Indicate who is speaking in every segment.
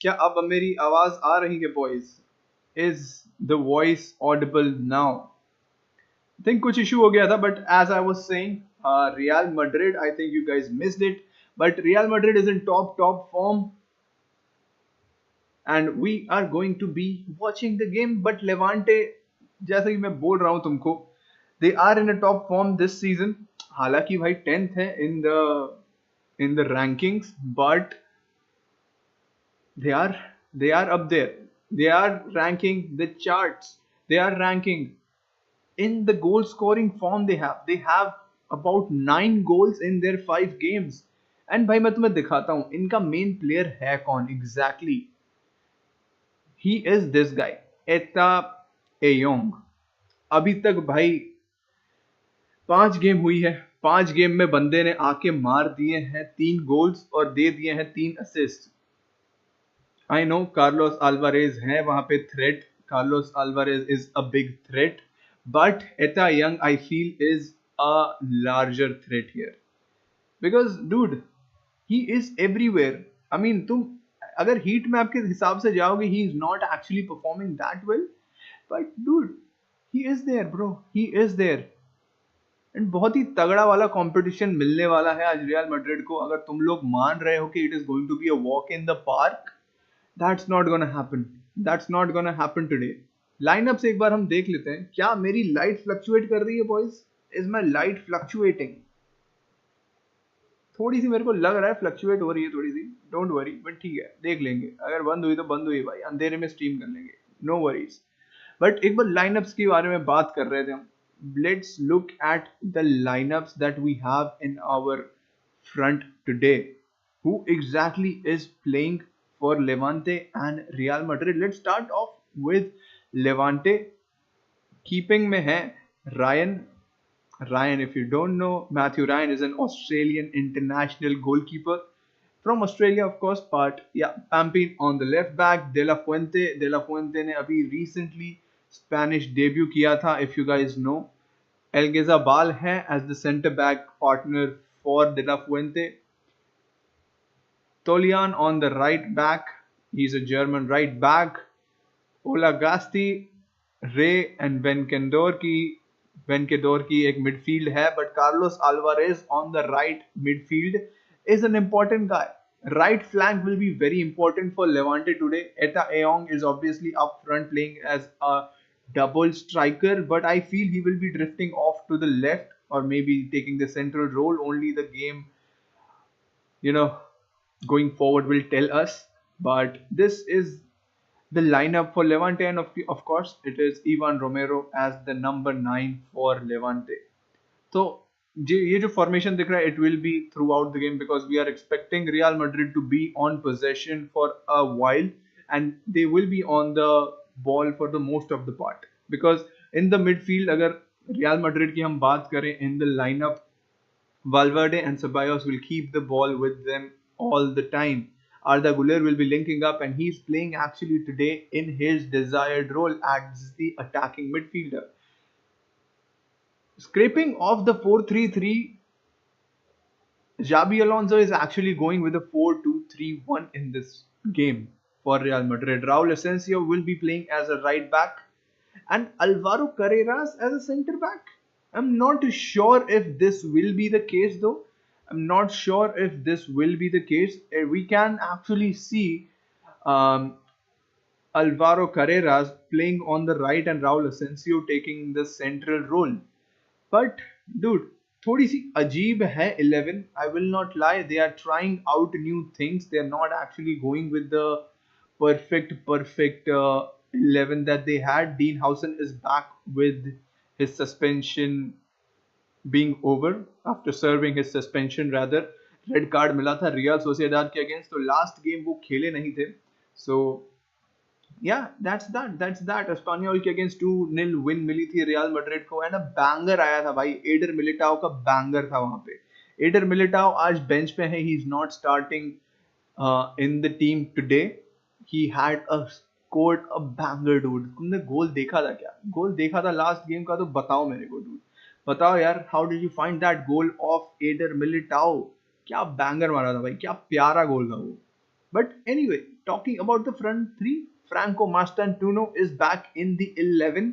Speaker 1: क्या अब मेरी आवाज आ रही है boys? Is the voice audible now? Think कुछ इशू हो गया था, but as I was saying, Real Madrid, I think you guys missed it, but Real Madrid is in top form and we are going to be watching the game. But Levante, जैसे कि मैं बोल रहा हूं तुमको, they are in a top form this season. हालांकि भाई 10th है in the rankings, but they are they are up there. They are ranking the charts. They are ranking in the goal scoring form. They have about 9 goals in their 5 games. And भाई मैं तुम्हें दिखाता हूं इनका main player है कौन exactly. He is this guy, एता एयोंग. अभी तक भाई 5 गेम हुई है. 5 गेम में बंदे ने आके मार दिए हैं 3 गोल्स और दे दिए हैं 3 assist. I know Carlos Alvarez है वहां पे threat. Carlos Alvarez is a big threat, but Etta Eyong I feel is a larger threat here. Because dude, he is everywhere. I mean तुम अगर हीट मैप के हिसाब से जाओगे, he is not actually performing that well, but dude, he is there bro, he is there. And बहुत ही तगड़ा वाला कंपटीशन मिलने वाला है आज रियल मैड्रिड को. अगर तुम लोग मान रहे हो कि it is going to be a walk in the park, that's not gonna happen. That's not gonna happen today. Lineup से एक बार हम देख लेते हैं. क्या मेरी लाइट फ्लक्चुएट कर रही है boys? Is my light fluctuating? थोड़ी सी मेरे को लग रहा है फ्लक्चुएट हो रही है थोड़ी सी. डोंट वरी, बट ठीक है, देख लेंगे. अगर बंद हुई तो बंद हुई भाई, अंधेरे में स्ट्रीम कर लेंगे, नो वरीज. बट एक बार लाइनअप्स के बारे में बात कर रहे थे हम. Let's look at the lineups that we have in our front today. Who exactly is playing for Levante and Real Madrid? Let's start off with Levante. Keeping में है Ryan. Ryan, if you don't know, Matthew Ryan is an Australian international goalkeeper from Australia, of course. But yeah, Pampin on the left back. De La Fuente. De La Fuente ने अभी recently Spanish debut किया था, if you guys know. Elgezabal है as the centre back partner for De La Fuente. Tolian on the right back. He's a German right back. Ola Gasti, Ray and Venkedor की एक midfield है, but Carlos Alvarez on the right midfield is an important guy. Right flank will be very important for Levante today. Eta Eong is obviously up front playing as a double striker, but I feel he will be drifting off to the left or maybe taking the central role. Only the game, you know, going forward will tell us. But this is the lineup for Levante, and of course it is Ivan Romero as the number 9 for Levante. So ये जो formation दिख रहा है, it will be throughout the game because we are expecting Real Madrid to be on possession for a while and they will be on the ball for the most of the part. Because in the midfield, अगर Real Madrid की हम बात करें, in the lineup, Valverde and Ceballos will keep the ball with them all the time. Arda Güler will be linking up and he's playing actually today in his desired role as the attacking midfielder. Scraping off the 4-3-3, Xabi Alonso is actually going with a 4-2-3-1 in this game for Real Madrid. Raul Asensio will be playing as a right back and Alvaro Carreras as a centre back. I'm not sure if this will be the case though. I'm not sure if this will be the case. We can actually see Alvaro Carreras playing on the right and Raul Asensio taking the central role. But dude, थोड़ी सी अजीब है 11. I will not lie. They are trying out new things. They are not actually going with the perfect 11 that they had. Dean Howson is back with his suspension being over after serving his suspension rather. Red card मिला था real Sociedad के against, तो last game वो खेले नहीं थे. सो yeah, that's that. Español के against 2-0 win मिली थी रियल मैड्रिड को एंड बैंगर आया था भाई. एडर मिलिटाओ का बैंगर था वहां पे. एडर मिलिटाओ आज बेंच पे है. ही is not starting in the team today. He had a scored a banger dude. तुमने गोल देखा था क्या? गोल देखा था लास्ट गेम का तो बताओ मेरे को डूड, बताओ यार. How did you find that goal of adder Militão? क्या बैंगर मारा था भाई, क्या प्यारा गोल था वो. But anyway, talking about the front three, Franco Mastantuono is back in the 11.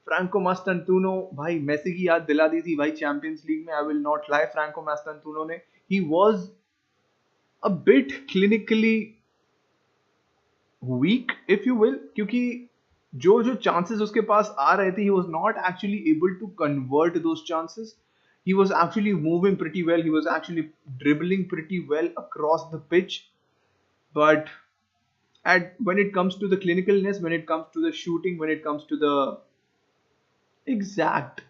Speaker 1: Franco Mastantuono भाई मेसी की याद दिला दी थी भाई चैंपियंस लीग में. I will not lie, Franco Mastantuono ने he was a bit clinically weak if you will, क्योंकि जो जो chances उसके पास आ रहे थे he was not actually able to convert those chances. He was actually moving pretty well, he was actually dribbling pretty well across the pitch, but when it comes to the clinicalness, when it comes to the shooting, when it comes to the exact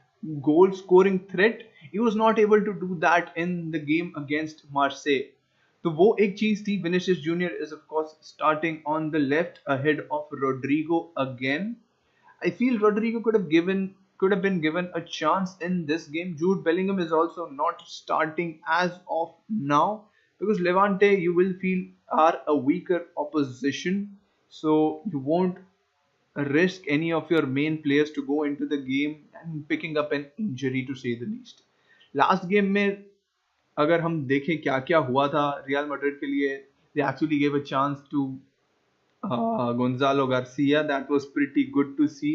Speaker 1: goal scoring threat, he was not able to do that in the game against Marseille. तो वो एक चीज थी. Vinicius Junior is of course starting on the left ahead of Rodrigo again. I feel Rodrigo could have been given a chance in this game. Jude Bellingham is also not starting as of now because Levante, you will feel, are a weaker opposition, so you won't risk any of your main players to go into the game and picking up an injury to say the least. Last game में अगर हम देखें क्या क्या हुआ था real Madrid के लिए, they actually gave a chance to Gonzalo Garcia. That was pretty good to see.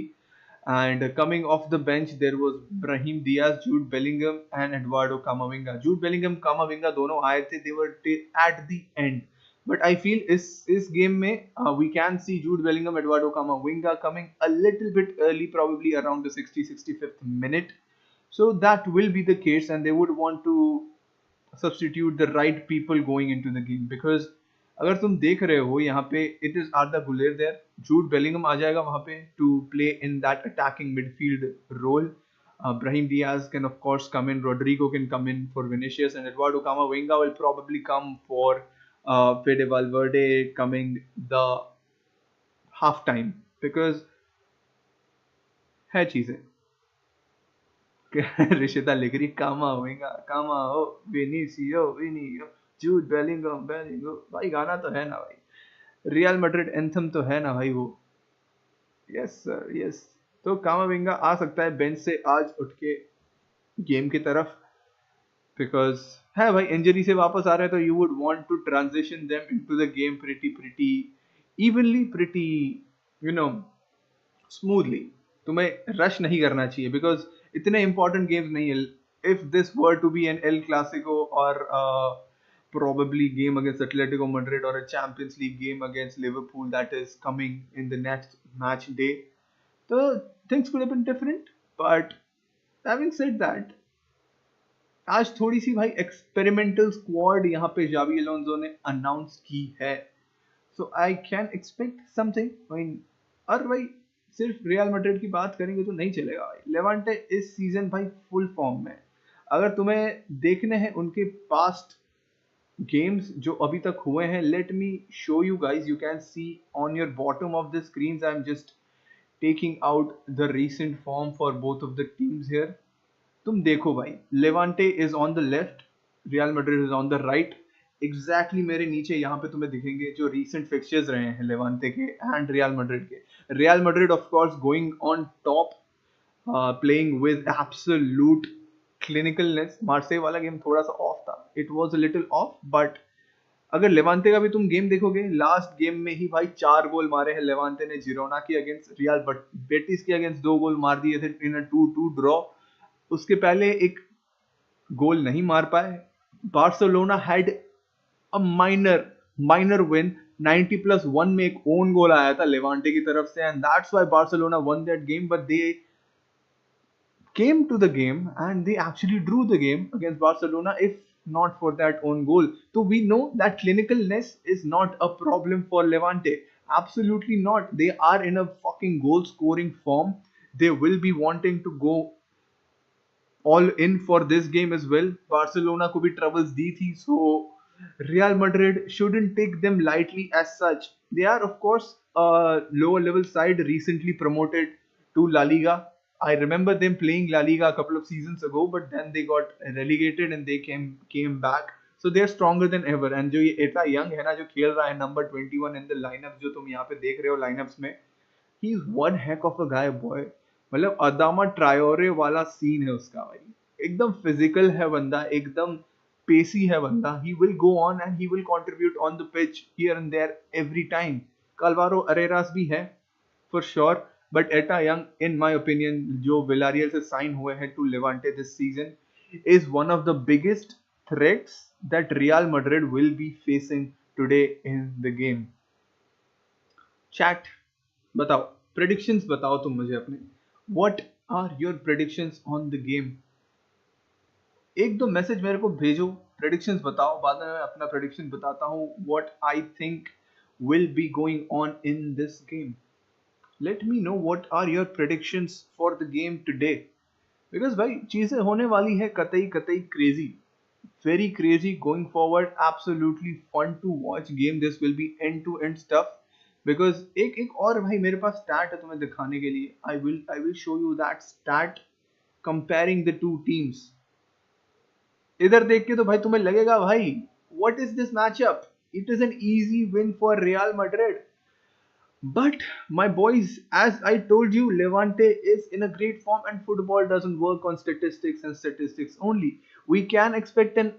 Speaker 1: And coming off the bench, there was Brahim Diaz, Jude Bellingham, and Eduardo Camavinga. Jude Bellingham, Camavinga दोनों आए थे. They were at the end. But I feel इस game में we can see Jude Bellingham, Eduardo Camavinga coming a little bit early, probably around the 65th minute. So that will be the case, and they would want to substitute the right people going into the game because अगर तुम देख रहे हो यहाँ पे it is Arda Güler there, Jude Bellingham आ जाएगा वहाँ पे to play in that attacking midfield role. Brahim Diaz can of course come in, Rodrigo can come in for Vinicius, and Eduardo Camavinga will probably come for Fede Valverde coming the half time because है चीजें. रिशिता लिख रही कामा हो विनियो Jude Bellingham भाई गाना तो है ना भाई, रियल मैड्रिड एंथम तो है ना भाई वो. Yes sir yes. तो कामाविंगा आ सकता है बेंच से आज उठ के गेम की तरफ बिकॉज है भाई इंजरी से वापस आ रहे हैं तो you would want to transition them into the game pretty evenly pretty you know smoothly. तुम्हें रश नहीं करना चाहिए बिकॉज इतने इंपॉर्टेंट गेम्स नहीं है. If this were to be an El Clasico और probably game against Atletico Madrid or a Champions League game against Liverpool that is coming in the next match day, so things could have been different. But having said that, आज थोड़ी सी भाई experimental squad यहाँ पे Xavi Alonso ने announce की है, सो I can expect something. और भाई सिर्फ रियल मैड्रिड की बात करेंगे तो नहीं चलेगा भाई. लेवांटे इस सीजन भाई फुल फॉर्म में. अगर तुम्हें देखने हैं उनके पास्ट गेम्स जो अभी तक हुए हैं, let me show you guys. You can see on your bottom of the screen I am just taking out the recent form for both of the teams here. तुम देखो भाई, Levante is on the left, real Madrid is on the right. Exactly मेरे नीचे यहाँ पे तुम्हें दिखेंगे जो रीसेंट फिक्चर्स रहे हैं लेवांटे के एंड रियल मैड्रिड के. Real Madrid of course going on top, playing with absolute clinicalness. Marseille वाला गेम थोड़ा सा ऑफ था, it was a little off, but अगर लेवांटे का भी तुम गेम देखोगे, लास्ट गेम में ही भाई 4 गोल मारे हैं लेवांटे ने. जिरोना के अगेंस्ट, रियल बेटिस के अगेंस्ट 2 गोल मार दिए थे इन अ 2-2 ड्रॉ. उसके पहले एक गोल नहीं मार पाए. Barcelona had a minor win. 90+1 में एक ओन गोल आया था लेवांटे की तरफ से, and that's why Barcelona one that game. But they came to the game and they actually drew the game against Barcelona if not for that own goal. So we know that clinicalness is not a problem for Levante. Absolutely not. They are in a fucking goal scoring form. They will be wanting to go all in for this game as well. Barcelona को भी troubles दी थी, so Real Madrid shouldn't take them lightly as such. They are of course a lower level side recently promoted to La Liga. I remember them playing La Liga a couple of seasons ago, but then they got relegated and they came back. So they are stronger than ever. And जो ये इतना young है ना, जो खेल रहा है number 21 in the lineup, जो तुम यहाँ पे देख रहे हो lineups में, he is one heck of a guy boy. मतलब अदामा ट्रायोरे वाला सीन है उसका भाई. एकदम फिजिकल है बंदा, एकदम पेसी है बंदा. He will go on and he will contribute on the pitch here and there every time. Calvaro Areras भी है for sure, but Eta Young, in my opinion, जो Villarreal से sign हुए हैं to Levante this season, is one of the biggest threats that Real Madrid will be facing today in the game. Chat, बताओ, predictions बताओ तुम मुझे अपने. What are your predictions on the game? एक दो मैसेज मेरे को भेजो, प्रेडिक्शंस बताओ, बाद में मैं अपना प्रेडिक्शन बताता हूँ what I think will be going on in this game. Let me know what are your predictions for the game today, because भाई चीजें होने वाली है कतई कतई crazy, very crazy going forward. Absolutely fun to watch game. This will be end to end stuff, because एक और भाई मेरे पास स्टैट है तुम्हें दिखाने के लिए. I will show you that stat comparing the two teams. इधर देख के तो भाई तुम्हें लगेगा भाई what is this matchup, it is an easy win for Real Madrid. But my boys, as I told you, Levante is in a great form and football doesn't work on statistics and statistics only. We can expect an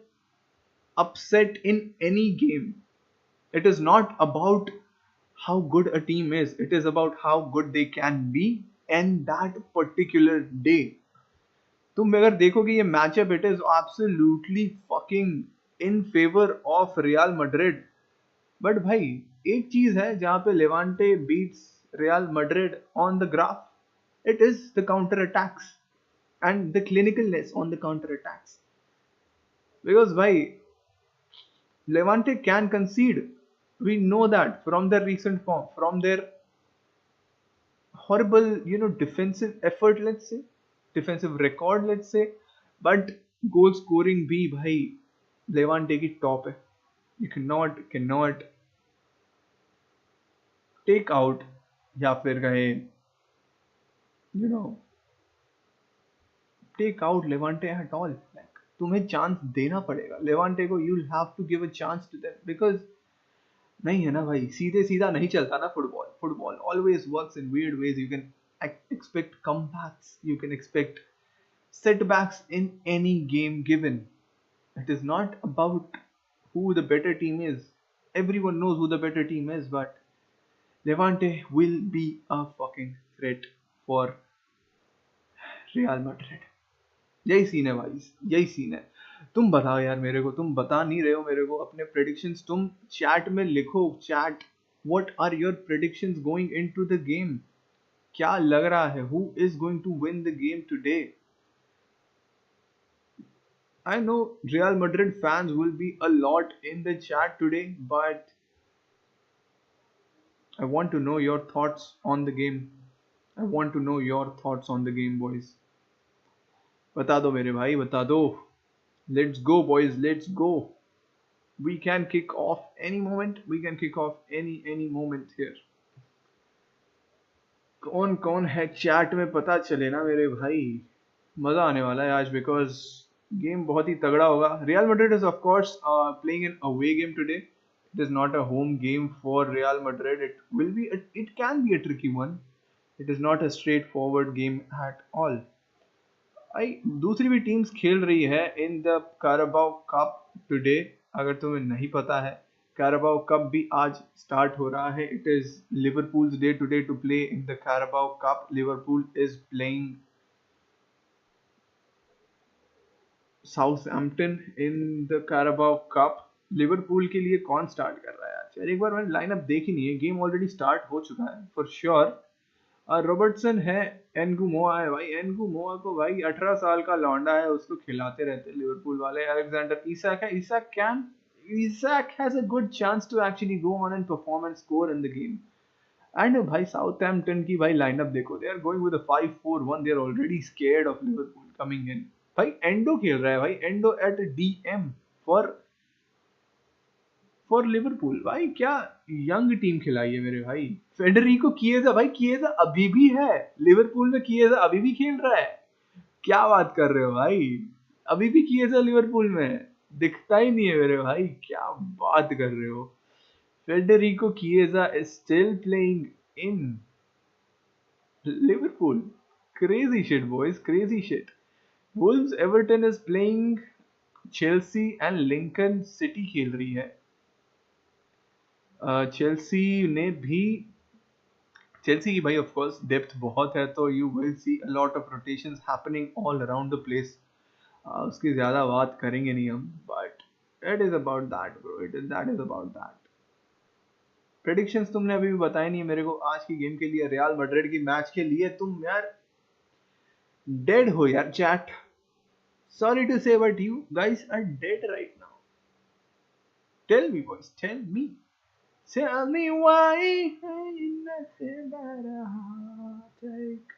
Speaker 1: upset in any game. It is not about how good a team is, it is about how good they can be in that particular day. तुम अगर देखोगे ये matchup, it is absolutely fucking in favour of Real Madrid. But भाई एक चीज है जहां पे Levante beats Real Madrid on the graph, it is the counter attacks and the clinicalness on the counter attacks. Because भाई Levante can concede, we know that from their recent form, from their horrible defensive effort, let's say, defensive record, let's say, but goal scoring भी भाई Levante की top है. You cannot take out या फिर कहे take out Levante at all. Like, तुम्हें chance देना पड़ेगा लेवांटे को. you'll have to give a chance to them, because नहीं है ना भाई, सीधे सीधा नहीं चलता ना football. Football always works in weird ways. You can expect comebacks, you can expect setbacks in any game given. It is not about who the better team is. Everyone knows who the better team is, but Levante will be a fucking threat for Real Madrid. यही scene है भाई, यही scene है. तुम बताओ यार मेरे को, तुम बता नहीं रहे हो मेरे को अपने प्रेडिक्शंस. तुम चैट में लिखो, chat, what are your predictions going into the game. क्या लग रहा है, who is going to win the game today. I know Real Madrid fans will be a lot in the chat today, but I want to know your thoughts on the game. I want to know your thoughts on the game, boys. बता दो मेरे भाई, बता दो. Let's go, boys. Let's go. We can kick off any moment. We can kick off any moment here. कौन कौन है chat में पता चले ना मेरे भाई. मजा आने वाला है आज, because गेम बहुत ही तगड़ा होगा. Real Madrid is of course playing an away game today. It is not a home game for Real Madrid. It can be a tricky one. It is not a straight forward game at all. दूसरी भी teams खेल रही है in the Carabao cup today. अगर तुम्हें नहीं पता है, कैराबाओ कप भी आज स्टार्ट हो रहा है. It is Liverpool's day today to play in the Carabao Cup. Liverpool is playing Southampton in the Carabao Cup. Liverpool के लिए कौन स्टार्ट कर रहा है आज यार. एक बार मैंने लाइनअप देखी नहीं है, गेम ऑलरेडी स्टार्ट हो चुका है फॉर श्योर. रॉबर्टसन है, एनगुमोआ है भाई. एनगुमोआ को भाई 18 साल का लौंडा है, उसको खिलाते रहते लिवरपूल वाले. अलेक्जेंडर इसाक है. Isak has a good chance to actually go on and perform and score in the game. And भाई साउथहैम्पटन की भाई लाइनअप देखो, they are going with a 5-4-1. They are already scared of Liverpool coming in. भाई Endo खेल रहा है भाई, Endo at DM for Liverpool. भाई क्या यंग टीम खिलाई है मेरे भाई. फेडरिको किएजा, भाई किएजा अभी भी है लिवरपूल में. किएजा अभी भी खेल रहा है. क्या बात कर रहे हो भाई, अभी भी किएजा लिवरपूल में दिखता ही नहीं है मेरे भाई. क्या बात कर रहे हो. Federico Chiesa is still playing in Liverpool. Crazy shit boys, crazy shit. Wolves Everton is playing Chelsea and Lincoln City खेल रही है। चेल्सी ने भी, चेल्सी की भाई ऑफ कोर्स डेप्थ बहुत है, तो you will see a lot of rotations happening all around the place. उसकी ज्यादा बात करेंगे नहीं हम, but it is about that bro, it is that is about that. Predictions तुमने अभी भी बताए नहीं मेरे को आज की गेम के लिए, रियल मैड्रिड की मैच के लिए। तुम यार डेड हो यार चैट, sorry to say but you guys are dead right now. Tell me boys, tell me, tell me why ain't nothing but a heartache।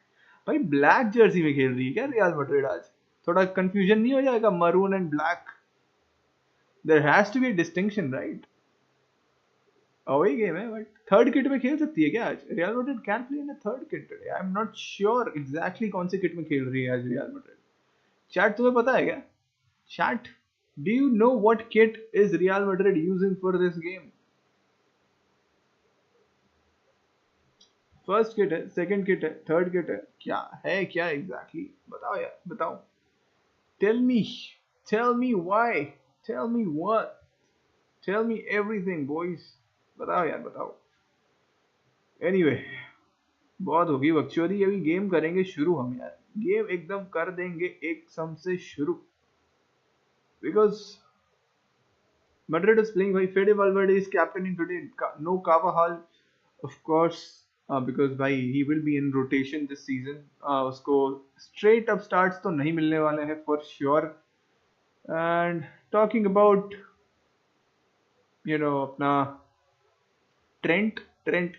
Speaker 1: भाई ब्लैक जर्सी में खेल रही है क्या रियल मैड्रिड आज? थोड़ा कंफ्यूजन नहीं हो जाएगा maroon and black? There has to be distinction right. Away game है बट थर्ड किट में खेल सकती है क्या आज? Real Madrid can play in a third kit today. I am not sure exactly कौन से किट में खेल रही है आज रियल मैड्रिड। चैट तुम्हें पता है क्या? Chat, do you know what kit is Real Madrid using for this game? First kit है, सेकंड किट है, थर्ड किट है, क्या है क्या एग्जैक्टली बताओ यार बताओ। Tell me, tell me why, tell me what, tell me everything boys, बताओ यार बताओ। एनीवे बहुत होगी बकचोदी, अभी गेम करेंगे शुरू हम यार, गेम एकदम कर देंगे एक सम से शुरू। बिकॉज Madrid is playing भाई, Fede Valverde is captaining today, no Carvajal of course, because भाई he will be in rotation this season। उसको straight up starts तो नहीं मिलने वाले हैं for sure। And talking about अपना Trent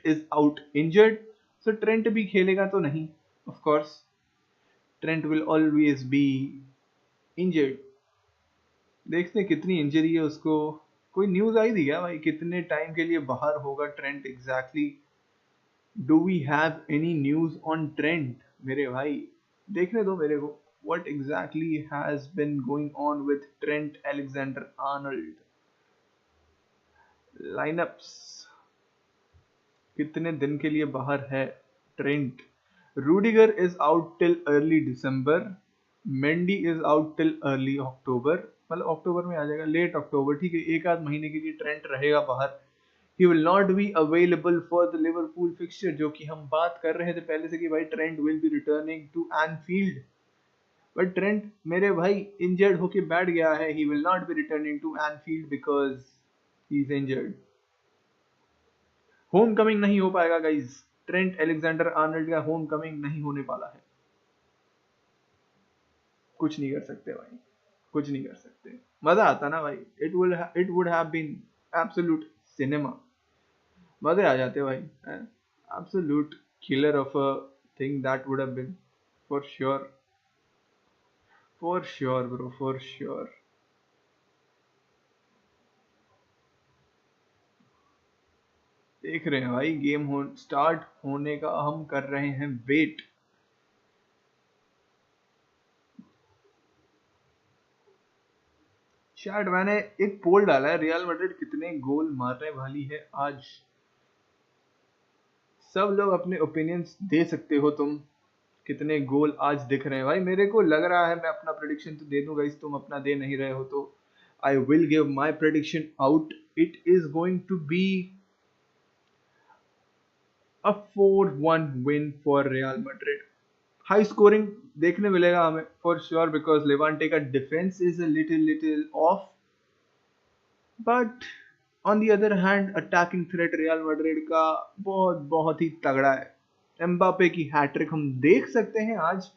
Speaker 1: is out injured, so Trent भी खेलेगा तो नहीं of course, Trent will always be injured। देखते हैं कितनी इंजरी है उसको, कोई न्यूज आई थी क्या भाई कितने टाइम के लिए बाहर होगा Trent exactly? Do we have any news on Trent मेरे भाई? देखने दो मेरे को what exactly has been going on with Trent Alexander Arnold. Lineups, कितने दिन के लिए बाहर है Trent? Rudiger is out till early December, Mendy is out till early October, मतलब अक्टूबर में आ जाएगा, लेट अक्टूबर, ठीक है, एक आध महीने के लिए ट्रेंट रहेगा बाहर। ही will not be available for the Liverpool fixture, जो कि हम बात कर रहे थे पहले से कि भाई Trent will be returning to Anfield, but Trent मेरे भाई इंजर्ड होके बैठ गया है। He will not be returning to Anfield because he is injured. Home coming नहीं हो पाएगा गाइज, ट्रेंट अलेक्जेंडर आर्नल्ड का होम कमिंग नहीं होने वाला है। कुछ नहीं कर सकते भाई, कुछ नहीं कर सकते। मजा आता ना भाई, it would have been absolute cinema, मजे आ जाते भाई, absolute killer of a thing that would have been, for sure bro, for sure. देख रहे हैं भाई गेम स्टार्ट होने का हम कर रहे हैं वेट। चैट मैंने एक पोल डाला है, रियल मैड्रिड कितने गोल मारने वाली है आज? सब लोग अपने ओपिनियंस दे सकते हो तुम, कितने गोल आज दिख रहे हैं भाई? मेरे को लग रहा है मैं अपना प्रेडिक्शन तो दे दूंगा, इस तुम अपना दे नहीं रहे हो तो I will give my prediction out. It is going to be a 4-1 win for Real Madrid. High scoring देखने मिलेगा हमें फॉर श्योर, बिकॉज लेवांटे का defence is a little off, but on the other hand attacking threat Real Madrid का बहुत बहुत ही तगड़ा है। एम्बापे की हैट्रिक हम देख सकते हैं आज,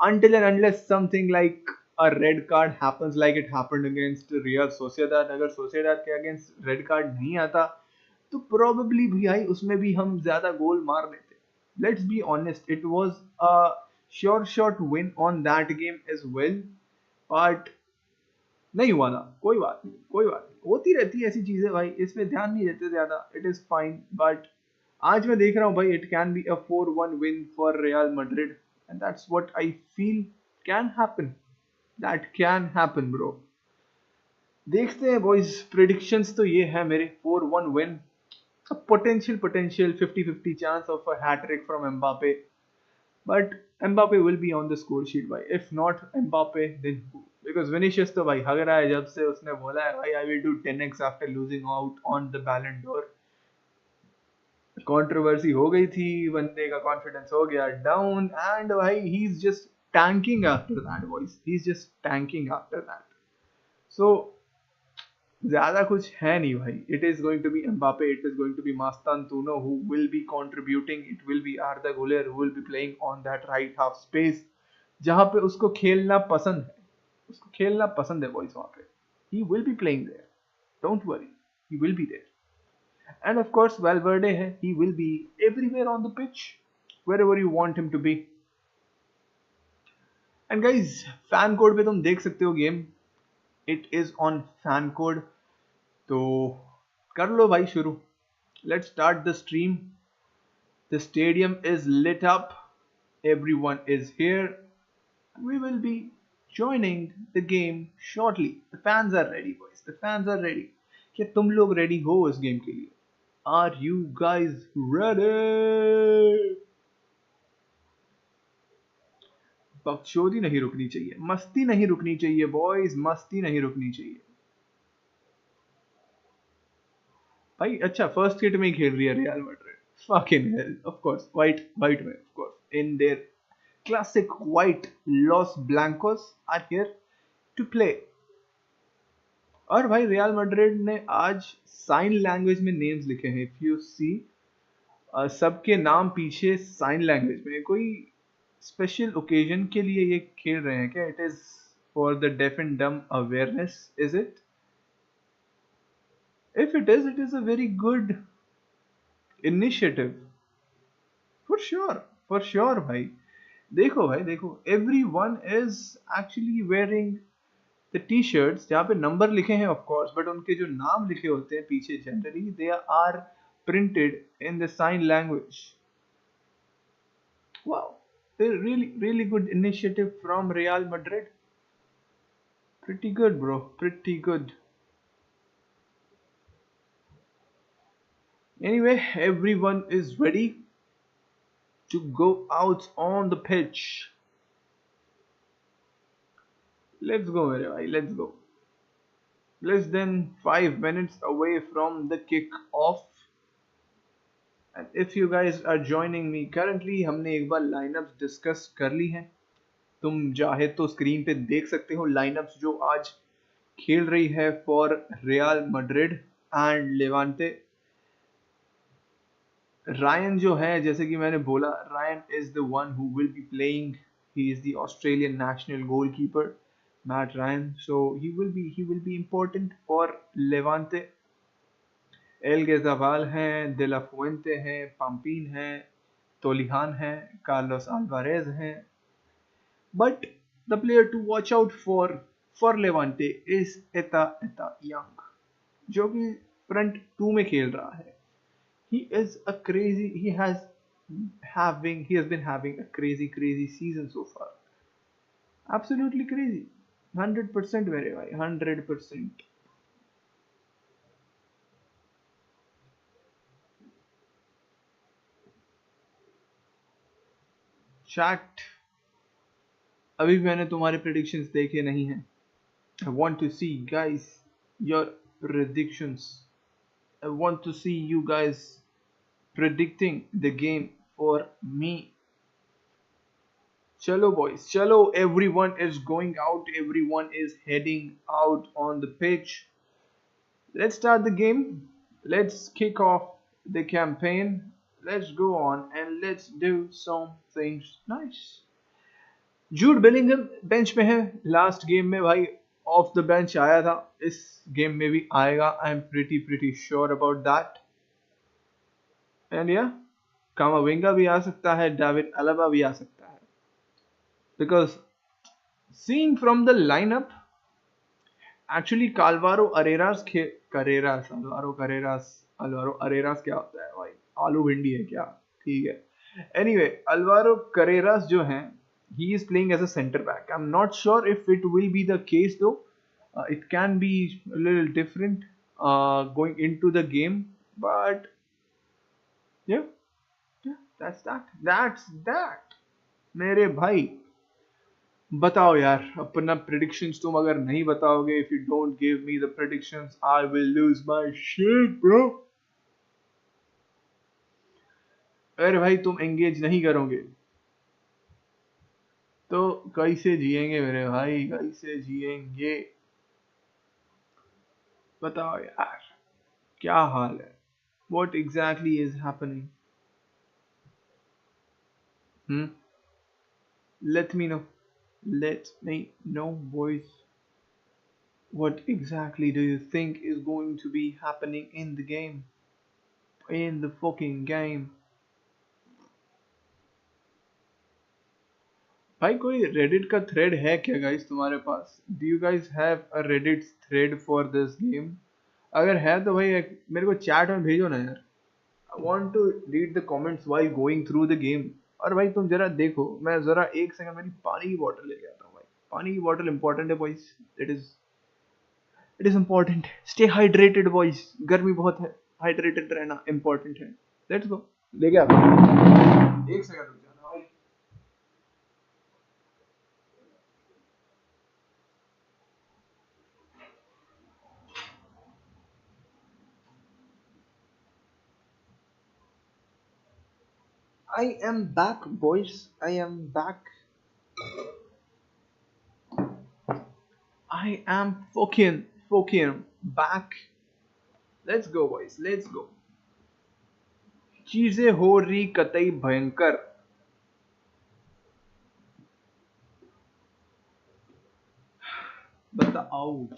Speaker 1: until and unless something like a red card happens like it happened against Real Sociedad। अगर सोसिएदाद के अगेंस्ट रेड कार्ड नहीं आता तो प्रोबेबली भी आई उसमें भी हम ज्यादा गोल मार लेते। Let's be honest, it was a sure shot win on that game as well, but नहीं हुआ ना, कोई बात नहीं, कोई बात नहीं, होती रहती है ऐसी चीजें भाई, इसमें ध्यान नहीं देते ज्यादा, इट इज फाइन। बट आज मैं देख रहा हूँ भाई, it can be a 4-1 win for Real Madrid and that's what I feel can happen, that can happen bro. देखते हैं बॉयज, प्रेडिक्शंस तो ये है मेरे, 4-1 win, potential 50-50 chance of a hat trick from Mbappe, but Mbappe will be on the score sheet. By if not Mbappe, then who? Because Vinicius तो भाई हग रहा है जब से उसने बोला है भाई I will do 10x after losing out on the बैलन डोर। कंट्रोवर्सी हो गई थी, बंदे का कॉन्फिडेंस हो गया डाउन, एंड भाई he is just tanking after that boys, he is just tanking after that. So ज्यादा कुछ है नहीं भाई। It is going to be Mbappe, it is going to be Mastantuono who will be contributing, it will be Arda Guler who will be playing on that right half space जहां पे उसको खेलना पसंद है, उसको खेलना पसंद है बॉयज वहां पे। He will be playing there, don't worry, he will be there. And of course, Valverde hai, he will be everywhere on the pitch, wherever you want him to be. And guys, fan code पे तुम देख सकते हो game, it is on fan code. तो कर लो भाई शुरू. Let's start the stream. The stadium is lit up. Everyone is here. We will be joining the game shortly. The fans are ready, boys. The fans are ready. क्या तुम लोग ready हो इस game के लिए? Are you guys ready? बकचोदी नहीं रुकनी चाहिए, मस्ती नहीं रुकनी चाहिए बॉयज, मस्ती नहीं रुकनी चाहिए भाई। अच्छा फर्स्ट हिट में ही खेल रही है Real Madrid, fucking hell. Of course white white में, of course in their classic white Los Blancos are here to play. और भाई रियल मैड्रिड ने आज साइन लैंग्वेज में नेम्स लिखे हैं, इफ यू सी सबके नाम पीछे साइन लैंग्वेज में। कोई स्पेशल ओकेजन के लिए ये खेल रहे हैं क्या? It is for the deaf and dumb awareness, is it? If it is a very good initiative for sure भाई। देखो भाई देखो, everyone is actually wearing the T shirts जहाँ पे नंबर लिखे हैं ऑफ कोर्स, बट उनके जो नाम लिखे होते हैं पीछे generally they are printed in the sign language. Wow, really good initiative from Real Madrid. Pretty good bro, pretty good. Anyway, everyone is ready to go out on the pitch. Let's go mere bhai, let's go. Less than 5 minutes away from the kick off. And if you guys are joining me currently, हमने एक बार line-ups discuss कर ली हैं, तुम चाहे तो screen पे देख सकते हो लाइनअप्स जो आज खेल रही है for Real Madrid and Levante. Ryan जो है, जैसे कि मैंने बोला, Ryan is the one who will be playing, he is the Australian national goalkeeper Matt Ryan, so he will be important for Levante. Elgezabal हैं, de la Fuente हैं, Pampin हैं, Toljan हैं, कार्लोस अल्वारेज हैं, but the player to watch out for Levante is Etta Eyong, जो कि front to में खेल रहा है। he has been having a crazy season so far, absolutely crazy, 100% मेरे भाई, 100%। चैट, अभी मैंने तुम्हारे प्रेडिक्शंस देखे नहीं हैं। I want to see guys your predictions. I want to see you guys predicting the game for me. Chalo boys, chalo, everyone is going out, everyone is heading out on the pitch. Let's start the game. Let's kick off the campaign. Let's go on and let's do some things nice. Jude Bellingham bench पे है, last game में भाई of the bench आया था, इस game में भी आएगा, I am pretty sure about that. And या कामाविंगा भी आ सकता है, डेविड अलाबा भी आ सकता है, because seeing from the lineup actually Alvaro Carreras क्या होता है भाई, आलू भिंडी है क्या? ठीक है। एनीवे, अल्वारो करेरास जो हैं, he is playing as a center back. I'm not sure if it will be the case though. It can be a little different going into the game, but yeah, that's that. Mere bhai. बताओ यार अपना predictions. तुम अगर नहीं बताओगे, if you don't give me the predictions I will lose my shit bro. अरे भाई तुम एंगेज नहीं करोगे तो कैसे जिएंगे मेरे भाई, कैसे जिएंगे? बताओ यार क्या हाल है? What exactly is happening? Hmm? Let me know. Let me know, boys. What exactly do you think is going to be happening in the game? In the fucking game. भाई कोई रेडिट का थ्रेड है क्या guys तुम्हारे पास? Do you guys have a Reddit thread for this game? अगर है तो भाई मेरे को चैट में भेजो ना यार। I want to read the comments while going through the game. और भाई तुम जरा देखो, मैं जरा एक सेकंड मेरी पानी की बोतल लेके आता हूँ भाई। पानी की बोतल इंपॉर्टेंट है boys. It is important. Stay hydrated boys, गर्मी बहुत है, हाइड्रेटेड रहना इम्पोर्टेंट है। Let's go. लेके आता हूँ, एक सेकंड रुक जाना भाई। I am back boys, I am back. I am fucking back. Let's go boys, let's go. चीजें हो रही कतई भयंकर। बताओ,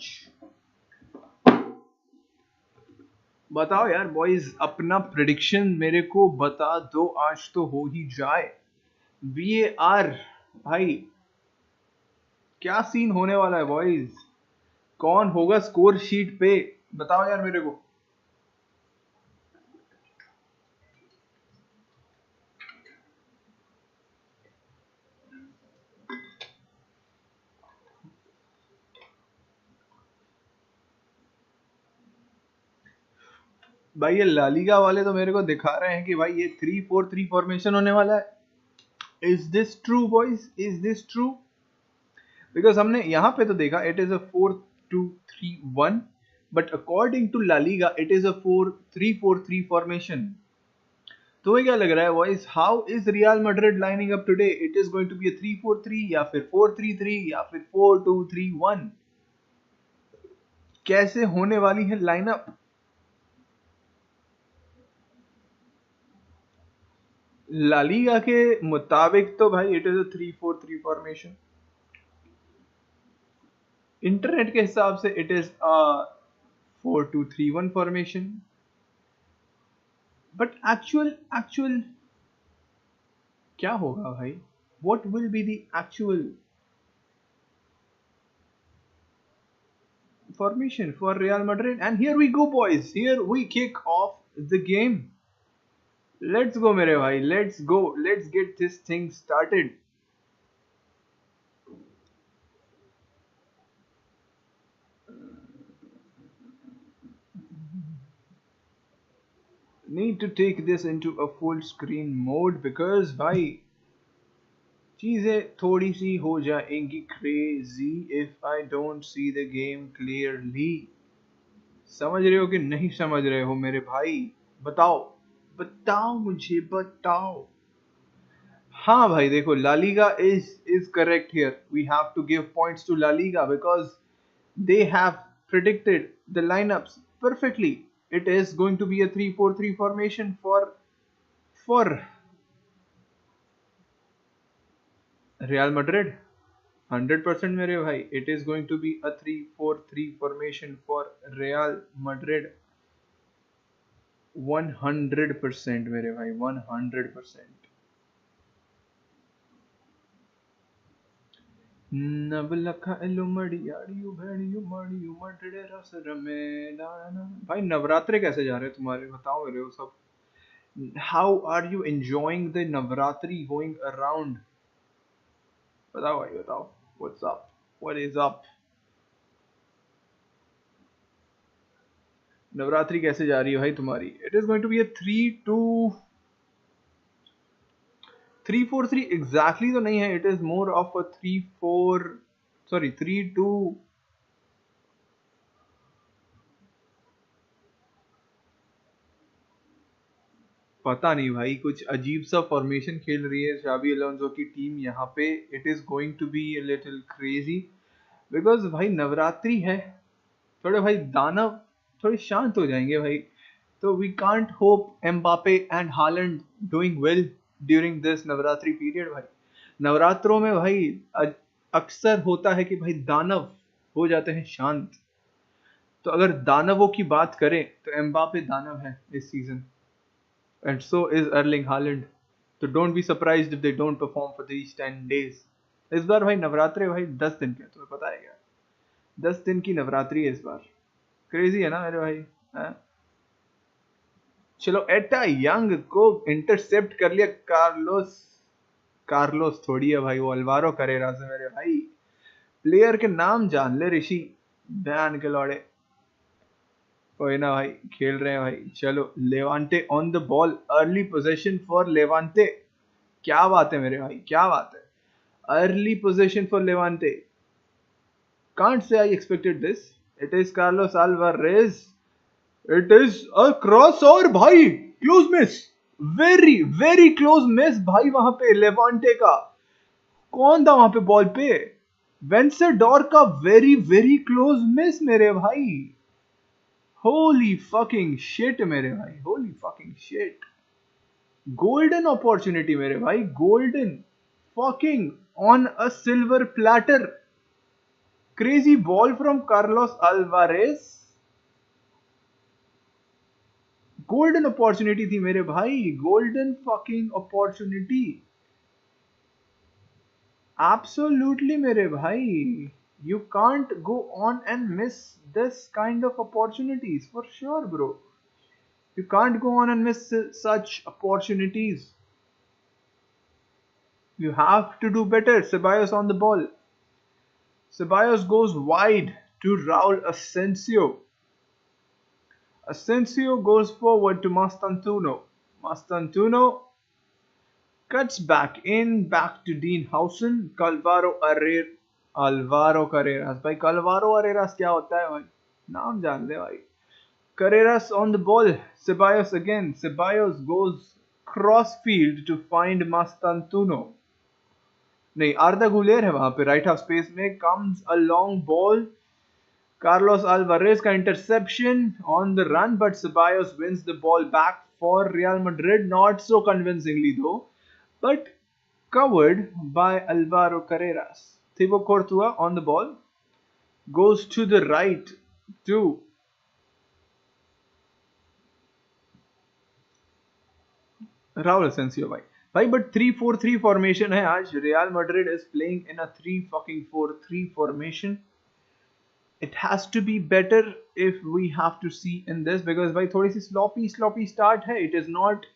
Speaker 1: बताओ यार बॉयज, अपना प्रिडिक्शन मेरे को बता दो, आज तो हो ही जाए। VAR भाई, क्या सीन होने वाला है बॉयज? कौन होगा स्कोर शीट पे? बताओ यार मेरे को। भाई ये लालीगा वाले तो मेरे को दिखा रहे हैं कि भाई ये 3-4-3 फॉर्मेशन होने वाला है। Is this true boys? Is this true? Because हमने यहाँ पे तो देखा it is a 4-2-3-1, but according to La Liga it is a 4-3-4-3 formation. तुम्हें क्या लग रहा है boys? How is Real Madrid lining up today? It is going to be a 3-4-3 या फिर 4-3-3 या फिर 4-2-3-1? कैसे होने वाली है लाइनअप? लालीगा के मुताबिक तो भाई it is a 3-4-3 formation. Internet के हिसाब से it is a 4-2-3-1 formation. But actual क्या होगा भाई? What will be the actual formation for Real Madrid? And here we go boys, here we kick off the game. Let's go मेरे भाई, let's go, let's get this thing started. Need to take this into a full screen mode because भाई चीजें थोड़ी सी हो जाएंगी crazy if I don't see the game clearly. समझ रहे हो कि नहीं समझ रहे हो मेरे भाई? बताओ, बताओ मुझे बताओ। हाँ भाई देखो, La Liga is correct here. We have to give points to La Liga because they have predicted the lineups perfectly. It is going to be a 3-4-3 formation for Real Madrid. 100% मेरे भाई, it is going to be a 3-4-3 formation for Real Madrid. 100% मेरे भाई, 100%. भाई नवरात्रे कैसे जा रहे हैं तुम्हारे? बताओ मेरे को सब। How are you enjoying the Navratri going around? बताओ भाई बताओ। What's up? What is up? Navratri कैसे जा रही है भाई तुम्हारी? It is going to be a 3-4-3 exactly तो नहीं है, it is more of a 3-4, sorry 3-2। पता नहीं भाई, कुछ अजीब सा फॉर्मेशन खेल रही है शाबी अलोंसो की टीम यहाँ पे। It is going to be a little crazy because भाई नवरात्रि है, थोड़े भाई दानव थोड़े शांत हो जाएंगे भाई। तो we can't hope Mbappe and Haaland doing well during this Navratri period भाई। नवरात्रों में भाई अक्सर होता है कि भाई दानव हो जाते हैं शांत। तो अगर दानवों की बात करें तो एम्बापे दानव है इस season, and so is Erling Haaland. So don't be surprised if they don't perform for these 10 days. इस बार भाई नवरात्रि भाई 10 दिन के, तुम्हें पता है क्या? 10 दिन की नवरात्रि है इस बार। क्रेजी है ना मेरे भाई? हाँ? चलो एटा यंग को इंटरसेप्ट कर लिया कार्लोस। कार्लोस थोड़ी है भाई, वो अल्वारो करेरा से मेरे भाई। प्लेयर के नाम जान ले ऋषि, बयान के लौड़े। कोई ना भाई, खेल रहे हैं भाई। चलो Levante on the ball, early position for Levante. क्या बात है मेरे भाई, क्या बात है। Early position for Levante, can't say I expected this. It is Carlos Alvarez, it is a cross और भाई close miss, very very close miss भाई। वहां पे लेवांटे का कौन था वहां पे बॉल पे? वेंसेडोर का वेरी वेरी क्लोज मिस मेरे भाई। होली फकिंग शिट मेरे भाई, Holi fucking shit. Golden opportunity मेरे भाई, golden fucking on a silver platter. Crazy ball from Carlos Alvarez, golden opportunity थी मेरे भाई, गोल्डन फकिंग अपॉर्चुनिटी। एब्सोल्युटली मेरे भाई, you can't go on and miss this kind of opportunities for sure bro. You can't go on and miss such opportunities. You have to do better. Ceballos on the ball. Ceballos goes wide to Raul Asensio. Asensio goes forward to Mastantuono. Mastantuono cuts back in, back to Dean Howson. Alvaro Carreras. भाई Calvaro Carreras क्या होता है भाई? नाम जान ले भाई। Carreras on the ball. Ceballos again. Ceballos goes cross field to find Mastantuono. नहीं, आर्दा गुलेर है वहां पे राइट हाफ स्पेस में। Comes a long ball, Carlos Alvarez का interception on the run, but Ceballos wins the ball back for Real Madrid, not so convincingly though, but covered by Alvaro Carreras. Thibaut Courtois on the ball, goes to the right to Raul Asensio भाई but 3-4-3 formation है आज। Real Madrid is playing in a 3-4-3 formation. It has to be better if we have to see in this, because भाई थोड़ी सी sloppy start है। It is not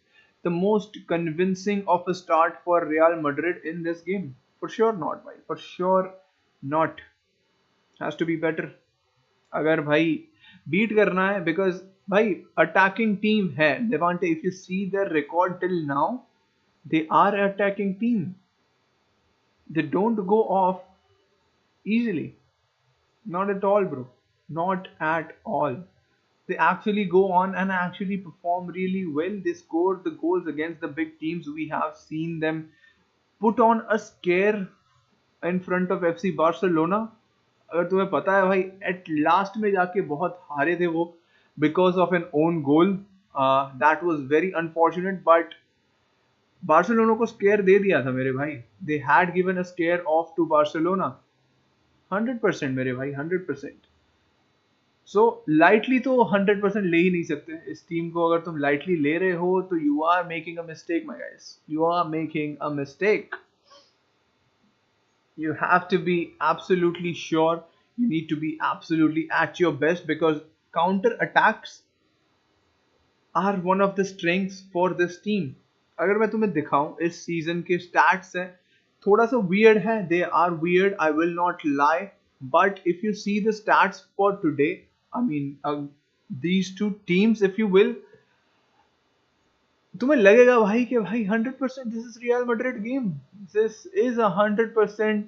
Speaker 1: the most convincing of a start for Real Madrid in this game, for sure not भाई, for sure not. Has to be better अगर भाई beat करना है, because भाई अटैकिंग टीम है Levante. If you see their record till now, they are an attacking team. They don't go off easily. Not at all, bro. Not at all. They actually go on and actually perform really well. They score the goals against the big teams. We have seen them put on a scare in front of FC Barcelona. अगर तुम्हें पता है भाई, at last में जाके बहुत हारे थे वो because of an own goal. That was very unfortunate, but Barcelona को स्केयर दे दिया था मेरे भाई। They had given a scare of to Barcelona 100% मेरे भाई, 100%। सो लाइटली तो 100% ले ही नहीं सकते इस टीम को। अगर तुम लाइटली ले रहे हो तो you are making a mistake my guys, you are making a mistake. You have to be absolutely sure, you need to be absolutely at your best, because counter attacks are one of the strengths for this team. अगर मैं तुम्हें दिखाऊं इस season के stats हैं, थोड़ा सा weird है, they are weird, I will not lie, but if you see the stats for today, I mean these two teams, if you will, तुम्हें लगेगा भाई कि भाई 100% this is Real Madrid game, this is 100%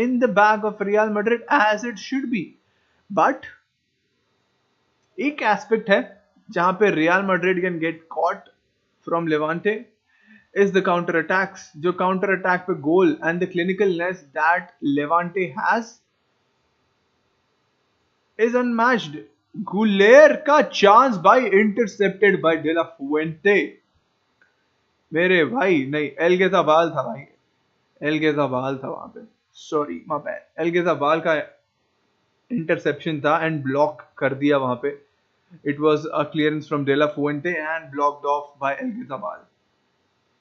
Speaker 1: in the bag of Real Madrid as it should be. But एक aspect है जहां पे Real Madrid can get caught from Levante is the counter attacks. जो counter attack पे goal and the clinicalness that Levante has is unmatched. Guler का chance by intercepted by De La Fuente. मेरे भाई नहीं, एलगेज़ाबाल था भाई, एलगेज़ाबाल था वहां पे, सॉरी माय बैड, एलगेज़ाबाल का इंटरसेप्शन था एंड ब्लॉक कर दिया वहां पे। It was a clearance from de la Fuente and blocked off by Elgezabal.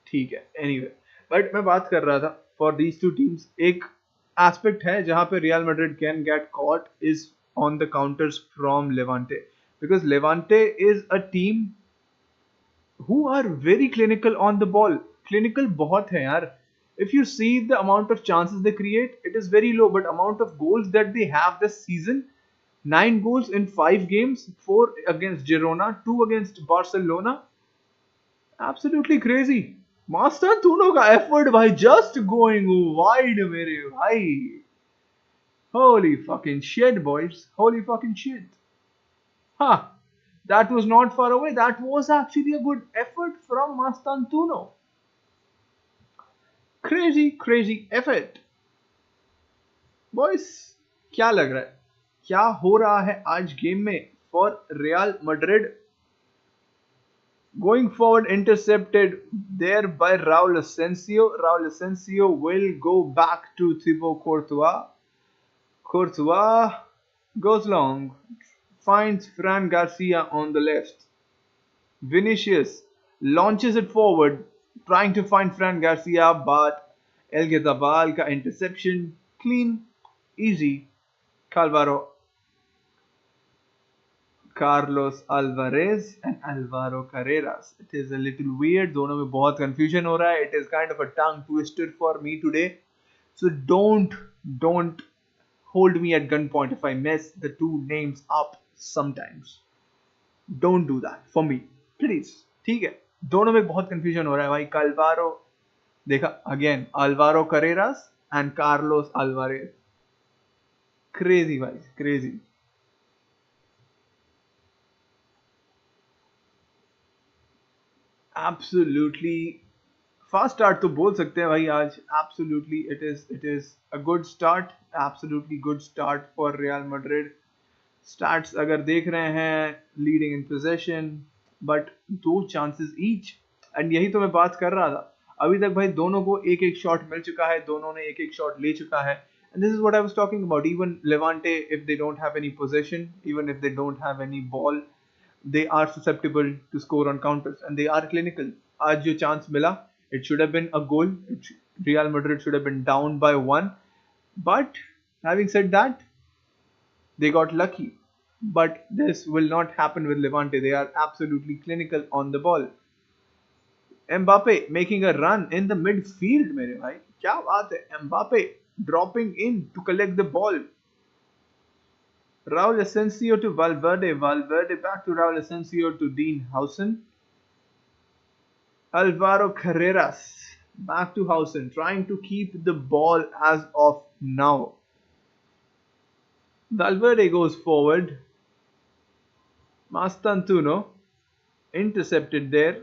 Speaker 1: ठीक है, एनीवे बट मैं बात कर रहा था फॉर दीज टू टीम्स एक एस्पेक्ट है जहां पे Real Madrid can get caught is on the counters from Levante, because Levante is a team who are very clinical on the ball. Clinical बहुत है यार. If you see the amount of chances they create, it is very low. But amount of goals that they have this season, 9 goals in 5 games, 4 against Girona, 2 against Barcelona, absolutely crazy. Master दोनों का effort भाई just going wide मेरे भाई. Holy fucking shit boys. Holy fucking shit. Huh. That was not far away. That was actually a good effort from Mastantuno. Crazy effort. Boys, क्या लग रहा है? क्या हो रहा है आज गेम में for Real Madrid? Going forward, intercepted there by Raul Asensio. Raul Asensio will go back to Thibaut Courtois. Courtois goes long, finds Fran Garcia on the left. Vinicius launches it forward, trying to find Fran Garcia, but Elgezabal ka interception, clean, easy. Carlos Alvarez and Alvaro Carreras. It is a little weird. दोनों में बहुत confusion हो रहा है. It is kind of a tongue twister for me today. So don't hold me at gunpoint if I mess the two names up sometimes. Don't do that for me, please. ठीक है, दोनों में बहुत confusion हो रहा है भाई. काल्वारो देखा again, Alvaro Carreras and Carlos Alvarez. Crazy भाई, क्रेजी. एब्सोल्युटली फास्ट स्टार्ट तो बोल सकते हैं भाई आज. Absolutely it is a good start, absolutely good start for Real Madrid. Starts अगर देख रहे हैं, leading in position but 2 chances each. And यही तो मैं बात कर रहा था. अभी तक भाई दोनों को एक एक शॉट मिल चुका है, दोनों ने एक एक शॉट ले चुका है. And this is what I was talking about. Even Levante, if they don't have any position, even if they don't have any ball, they are susceptible to score on counters and they are clinical. आज जो chance मिला, it should have been a goal. Real Madrid should have been down by 1. But having said that, they got lucky. But this will not happen with Levante. They are absolutely clinical on the ball. Mbappe making a run in the midfield, मेरे भाई क्या बात है. Mbappe dropping in to collect the ball. Raul Asensio to Valverde. Valverde back to Raul Asensio to Dean Howson. Alvaro Carreras back to Howson, trying to keep the ball as of now. Valverde goes forward. Mastantuno intercepted there.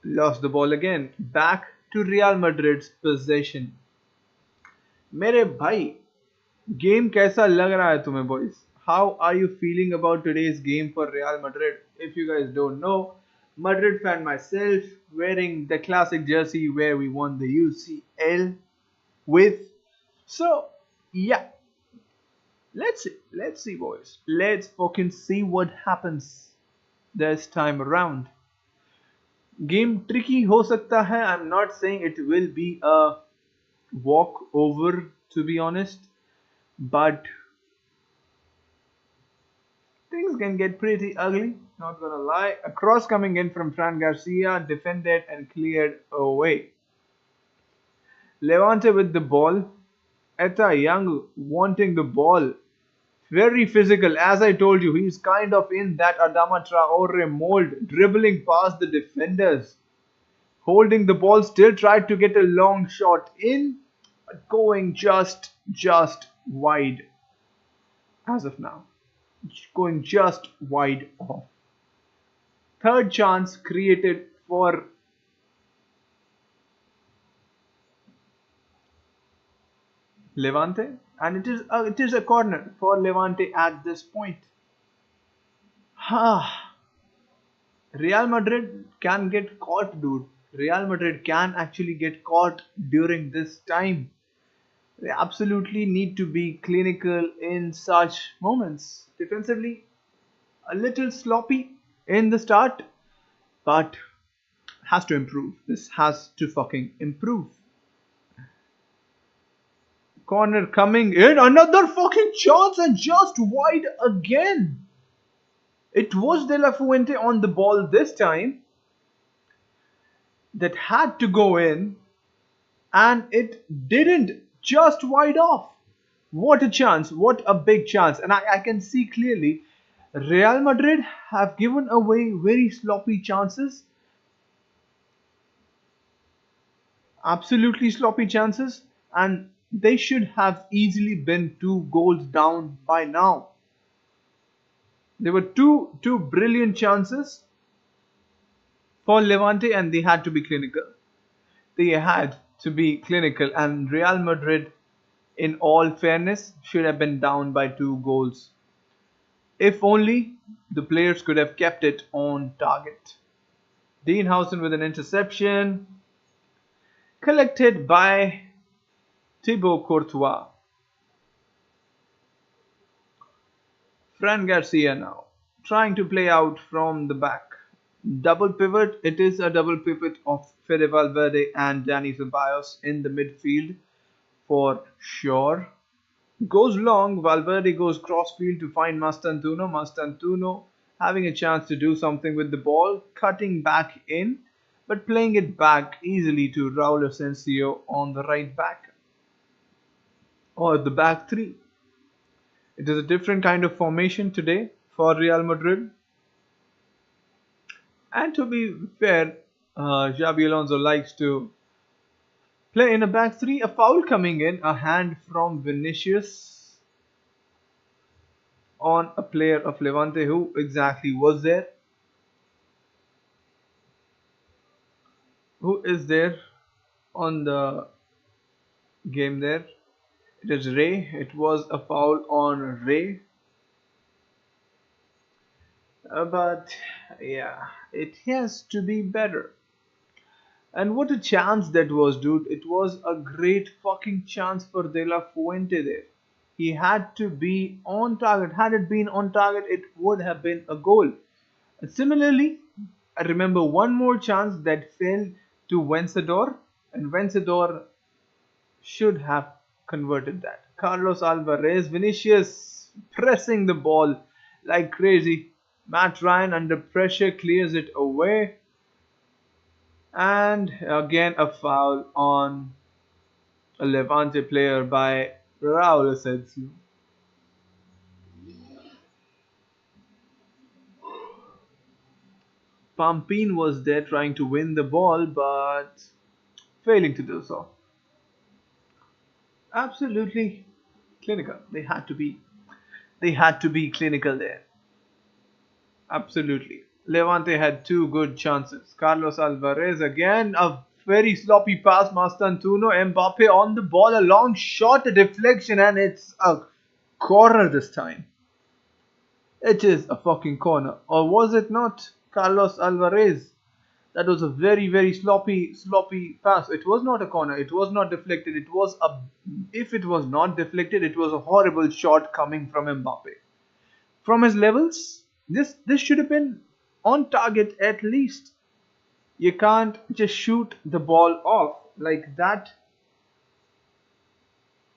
Speaker 1: Lost the ball again. Back to Real Madrid's possession. मेरे भाई game कैसा लग रहा है तुम्हें boys? How are you feeling about today's game for Real Madrid? If you guys don't know, Madrid fan myself, wearing the classic jersey where we won the UCL with. So yeah, let's see boys, let's fucking see what happens this time around. Game tricky हो सकता है. I'm not saying it will be a walk over, to be honest, but things can get pretty ugly, not gonna lie. A cross coming in from Fran Garcia, defended and cleared away. Levante with the ball. Eta Young wanting the ball. Very physical. As I told you, he's kind of in that Adama Traore mold, dribbling past the defenders, holding the ball, still tried to get a long shot in, but going just wide as of now. Going just wide off. Third chance created for Levante, and it is a corner for Levante at this point. Real Madrid can get caught, dude. Real Madrid can actually get caught during this time. They absolutely need to be clinical in such moments. Defensively, a little sloppy in the start, but has to improve. This has to fucking improve. Corner coming in, another fucking chance and just wide again. It was De La Fuente on the ball this time that had to go in, and it didn't, just wide off. What a chance, what a big chance. And I can see clearly Real Madrid have given away very sloppy chances. Absolutely sloppy chances, and they should have easily been 2 goals down by now. There were two brilliant chances for Levante, and they had to be clinical. They had to be clinical, and Real Madrid, in all fairness, should have been down by 2 goals. If only the players could have kept it on target. Dienhausen with an interception, collected by Thibaut Courtois. Fran Garcia now trying to play out from the back. Double pivot. It is a double pivot of Fede Valverde and Dani Ceballos in the midfield for sure. Goes long. Valverde goes crossfield to find Mastantuono. Mastantuono having a chance to do something with the ball, cutting back in, but playing it back easily to Raul Asensio on the right back, or the back three. It is a different kind of formation today for Real Madrid. And to be fair, Xabi Alonso likes to play in a back three. A foul coming in, a hand from Vinicius on a player of Levante. Who exactly was there? Who is there on the game there? It is Ray. It was a foul on Ray. But yeah, it has to be better. And what a chance that was, dude. It was a great fucking chance for De La Fuente there. He had to be on target. Had it been on target, it would have been a goal. And similarly, I remember one more chance that fell to Vencedor, and Vencedor should have converted that. Carlos Alvarez, Vinicius pressing the ball like crazy. Matt Ryan under pressure clears it away. And again a foul on a Levante player by Raul Asensio. Pampin was there trying to win the ball, but failing to do so. Absolutely clinical. They had to be. They had to be clinical there. Absolutely. Levante had 2 good chances. Carlos Alvarez again, a very sloppy pass. Mastantuono, Mbappe on the ball, a long shot, a deflection, and it's a corner this time. It is a fucking corner. Or was it not? Carlos Alvarez. That was a very sloppy pass. It was not a corner. It was not deflected. It was a. If it was not deflected, it was a horrible shot coming from Mbappe. From his levels, this should have been on target at least. You can't just shoot the ball off like that.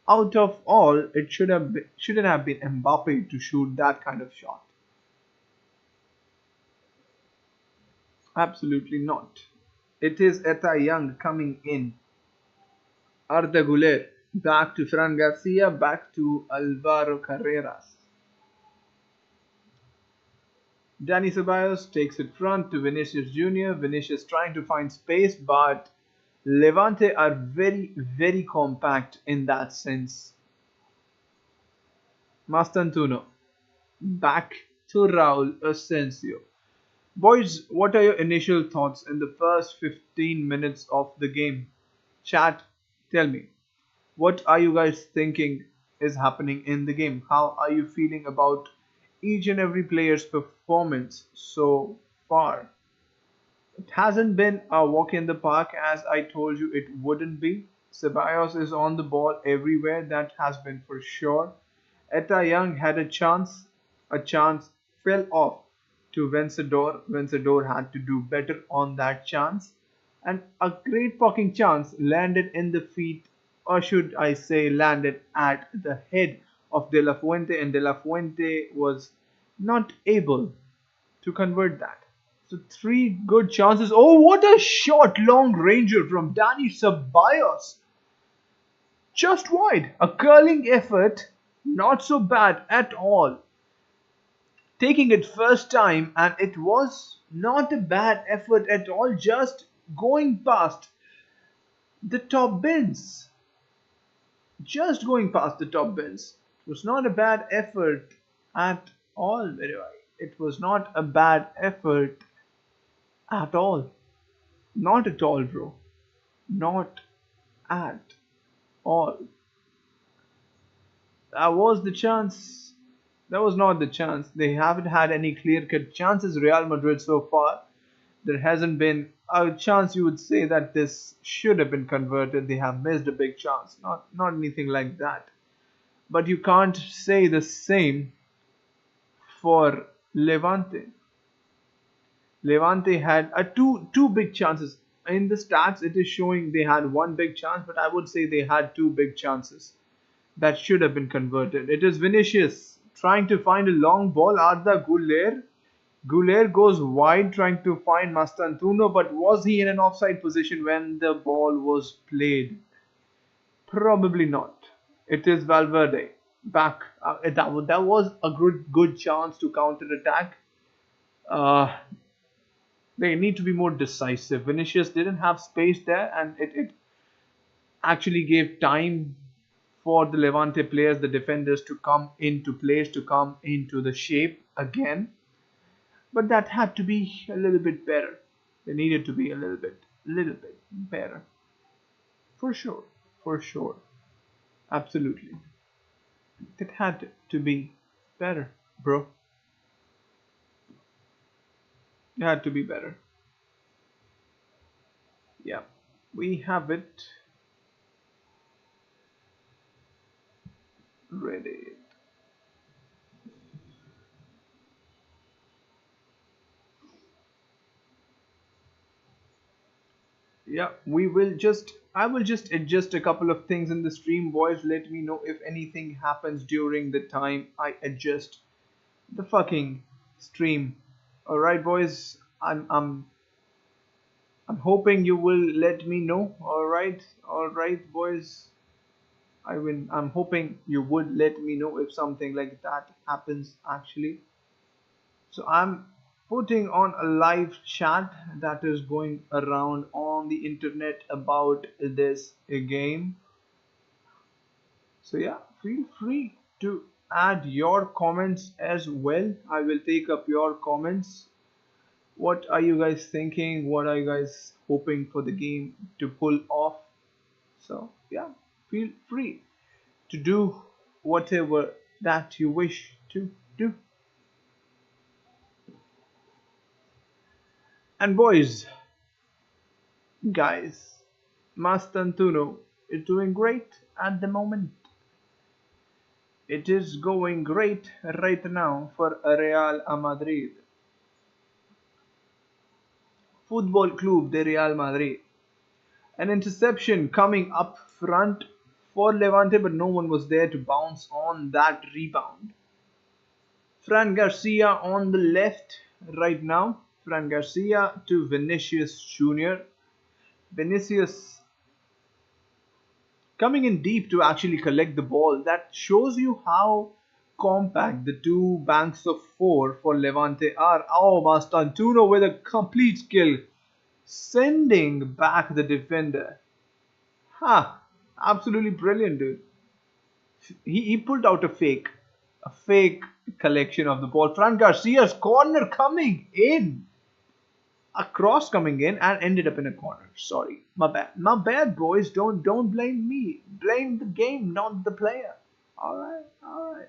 Speaker 1: Out of all, it shouldn't have been Mbappe to shoot that kind of shot. Absolutely not. It is Eta Young coming in. Arda Güler back to Fran Garcia, back to Alvaro Carreras. Dani Ceballos takes it front to Vinicius Jr. Vinicius trying to find space, but Levante are very, very compact in that sense. Mastantuno back to Raul Asensio. Boys, what are your initial thoughts in the first 15 minutes of the game? Chat, tell me. What are you guys thinking is happening in the game? How are you feeling about each and every player's performance so far? It hasn't been a walk in the park as I told you it wouldn't be. Ceballos is on the ball everywhere, that has been for sure. Etta Young had a chance fell off to Vencedor. Vencedor had to do better on that chance. And a great fucking chance landed in the feet, or should I say, landed at the head of De La Fuente, and De La Fuente was not able to convert that. So three good chances. Oh, what a shot, long ranger from Dani Ceballos. Just wide. A curling effort. Not so bad at all. Taking it first time, and it was not a bad effort at all. Just going past the top bins. Just going past the top bins. It was not a bad effort at all. It was not a bad effort at all. Not at all, bro. Not at all. That was the chance. That was not the chance. They haven't had any clear-cut chances, Real Madrid, so far. There hasn't been a chance you would say that this should have been converted. They have missed a big chance. Not anything like that. But you can't say the same for Levante. Levante had two big chances. In the stats, it is showing they had one big chance, but I would say they had two big chances that should have been converted. It is Vinicius trying to find a long ball. Arda Güler. Güler goes wide trying to find Mastantuno, but was he in an offside position when the ball was played? Probably not. It is Valverde back. That was a good chance to counter attack. They need to be more decisive. Vinicius didn't have space there, and it actually gave time for the Levante players, the defenders, to come into place, to come into the shape again. But that had to be a little bit better. They needed to be a little bit better. For sure. Absolutely. It had to be better, bro. It had to be better. Yeah, we have it ready. Yeah, I will just adjust a couple of things in the stream, boys. Let me know if anything happens during the time I adjust the fucking stream. Alright, boys, I'm hoping you will let me know. Alright, boys. I'm hoping you would let me know if something like that happens actually. So I'm putting on a live chat that is going around on the internet about this game. So yeah, feel free to add your comments as well. I will take up your comments. What are you guys thinking? What are you guys hoping for the game to pull off? So yeah, feel free to do whatever that you wish to do. And boys, guys, Mastantuno is doing great at the moment. It is going great right now for Real Madrid. Football Club de Real Madrid. An interception coming up front for Levante, but no one was there to bounce on that rebound. Fran Garcia on the left right now. Fran Garcia to Vinicius Jr. Vinicius coming in deep to actually collect the ball. That shows you how compact the two banks of four for Levante are. Oh, Mastantuono with a complete skill, sending back the defender. Ha! Absolutely brilliant, dude. He pulled out a fake collection of the ball. Fran Garcia's corner coming in. A cross coming in and ended up in a corner. Sorry, my bad, boys. Don't blame me. Blame the game, not the player. All right, all right.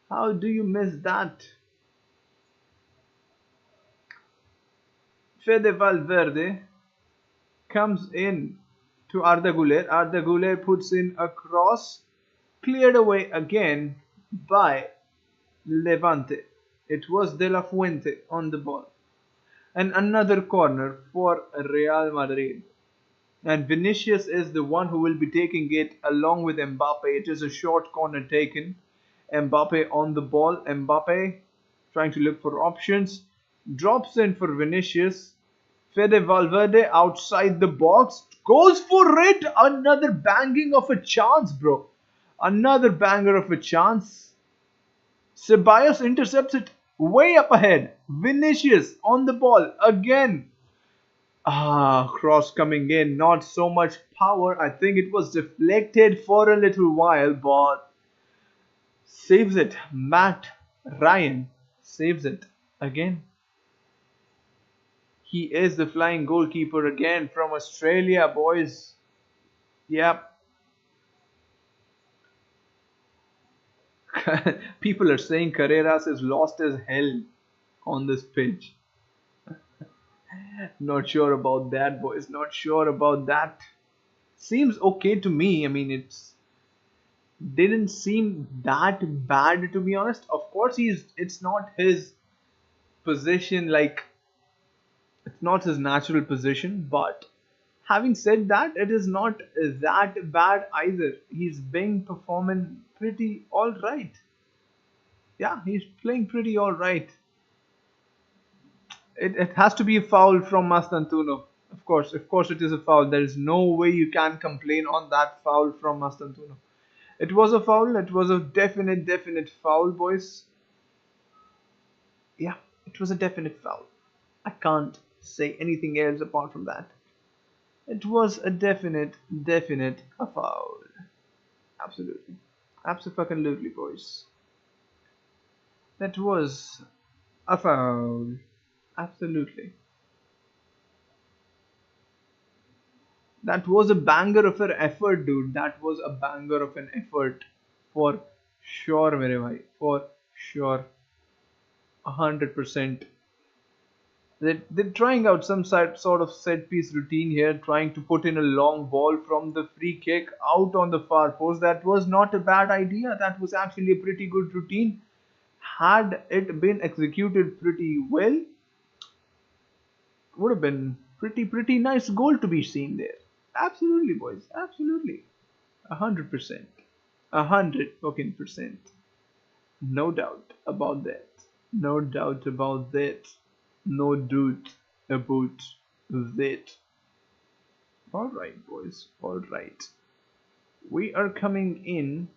Speaker 1: How do you miss that? Fede Valverde comes in to Arda Güler. Arda Güler puts in a cross, cleared away again by Levante. It was De La Fuente on the ball. And another corner for Real Madrid. And Vinicius is the one who will be taking it along with Mbappe. It is a short corner taken. Mbappe on the ball. Mbappe trying to look for options. Drops in for Vinicius. Fede Valverde outside the box. Goes for it. Another banging of a chance, bro. Another banger of a chance. Ceballos intercepts it way up ahead. Vinicius on the ball again. Cross coming in. Not so much power. I think it was deflected for a little while, but saves it. Matt Ryan saves it again. He is the flying goalkeeper again from Australia, boys. Yep. People are saying Carreras is lost as hell on this pitch. Not sure about that, boys. Not sure about that. Seems okay to me. I mean, it's didn't seem that bad, to be honest. Of course, it's not his position, like it's not his natural position, but having said that, it is not that bad either. He's been performing pretty all right. Yeah, he's playing pretty all right. It has to be a foul from Mastantuono. Of course, it is a foul. There is no way you can complain on that foul from Mastantuono. It was a foul. It was a definite foul, boys. Yeah, it was a definite foul. I can't say anything else apart from that. It was a definite a foul. Absolutely. Absolutely, boys. That was a foul. Absolutely. That was a banger of an effort, dude. That was a banger of an effort. For sure, mere bhai. For sure. 100%. They're trying out some sort of set piece routine here, trying to put in a long ball from the free kick out on the far post. That was not a bad idea. That was actually a pretty good routine. Had it been executed pretty well, would have been pretty nice goal to be seen there. Absolutely, boys. Absolutely. 100%. 100% No doubt about that. No doubt about that. No doubt about that. Alright, boys. Alright. We are coming in.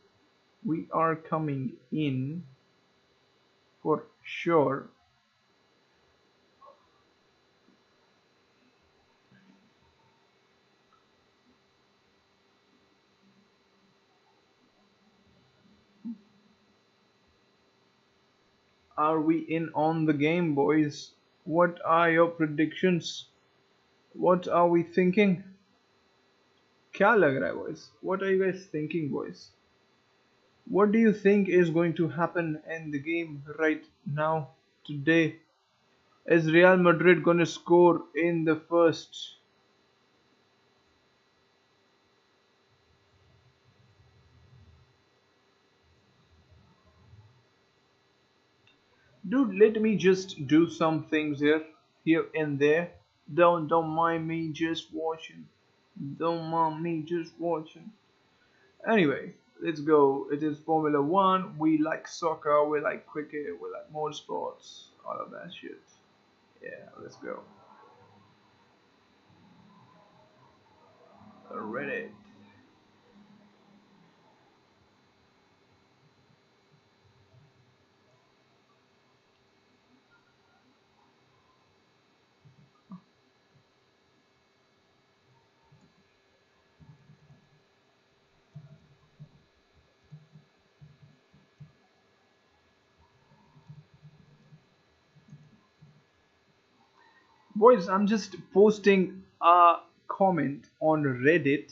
Speaker 1: We are coming in for sure. Are we in on the game, boys? What are your predictions? What are we thinking? क्या लग रहा है, boys? What are you guys thinking, boys? What do you think is going to happen in the game right now, today? Is Real Madrid going to score in the first? Dude, let me just do some things here and there. Don't mind me just watching. Don't mind me just watching. Anyway, let's go. It is Formula One. We like soccer. We like cricket. We like motorsports. All of that shit. Yeah, let's go. Reddit. Boys, I'm just posting a comment on Reddit.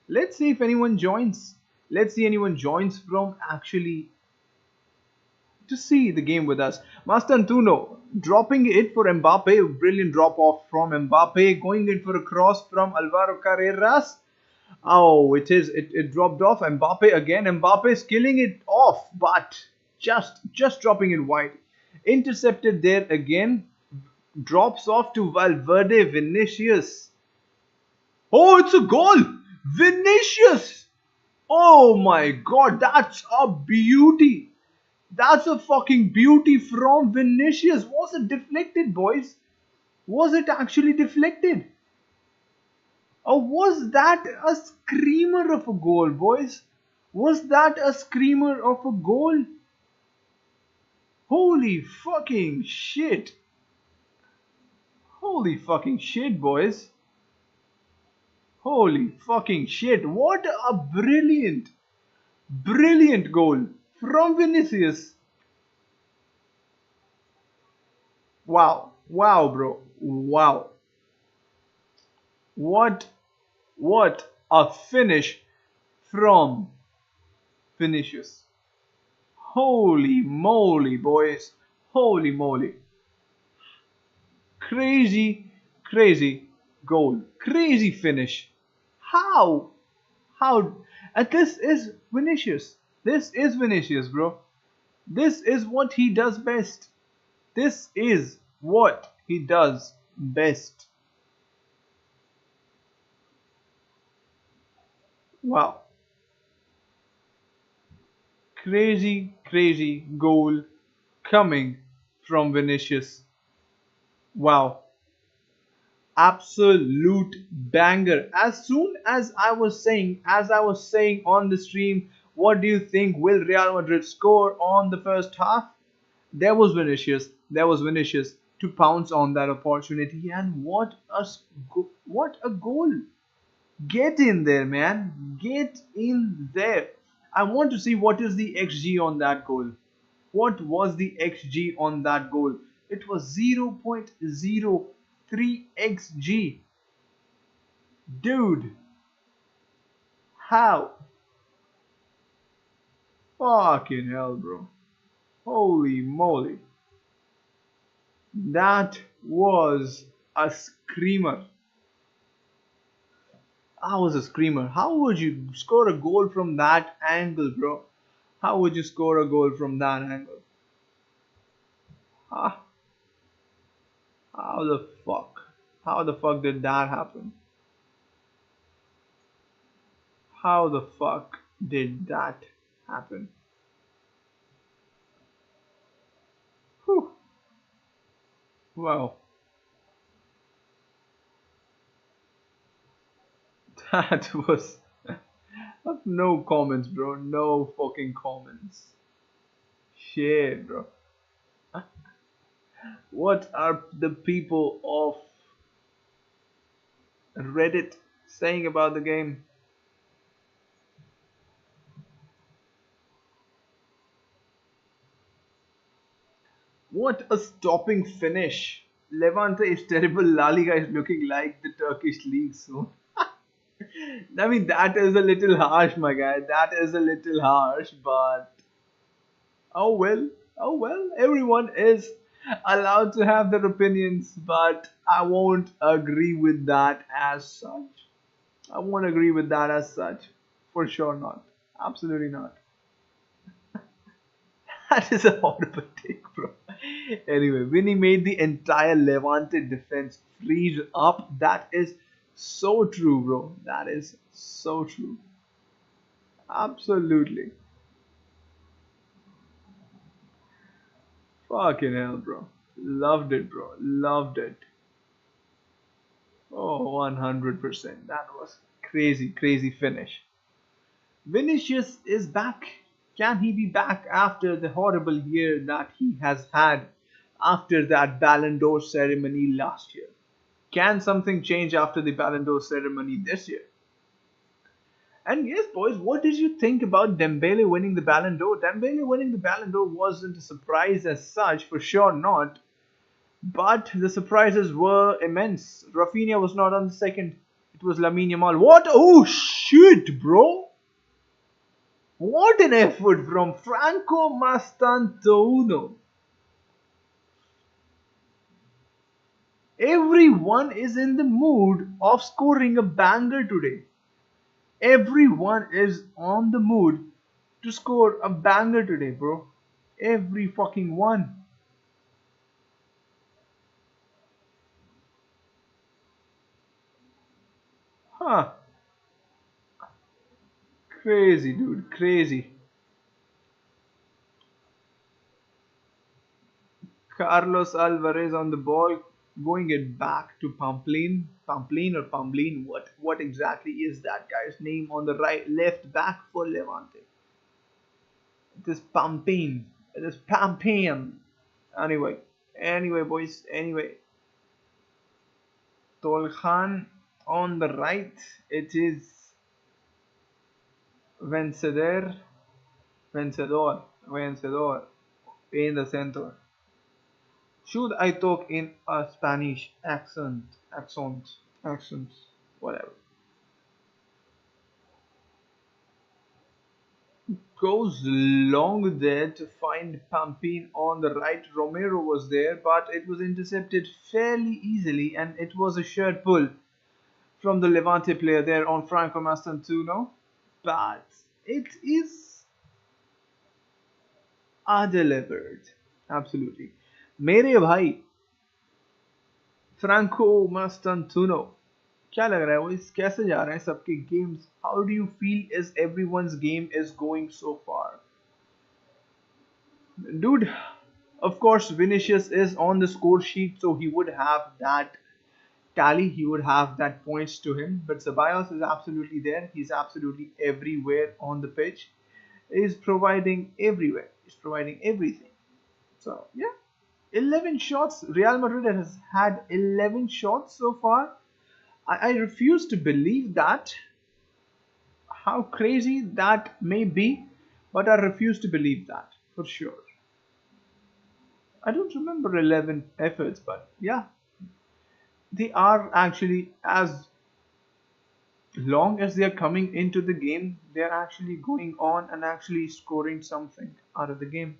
Speaker 1: Let's see if anyone joins. Let's see anyone joins from actually to see the game with us. Master Antuno dropping it for Mbappe. Brilliant drop off from Mbappe. Going in for a cross from Alvaro Carreras. Oh, it dropped off. Mbappe again. Mbappe is killing it off, but just dropping it wide. Intercepted there again. Drops off to Valverde. Vinicius. Oh, it's a goal! Vinicius! Oh my god, that's a beauty! That's a fucking beauty from Vinicius. Was it deflected, boys? Was it actually deflected? Or was that a screamer of a goal, boys? Was that a screamer of a goal? Holy fucking shit. Holy fucking shit, boys. Holy fucking shit. What a brilliant goal from Vinicius. Wow. Wow, bro. Wow. What a finish from Vinicius. Holy moly, boys. Holy moly. Crazy goal. Crazy finish. How? How? And this is Vinicius. This is Vinicius, bro. This is what he does best. This is what he does best. Wow. Crazy goal coming from Vinicius. Wow. Absolute banger. As I was saying on the stream, what do you think? Will Real Madrid score on the first half? There was Vinicius to pounce on that opportunity, and what a goal! Get in there, man. Get in there. I want to see what is the XG on that goal. What was the XG on that goal? It was 0.03 XG. Dude, how? Fucking hell, bro. Holy moly. That was a screamer. That was a screamer. How would you score a goal from that angle, bro? How would you score a goal from that angle? Ah, how the fuck? How the fuck did that happen? How the fuck did that happen? Whew. Well, that was no comments, bro. No fucking comments. Shit, bro. What are the people of Reddit saying about the game? What a stopping finish. Levante is terrible. La Liga is looking like the Turkish league soon. I mean, that is a little harsh, my guy. That is a little harsh, but oh well. Oh well. Everyone is allowed to have their opinions, but I won't agree with that as such. I won't agree with that as such. For sure not. Absolutely not. That is a horrible take, bro. Anyway, Vinny made the entire Levante defense freeze up. That is so true, bro. That is so true. Absolutely. Fucking hell, bro. Loved it, bro. Loved it. Oh, 100%. That was crazy finish. Vinicius is back. Can he be back after the horrible year that he has had after that Ballon d'Or ceremony last year? Can something change after the Ballon d'Or ceremony this year? And yes, boys, what did you think about Dembele winning the Ballon d'Or? Dembele winning the Ballon d'Or wasn't a surprise as such, for sure not. But the surprises were immense. Rafinha was not on the second. It was Lamine Yamal. What? Oh shit, bro! What an effort from Franco Mastantuono. Everyone is in the mood of scoring a banger today. Everyone is on the mood to score a banger today, bro. Every fucking one. Huh. Crazy, dude. Crazy. Carlos Alvarez on the ball, going it back to Pamplin. Pamplin or Pamplin? What exactly is that guy's name on the right, left back for Levante? It is Pampin. It is Pampin. Anyway, boys. Anyway, Tolkhan on the right. It is Vencedor, Vencedor in the center. Should I talk in a Spanish accent, whatever. Goes long there to find Pampin on the right. Romero was there, but it was intercepted fairly easily, and it was a shirt pull from the Levante player there on Franco Mastantuono. But it is delivered. Absolutely. मेरे भाई Franco मास्टेंटुनो क्या लग रहा है वो इस कैसे जा रहे हैं सबके games how do you feel is everyone's game is going so far dude of course Vinicius is on the score sheet so he would have that tally he would have that points to him but Ceballos is absolutely there he's absolutely everywhere on the pitch is providing everywhere he's providing everything so yeah 11 shots. Real Madrid has had 11 shots so far. I refuse to believe that. How crazy that may be, but I refuse to believe that for sure. I don't remember 11 efforts, but yeah, they are actually as long as they are coming into the game, they are actually going on and actually scoring something out of the game.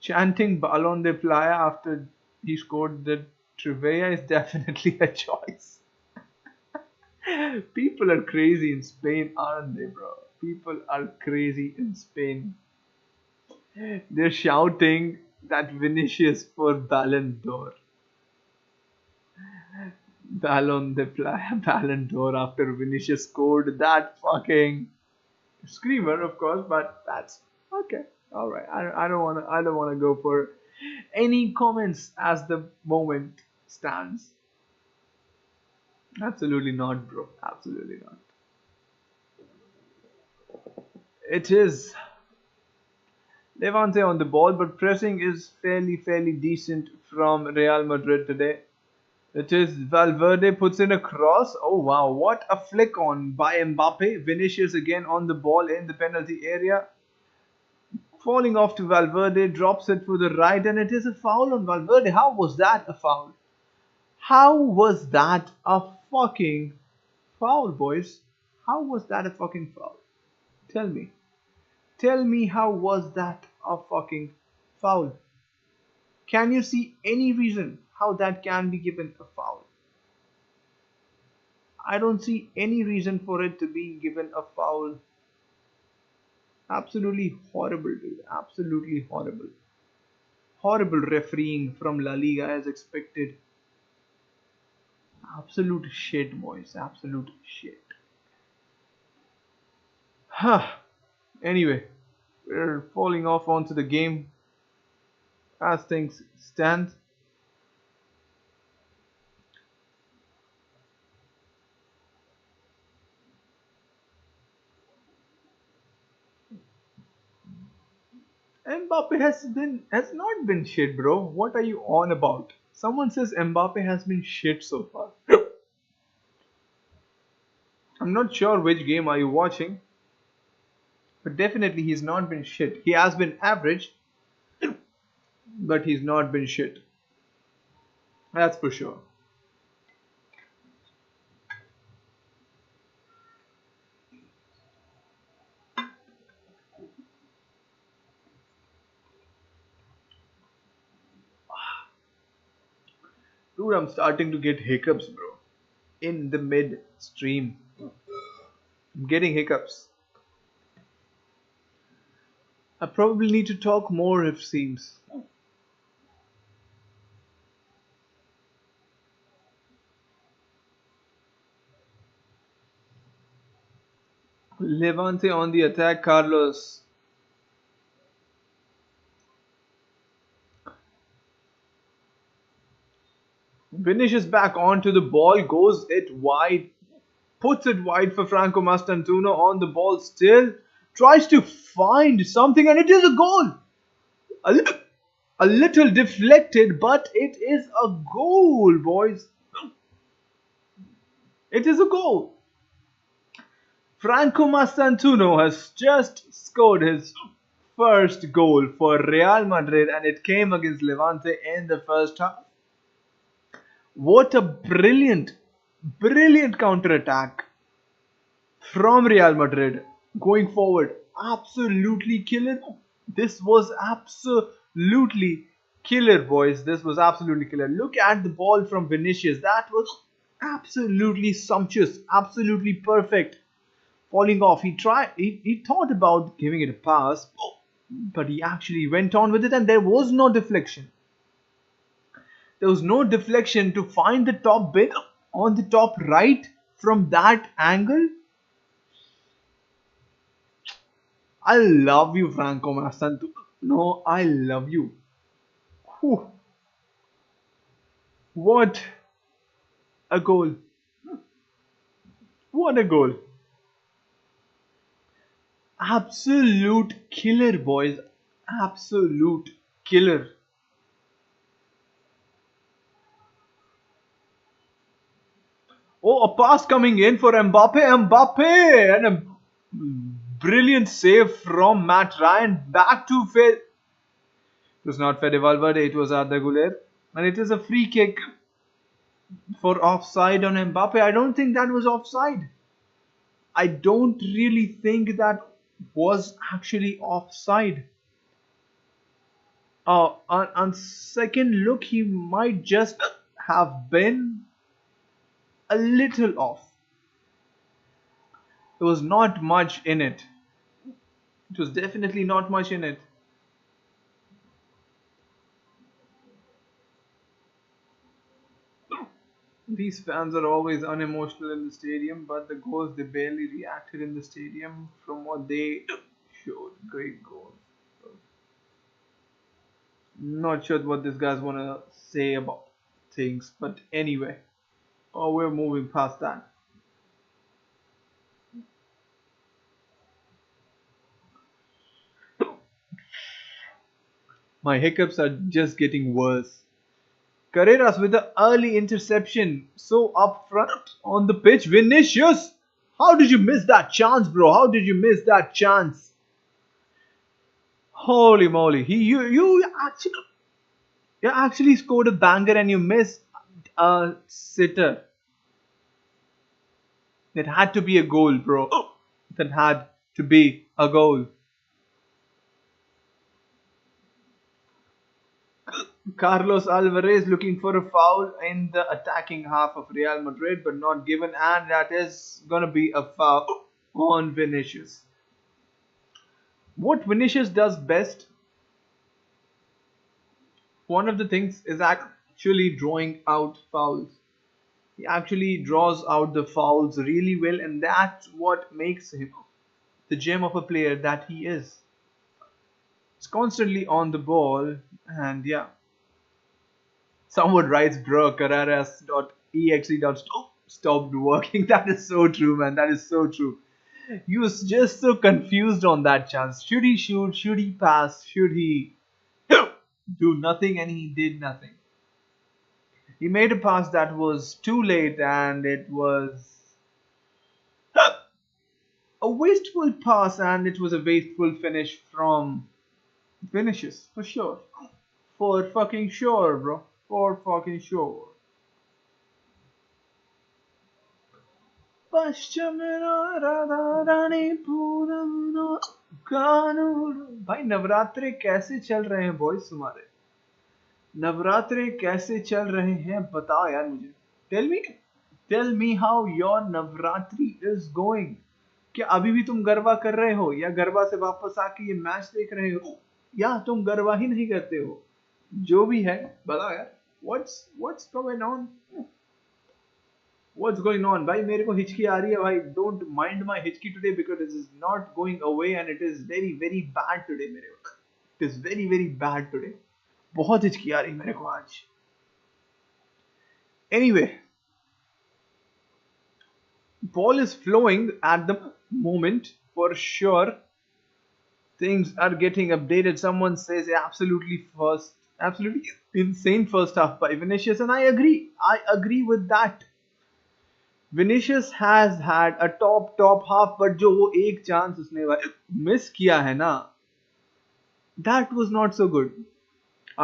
Speaker 1: Chanting Balon de Playa after he scored the trivia is definitely a choice. People are crazy in Spain, aren't they, bro? People are crazy in Spain. They're shouting that Vinicius for Ballon d'Or. Ballon de Playa, Ballon d'Or after Vinicius scored that fucking screamer, of course, but that's okay. All right, I don't wanna go for any comments as the moment stands. Absolutely not, bro. Absolutely not. It is Levante on the ball, but pressing is fairly decent from Real Madrid today. It is Valverde puts in a cross. Oh wow, what a flick on by Mbappe. Vinicius again on the ball in the penalty area. Falling off to Valverde, drops it for the right, and it is a foul on Valverde. How was that a foul? How was that a fucking foul, boys? How was that a fucking foul? Tell me. Tell me how was that a fucking foul? Can you see any reason how that can be given a foul? I don't see any reason for it to be given a foul. Absolutely horrible, dude. Absolutely horrible. Horrible refereeing from La Liga as expected. Absolute shit, boys. Absolute shit. Huh. Anyway, we're falling off onto the game as things stand. Mbappe has not been shit, bro. What are you on about? Someone says Mbappe has been shit so far. I'm not sure which game are you watching, but definitely he's not been shit. He has been average, but he's not been shit. That's for sure. Dude, I'm starting to get hiccups, bro. In the mid stream. I'm getting hiccups. I probably need to talk more, it seems. Levante on the attack, Carlos. Finishes back onto the ball, goes it wide, puts it wide for Franco Mastantuono on the ball still, tries to find something, and it is a goal. A little, a little deflected, but it is a goal, boys. It is a goal. Franco Mastantuono has just scored his first goal for Real Madrid, and it came against Levante in the first half. What a brilliant counter attack from Real Madrid going forward. Absolutely killer. This was absolutely killer, boys. This was absolutely killer. Look at the ball from Vinicius. That was absolutely sumptuous, absolutely perfect. Falling off. He thought about giving it a pass, but he actually went on with it, and there was no deflection. There was no deflection to find the top bit on the top right from that angle. I love you, Franco Mastantu. No, I love you. Whew. What a goal. What a goal. Absolute killer, boys. Absolute killer. Oh, a pass coming in for Mbappe. Mbappe! And a brilliant save from Matt Ryan. Back to Fed. It was not Fede Valverde, it was Arda Güler. And it is a free kick for offside on Mbappe. I don't think that was offside. I don't really think that was actually offside. On second look, he might just have been a little off. There was not much in it. It was definitely not much in it. These fans are always unemotional in the stadium, but the goals they barely reacted in the stadium from what they showed. Great goals. Not sure what these guys want to say about things, but anyway, oh, we're moving past that. My hiccups are just getting worse. Carreras with the early interception, so up front on the pitch. Vinicius, how did you miss that chance, bro? How did you miss that chance? Holy moly! You actually scored a banger and you missed a sitter. That had to be a goal, bro. That had to be a goal. Carlos Alvarez looking for a foul in the attacking half of Real Madrid, but not given, and that is gonna be a foul on Vinicius. What Vinicius does best, one of the things is actually drawing out fouls. He actually draws out the fouls really well, and that's what makes him the gem of a player that he is. He's constantly on the ball, and yeah. Someone writes, bro, Carreras.exe. Stopped working. That is so true, man. That is so true. He was just so confused on that chance. Should he shoot? Should he pass? Should he do nothing? And he did nothing. He made a pass that was too late, and it was a wasteful pass, and it was a wasteful finish from Vinicius, for sure. For fucking sure, bro. For fucking sure. पश्चिम राधा रानी पूनम कानूर। भाई नवरात्रे कैसे चल रहे हैं boys तुम्हारे? नवरात्रे कैसे चल रहे हैं बताओ यार मुझे। Tell me how your Navratri is going. क्या अभी भी तुम गरबा कर रहे हो, या गरबा से वापस आके ये मैच देख रहे हो, या तुम गरबा ही नहीं करते हो? जो भी है बताओ यार। What's going on? What's going on? भाई मेरे को हिचकी आ रही है भाई. Don't mind my हिचकी today because it is not going away and it is very very bad today मेरे को. It is very very bad today. बहुत हिचकी आ रही है मेरे को आज. Anyway, ball is flowing at the moment for sure. Things are getting updated. Someone says absolutely insane first half by Vinicius, and I agree. I agree with that. Vinicius has had a top half, but जो वो एक chance उसने miss किया है ना, that was not so good.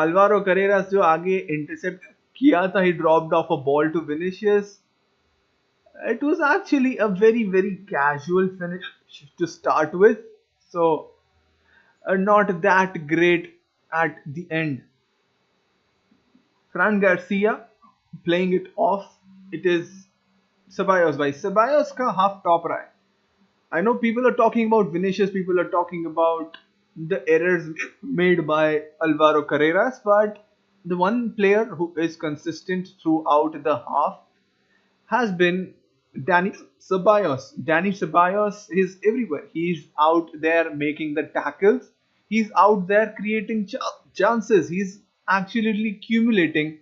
Speaker 1: Alvaro Carreras जो आगे intercept किया था, he dropped off a ball to Vinicius. It was actually a very very casual finish to start with, so not that great at the end. Fran Garcia playing it off. It is Ceballos भाई. Ceballos का half top रहा है. I know people are talking about Vinicius, people are talking about the errors made by Alvaro Carreras, but the one player who is consistent throughout the half has been Dani Ceballos. Dani Ceballos is everywhere. He's out there making the tackles. He's out there creating chances. He's actually accumulating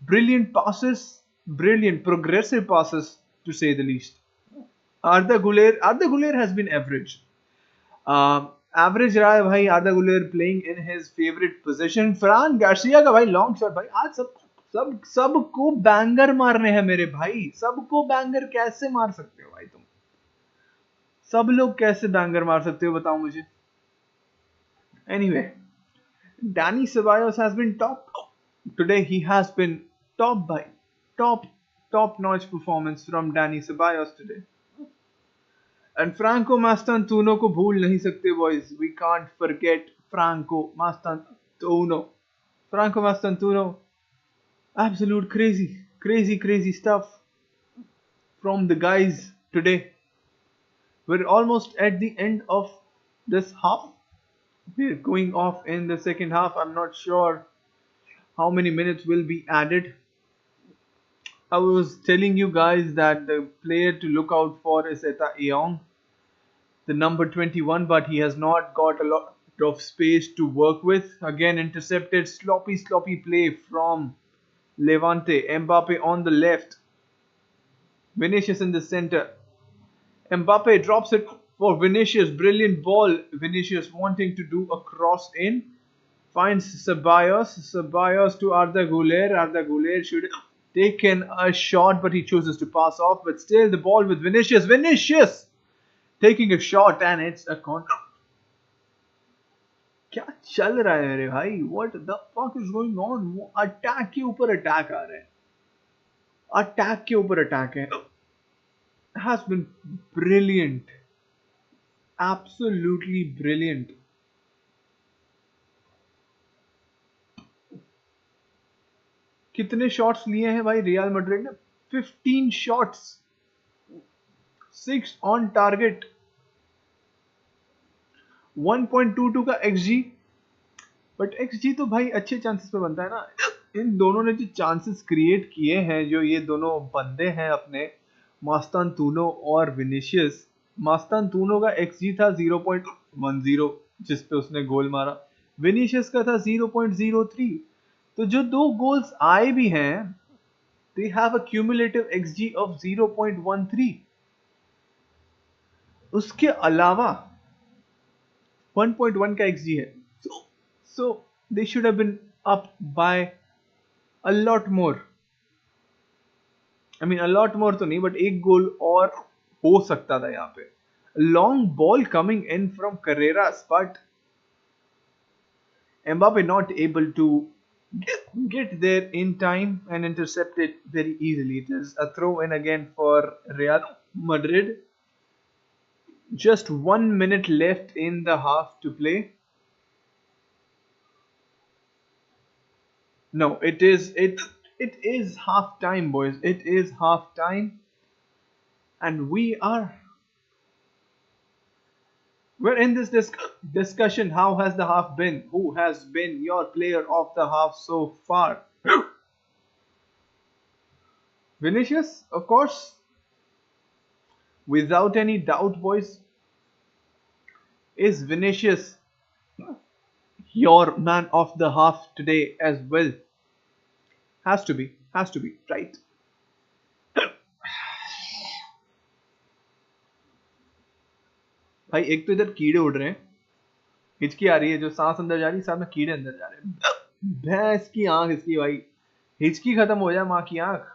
Speaker 1: brilliant passes, brilliant progressive passes to say the least. Arda Güler has been average. Average रहा है भाई. Arda Güler playing in his favorite position. Fran Garcia का भाई long shot भाई. आज सबको banger मारने हैं मेरे भाई. सबको बैंगर कैसे मार सकते हो भाई तुम? सब लोग कैसे बैंगर मार सकते हो बताओ मुझे. Anyway, Dani Ceballos has been top today. He has been top by top notch performance from Dani Ceballos today. And Franco Mastantuono को भूल नहीं सकते boys. We can't forget Franco Mastantuono. Franco Mastantuono, absolute crazy stuff from the guys today. We're almost at the end of this half. We're going off in the second half. I'm not sure how many minutes will be added. I was telling you guys that the player to look out for is Eta Eong, the number 21, but he has not got a lot of space to work with. Again, intercepted, sloppy play from Levante. Mbappe on the left, Vinicius in the center. Mbappe drops it for Vinicius. Brilliant ball. Vinicius wanting to do a cross in. Finds Ceballos to Arda Güler. Arda Güler should have taken a shot, but he chooses to pass off. But still the ball with Vinicius. Vinicius taking a shot and it's a corner. क्या चल रहा है मेरे भाई? What the fuck is going on? Attack के ऊपर attack आ रहे हैं. अटैक के ऊपर अटैक है. Has been brilliant. Absolutely brilliant. कितने शॉट्स लिए हैं भाई रियल मैड्रिड ने? 15 शॉट्स, 6 ऑन टारगेट, 1.22 का XG. बट XG तो भाई अच्छे चांसेस पे बनता है ना. इन दोनों ने जो चांसेस क्रिएट किए हैं, जो ये दोनों बंदे हैं अपने, मास्तानतूनो और विनिशियस. मास्तानतूनो का XG था 0.10 जिस पे उसने गोल मारा. विनिशियस का था 0.03. तो जो दो गोल्स आए भी हैं, they have a cumulative XG of 0.13. उसके अलावा 1.1 का XG है. So they should have been up by a lot more. I mean a lot more तो नहीं, but एक गोल और हो सकता था यहाँ पे. Long ball coming in from Carreras, but Mbappe not able to get there in time and intercept it very easily. It is a throw in again for Real Madrid. Just 1 minute left in the half to play. No, it is half time, boys. It is half time, and we're in this discussion. How has the half been? Who has been your player of the half so far? Vinicius, of course, without any doubt, boys. Is Vinicius your man of the half today as well? Has to be, right? भाई एक तो इधर कीड़े उड़ रहे हैं, हिचकी आ रही है, जो सांस अंदर जा रही है साथ में कीड़े अंदर जा रहे हैं। भैंस की आंख इसकी भाई, हिचकी खत्म हो जाए माँ की आंख,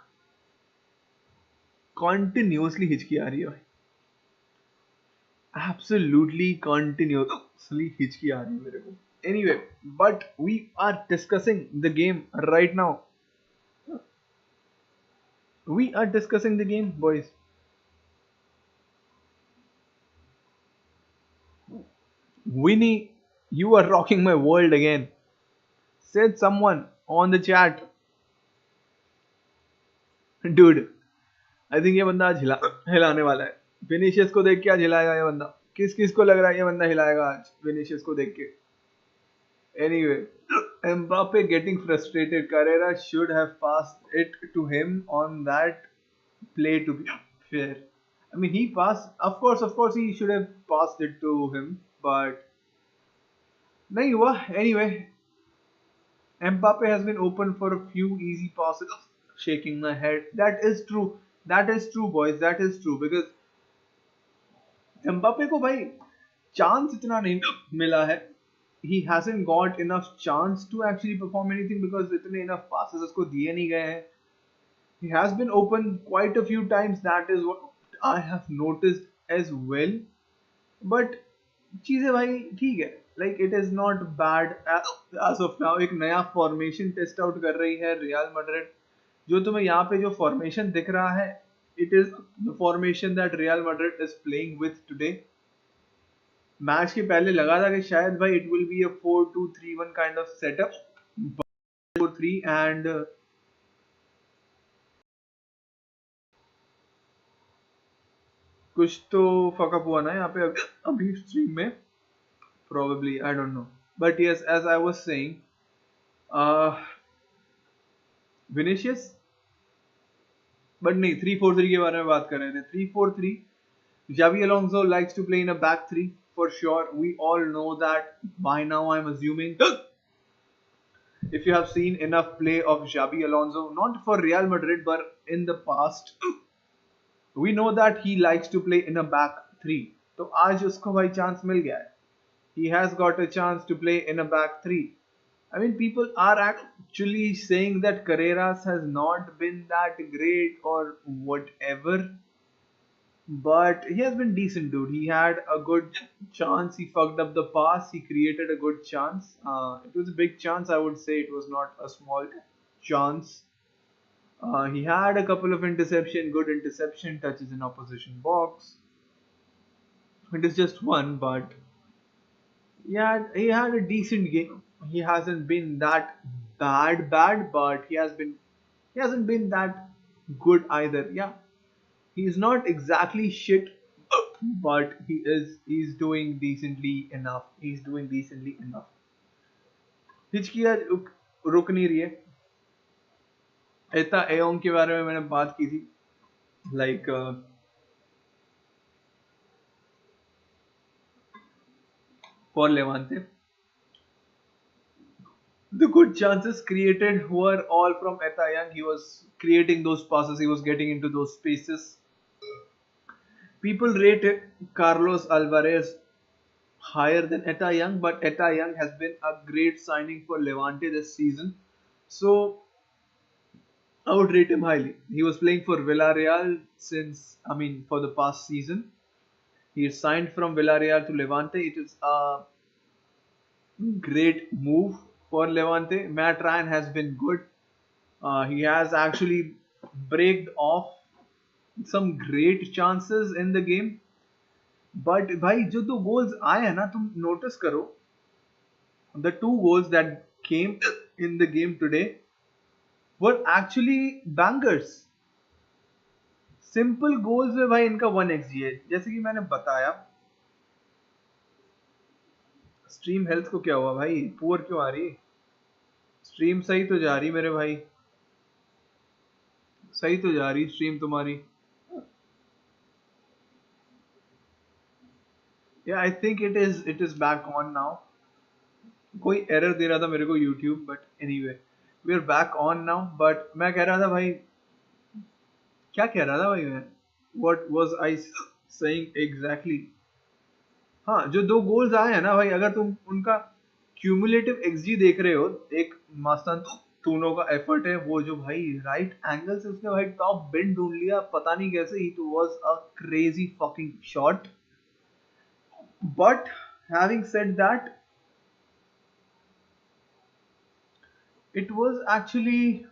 Speaker 1: कॉन्टिन्यूसली हिचकी आ रही है भाई, एब्सोल्युटली कॉन्टिन्यूसली हिचकी आ रही है मेरे को। Anyway, but we are discussing the game right now, we are discussing the game boys. Winnie, you are rocking my world again, said someone on the chat. Dude, I think ये बंदा आज हिलाने वाला है। विनीशियस को देख के आज हिलाएगा ये बंदा। किस किस को लग रहा है ये बंदा हिलाएगा आज विनीशियस को देख के? Anyway, Mbappe getting frustrated. Carrera should have passed it to him on that play to be fair. I mean, he passed. Of course, he should have passed it to him, but नहीं हुआ. Anyway, Mbappe has been open for a few easy passes. Shaking my head. That is true. That is true, boys. That is true because Mbappe को भाई chance इतना नहीं मिला है. He hasn't got enough chance to actually perform anything because इतने enough passes उसको दिए नहीं गए हैं. He has been open quite a few times. That is what I have noticed as well. But चीजें भाई ठीक है. Like it is not bad as of now. एक नया formation test out कर रही है Real Madrid. जो तुम्हें यहाँ पे जो formation दिख रहा है, it is the formation that Real Madrid is playing with today. Match के पहले लगा था कि शायद भाई it will be a 4-2-3-1 kind of setup, but 4-3 and कुछ तो फकअप हुआ ना यहाँ पे अभी स्ट्रीम में, probably I don't know, but yes, as I was saying, Vinicius, but नहीं 3-4-3 के बारे में बात कर रहे थे. 3-4-3, Xavi Alonso likes to play in a back three for sure. We all know that by now, I'm assuming. If you have seen enough play of Xavi Alonso, not for Real Madrid but in the past, we know that he likes to play in a back three. तो आज उसको भाई chance मिल गया है. He has got a chance to play in a back three. I mean, people are actually saying that Carreras has not been that great or whatever. But he has been decent, dude. He had a good chance. He fucked up the pass. He created a good chance. It was a big chance. I would say it was not a small chance. He had a couple of good interception touches in opposition box. It is just one, but he had a decent game. He hasn't been that bad, but he hasn't been that good either. Yeah. He's not exactly shit, but he's doing decently enough. हिचकी यार रुक नहीं रही है. एता एयोंग के बारे में मैंने बात की थी. Like for Levante, the good chances created were all from Eta Young. He was creating those passes. He was getting into those spaces. People rate Carlos Alvarez higher than Eta Young, but Eta Young has been a great signing for Levante this season. So I would rate him highly. He was playing for Villarreal for the past season. He is signed from Villarreal to Levante. It is a great move. for Levante. Matt Ryan has been good. He has actually braked off some great chances in the game. But भाई जो दो goals आए हैं ना तुम notice करो, the two goals that came in the game today were actually bangers. Simple goals में भाई इनका 1xg है, जैसे कि मैंने बताया. स्ट्रीम हेल्थ को क्या हुआ भाई, पुअर क्यों आ रही? स्ट्रीम सही तो जा रही मेरे भाई, सही तो जा रही स्ट्रीम तुम्हारी. Yeah I think it is back on now. कोई एरर दे रहा था मेरे को YouTube, but anyway we are back on now. But मैं कह रहा था भाई, क्या कह रहा था भाई मैं, what was I saying exactly. हाँ, जो दो गोल्स आए हैं ना भाई, अगर तुम उनका क्यूमुलेटिव एक्सजी देख रहे हो, एक मस्तन टूनो का एफर्ट है, वो जो भाई राइट एंगल से उसने भाई टॉप बिन ढूंढ लिया, पता नहीं कैसे. ही तो was a crazy fucking shot. But having said that, it was actually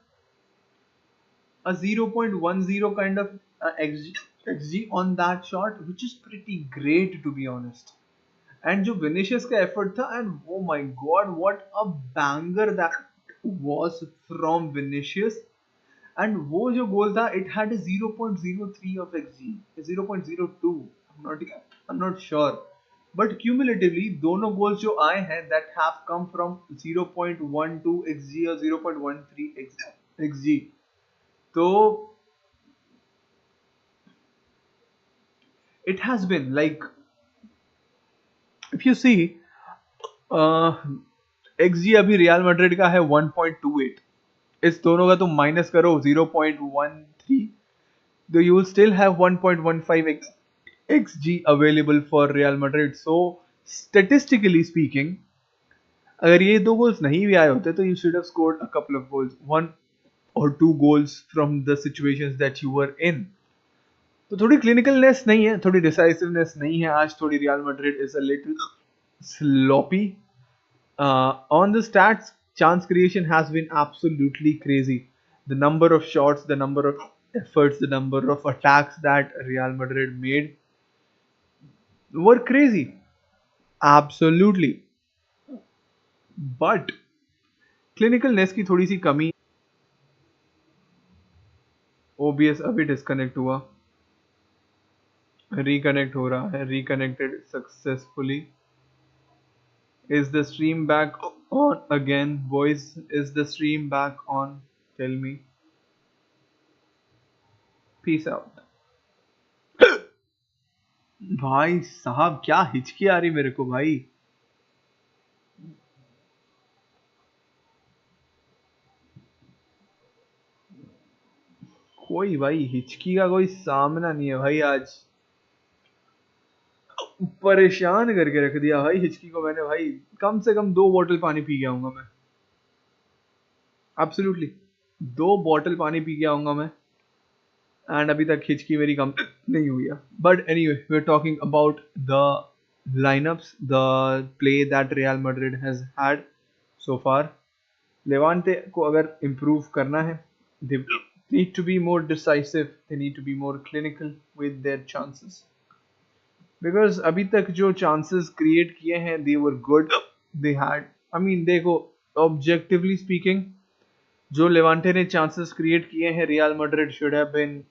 Speaker 1: a 0.10 kind of XG on that shot, which is pretty great to be honest. And जो Vinicius का effort था, and oh my god, what a banger that was from Vinicius. And वो जो goal था, it had a 0.03 of XG, 0.02. I'm not sure. But cumulatively, दोनों goals जो आए हैं that have come from 0.12 XG or 0.13 XG. So it has been like, if you see, uh, XG अभी real Madrid का है 1.28. इस दोनों का तुम माइनस करो 0.13, तो you will still have 1.15 XG available for Real Madrid. So statistically speaking, अगर ये दो गोल्स नहीं भी आए होते तो you should have scored a couple of goals, one or two goals from the situations that you were in. तो थोड़ी क्लिनिकलनेस नहीं है, थोड़ी डिसाइसिवनेस नहीं है आज, थोड़ी real Madrid is a little sloppy. On the stats, chance creation has been absolutely crazy. The number of shots, the number of efforts, the number of attacks that Real Madrid made were crazy. Absolutely. But क्लिनिकलनेस की थोड़ी सी कमी. OBS अभी disconnect हुआ, reconnect हो रहा है, reconnected successfully. Is the stream back on again, boys? Is the stream back on? Tell me. Peace out. भाई साहब क्या हिचकी आ रही मेरे को भाई. कोई भाई हिचकी का कोई सामना नहीं है भाई, आज परेशान करके रख दिया भाई हिचकी को मैंने भाई. कम से कम 2 बोतल पानी पी गया हूँ मैं. एब्सोल्युटली 2 बोतल पानी पी गया हूँ मैं. एंड अभी तक हिचकी मेरी कम नहीं हुई है. But anyway, we are talking about the lineups, the play that Real Madrid has had so far. Levante को अगर improve करना है, they need to be more decisive, they need to be more clinical with their chances. Because अभी तक जो chances create किए हैं, they were good. They had, I mean देखो, objectively speaking, जो लेवांटे ने चांसेस क्रिएट किए हैं, Real Madrid should have been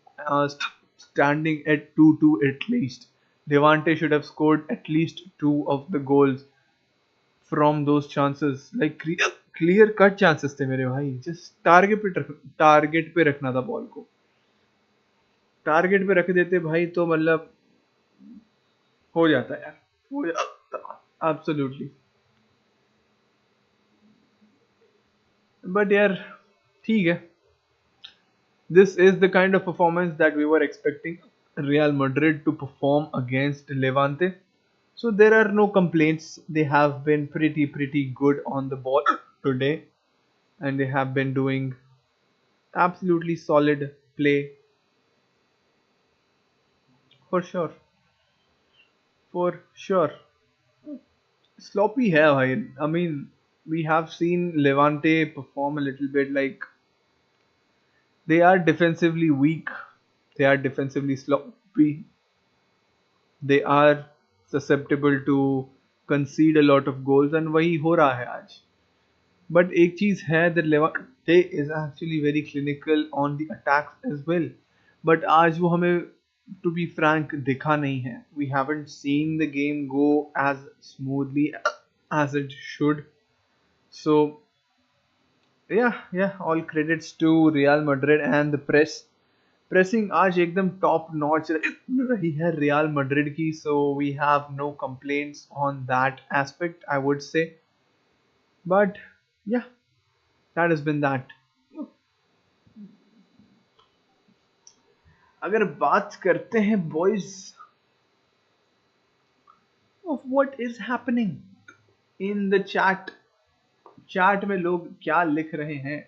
Speaker 1: standing at 2-2 at least. Levante should have scored at least 2 of the goals from those chances. Like clear cut chances थे मेरे भाई. Just target पे रखना था बॉल को. टारगेट पे रख देते भाई तो मतलब हो जाता यार, हो जाता. Absolutely. But यार ठीक है. This is the kind of performance that we were expecting Real Madrid to perform against Levante. So there are no complaints. They have been pretty good on the ball today, and they have been doing absolutely solid play for sure. For sure. Sloppy है भाई. I mean we have seen Levante perform a little bit like they are defensively weak, they are defensively sloppy, they are susceptible to concede a lot of goals and वही हो रहा है आज. But एक चीज है that Levante is actually very clinical on the attacks as well. But आज वो हमें to be frank दिखा नहीं है. We haven't seen the game go as smoothly as it should. So yeah, all credits to Real Madrid and the press. Pressing आज एकदम top notch रही है Real Madrid की, so we have no complaints on that aspect, I would say. But yeah, that has been that. अगर बात करते हैं boys of what is happening in the chat में लोग क्या लिख रहे हैं.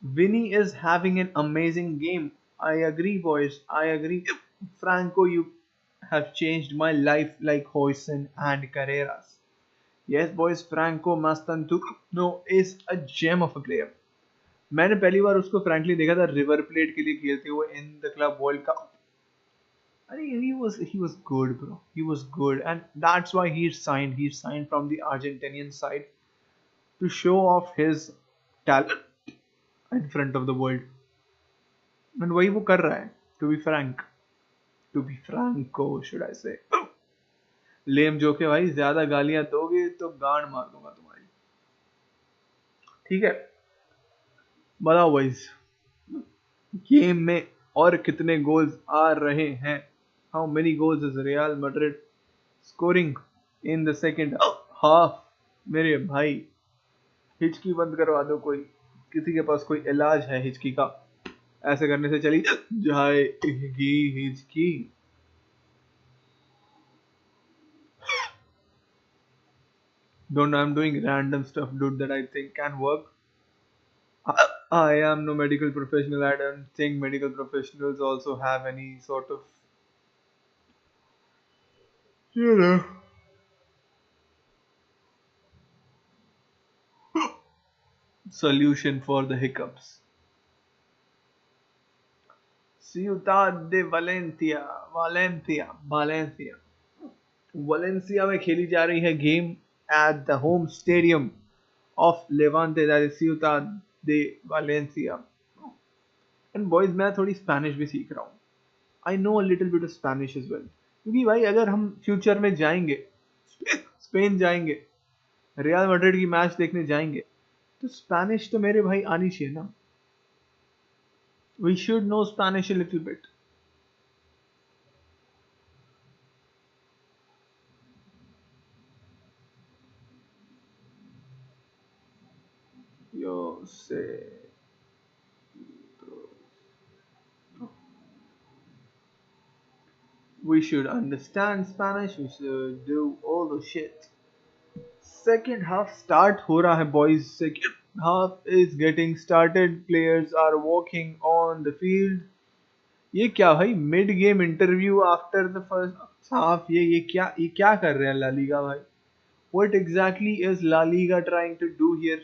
Speaker 1: Vinny is having an amazing game. I agree, boys. I agree. Franco, you have changed my life like Hoyson and Carreras. Yes, boys. Franco Mastantuono is a gem of a player. मैंने पहली बार उसको frankly देखा था river plate के लिए खेलते हुए in the club world cup. He was good, bro. He was good, and that's why he signed. He signed from the Argentinian side to show off his talent in front of the world. And वही वो कर रहा है. To be franco, should I say? लेम जो के भाई ज्यादा गालियां दोगे तो गांड मार दूंगा तुम्हारी. ठीक है, बताओ वाइज गेम में और कितने गोल्स आ रहे हैं. How many goals is Real Madrid scoring in the second half. मेरे भाई हिचकी बंद करवा दो. कोई किसी के पास कोई इलाज है हिचकी का? ऐसे करने से चली जाएगी हिचकी. Don't know, I'm doing random stuff, dude, that I think can work. I am no medical professional. I don't think medical professionals also have any sort of, you know, solution for the hiccups. Ciudad de Valencia में खेली जा रही है game at the home stadium of Levante, that is Ciudad de Valencia. And boys, मैं थोड़ी Spanish भी सीख रहा हूँ. I know a little bit of Spanish as well. क्योंकि भाई अगर हम फ्यूचर में जाएंगे, स्पेन जाएंगे, रियल मैड्रिड की मैच देखने जाएंगे, तो स्पेनिश तो मेरे भाई आनी चाहिए ना. We should know Spanish a little bit. Yo sé. We should understand Spanish. We should do all the shit. Second half start हो रहा है boys. Second half is getting started. Players are walking on the field. ये क्या भाई mid game interview after the first half. ये क्या कर रहे हैं ला लीगा भाई? What exactly is La Liga trying to do here?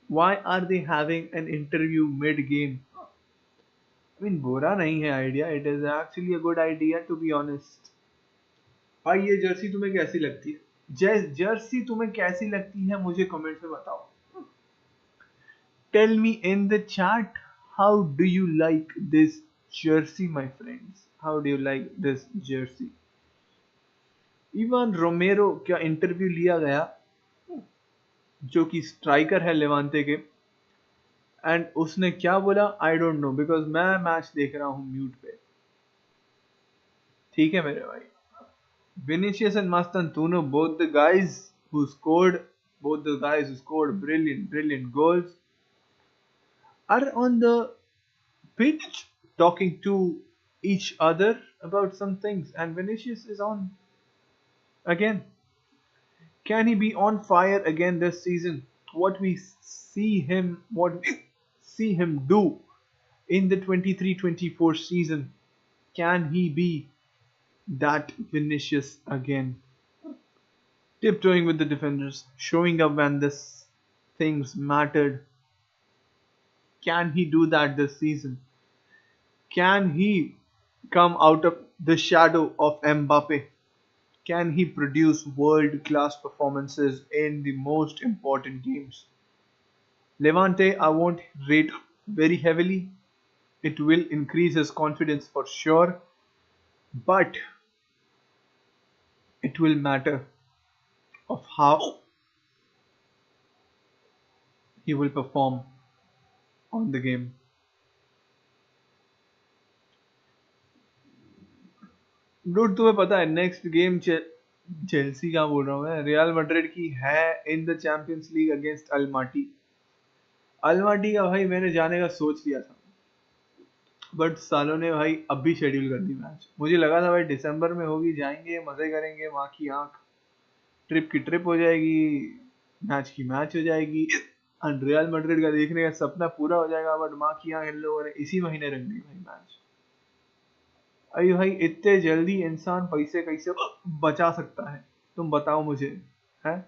Speaker 1: Why are they having an interview mid game? I mean, बुरा नहीं है idea. It is actually a good idea, to be honest. भाई ये Jersey तुम्हें कैसी लगती है? जर्सी तुम्हें कैसी लगती है मुझे कमेंट में बताओ. Tell me in the chat, how do you like this jersey, my friends? How do you like this jersey? Ivan रोमेरो का इंटरव्यू लिया गया, जो कि स्ट्राइकर है लेवांते के, एंड उसने क्या बोला आई डोंट नो, बिकॉज मैं मैच देख रहा हूँ म्यूट पे. ठीक है मेरे भाई. Vinicius and Mastantuono, both the guys who scored brilliant goals, are on the pitch talking to each other about some things, and Vinicius is on again. Can he be on fire again this season? What we see him do in the 23-24 season, can he be that Vinicius again? tiptoeing with the defenders, showing up when this things mattered. Can he do that this season? Can he come out of the shadow of Mbappe? Can he produce world class performances in the most important games? Levante, I won't rate very heavily. It will increase his confidence for sure, but it will matter of how he will perform on the game. Dude तुम्हें पता है next game Chelsea का बोल रहा हूँ मैं real Madrid की है in the champions league against Almaty. Almaty का भाई मैंने जाने का सोच लिया था बट सालों ने भाई अभी शेड्यूल कर दी मैच। मुझे लगा था भाई दिसंबर में होगी, जाएंगे मजे करेंगे, माँ की आंख, ट्रिप की ट्रिप हो जाएगी, मैच की मैच हो जाएगी और रियल मैड्रिड का देखने का सपना पूरा हो जाएगा। बट माँ की आंख इन लोगों ने इसी महीने रख दी भाई मैच। अरे भाई इतने जल्दी इंसान पैसे कैसे बचा सकता है तुम बताओ मुझे, है?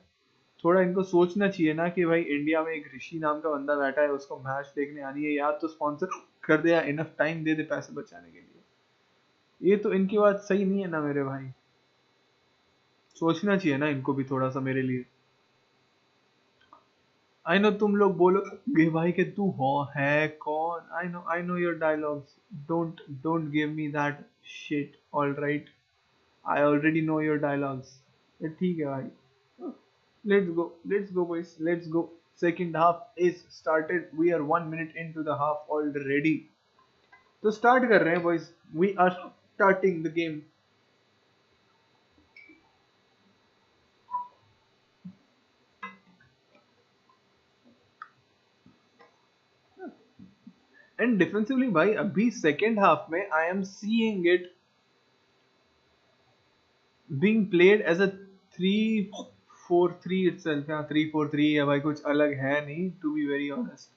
Speaker 1: थोड़ा इनको सोचना चाहिए ना कि भाई इंडिया में एक ऋषि नाम का बंदा बैठा है, उसको मैच देखने आनी है, या तो स्पॉन्सर कर दे या इनफ टाइम दे दे पैसे बचाने के लिए। ये तो इनकी बात सही नहीं है ना मेरे भाई, सोचना चाहिए ना इनको भी थोड़ा सा मेरे लिए। आई नो तुम लोग बोलोगे भाई कि तू हो है कौन, I know your dialogues, don't give me that shit, alright, I already know your dialogues. ठीक है भाई, let's go boys, let's go। Second half is started, we are 1 minute into the half already। तो start कर रहे हैं boys, we are starting the game। And defensively भाई अभी second half में I am seeing it being played as a 3-4-3 itself. या 3-4-3 है भाई, कुछ अलग है नहीं टू बी वेरी ऑनेस्ट।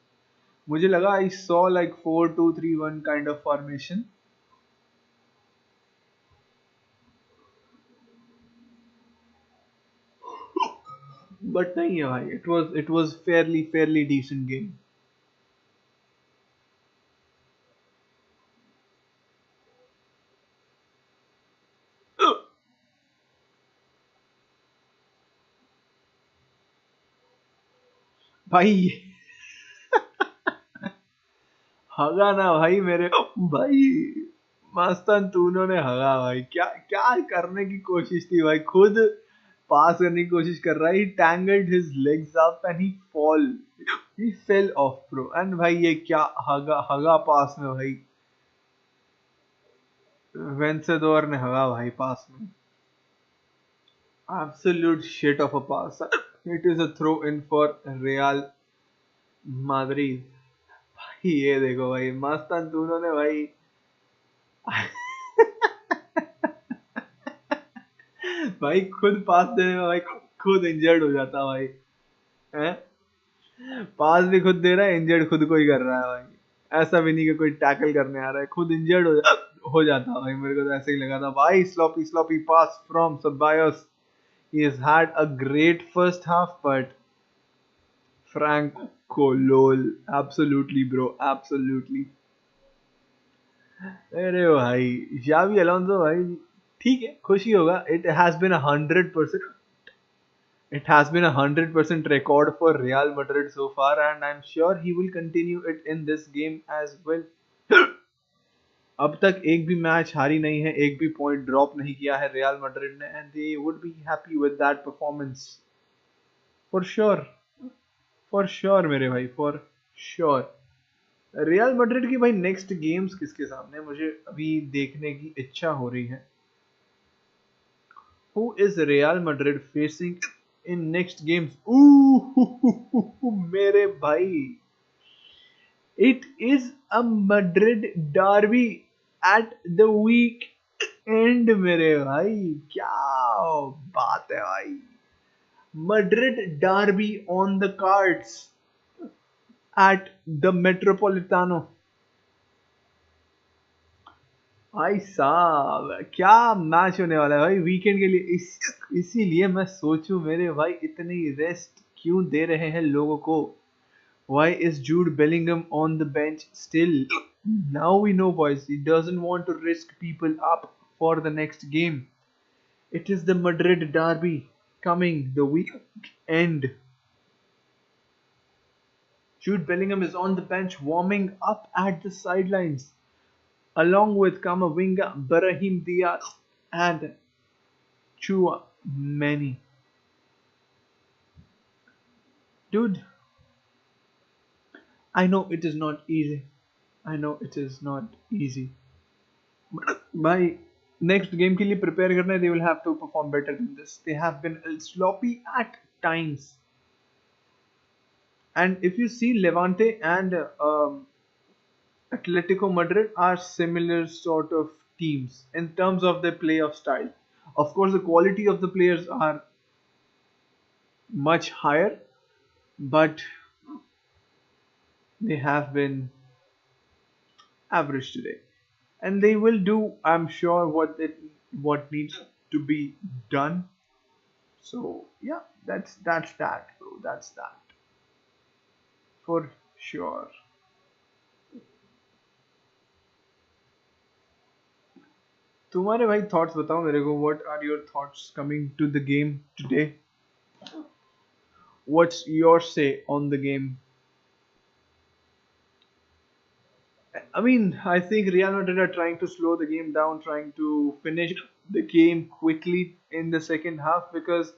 Speaker 1: मुझे लगा I saw like 4-2-3-1 kind of formation. But नहीं है भाई, it was fairly decent game. भाई हगा ना भाई मेरे भाई, मस्तान तूनों ने हगा भाई। क्या क्या करने की कोशिश थी भाई, खुद पास करने की कोशिश कर रहा है, he tangled his legs up and he fell off bro. And भाई ये क्या हगा हगा पास में भाई, वेंसेदोर ने हगा भाई पास में। Absolute shit of a pass, it is a throw in for Real Madrid. भाई ये देखो भाई, मस्तान तूनों ने भाई भाई खुद पास देने में भाई खुद इंजर्ड हो जाता भाई, हैं? पास भी खुद दे रहा है, इंजर्ड खुद को ही कर रहा है भाई। ऐसा भी नहीं कि कोई टैकल करने आ रहा है, खुद इंजर्ड हो जाता भाई। मेरे को तो ऐसे ही लगा था भाई। Sloppy pass from Ceballos। He has had a great first half, but Franco lol, absolutely bro, absolutely। अरे भाई जावी अलोंसो भाई, ठीक है खुशी होगा। It has been 100% record for Real Madrid so far, and I'm sure he will continue it in this game as well। अब तक एक भी मैच हारी नहीं है, एक भी पॉइंट ड्रॉप नहीं किया है रियल मैड्रिड ने, and they would be happy with that performance for sure, for sure मेरे भाई, फॉर श्योर। रियल मैड्रिड की भाई नेक्स्ट गेम्स किसके सामने मुझे अभी देखने की इच्छा हो रही है। Who is Real Madrid facing in next games? मेरे भाई, it is a Madrid derby at the week end मेरे भाई। क्या बात है भाई, Madrid derby on the cards at the Metropolitano। भाई साहब क्या मैच होने वाला है भाई वीकेंड के लिए इसीलिए मैं सोचूं मेरे भाई इतनी रेस्ट क्यों दे रहे हैं लोगों को. Why is Jude Bellingham on the bench still? Now we know, boys. He doesn't want to risk people up for the next game. It is the Madrid derby coming the weekend. Jude Bellingham is on the bench warming up at the sidelines along with Kamavinga, Brahim Diaz, and Chua Many. Dude, I know it is not easy. I know it is not easy. By next game के लिए prepare करना है, they will have to perform better than this. They have been sloppy at times. And if you see Levante and Atletico Madrid are similar sort of teams in terms of their playoff style. Of course, the quality of the players are much higher, but they have been average today. And they will do, I'm sure, what needs to be done. So yeah, that's that, bro. That's that for sure. तुम्हारे भाई thoughts बताओ मेरे को. What are your thoughts coming to the game today? What's your say on the game? I mean, I think Real Madrid are trying to slow the game down, trying to finish the game quickly in the second half because,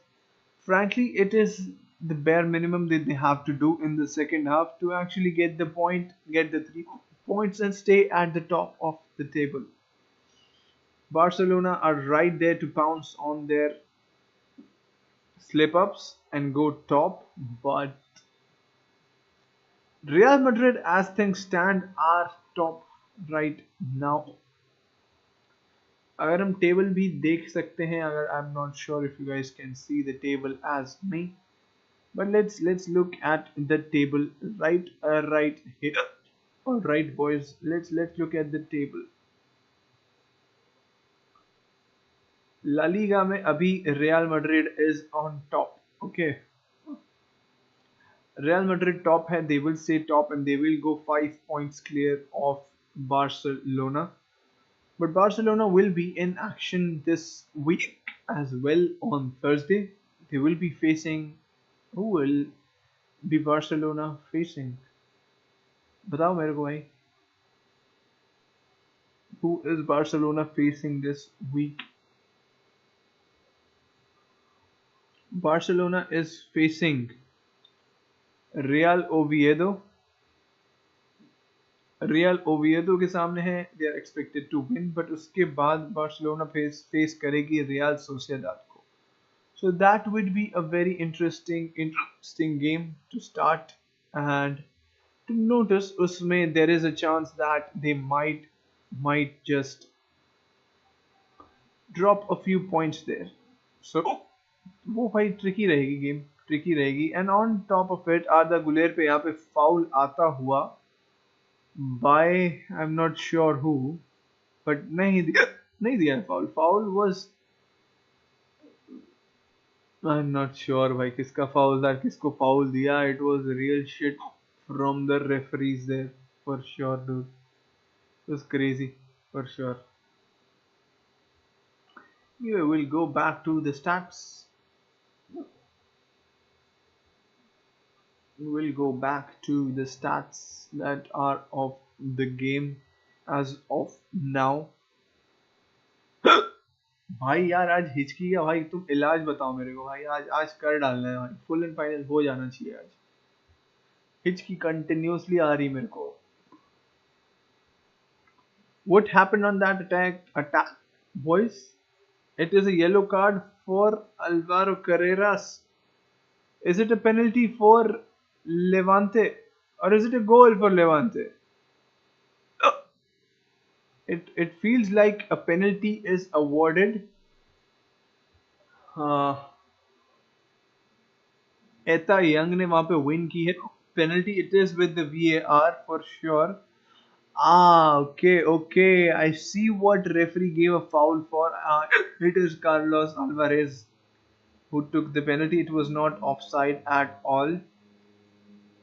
Speaker 1: frankly, it is the bare minimum that they have to do in the second half to actually get the point, get the 3 points, and stay at the top of the table. Barcelona are right there to pounce on their slip ups and go top, but Real Madrid, as things stand, are top right now. अगर हम table भी देख सकते हैं, अगर I am not sure if you guys can see the table as me, but let's look at the table right here. All right, boys, let's look at the table. La Liga में अभी Real Madrid is on top. Okay, Real Madrid top है, they will stay top and they will go 5 points clear of Barcelona. But Barcelona will be in action this week as well on Thursday. They will be facing. Who will be Barcelona facing? बताओ मेरे को भाई. Who is Barcelona facing this week? Barcelona is facing Real Oviedo. Real Oviedo के सामने है, they are expected to win, but उसके बाद Barcelona face करेगी रियल सोसिएदाद को. So that would be a very interesting game to start and to notice. उसमें there is a chance that they might just drop a few points there. So वो भाई tricky रहेगी game, tricky रहेगी. And on top of it Arda Guler पे यहाँ पे foul आता हुआ by I'm not sure who, but नहीं दिया foul. Foul was I'm not sure भाई किसका फाउल था, किसको फाउल दिया. It was real shit from the referees there for sure, dude. It was crazy for sure. Anyway, we'll go back to the stats. We'll go back to the stats that are of the game as of now. भाई यार आज हिचकी का भाई तुम इलाज बताओ मेरे को भाई. आज आज कर डालना है भाई, फुल एंड फाइनल हो जाना चाहिए आज. हिचकी कंटिन्यूसली आ रही मेरे को. What happened on that attack boys? It is a yellow card for Alvaro Carreras. Is it a penalty for Levante or is it a goal for Levante? It feels like a penalty is awarded. Eta Young ने वहां पे win की है. Penalty it is with the VAR for sure. Okay, okay. I see what referee gave a foul for. It is Carlos Alvarez who took the penalty. It was not offside at all.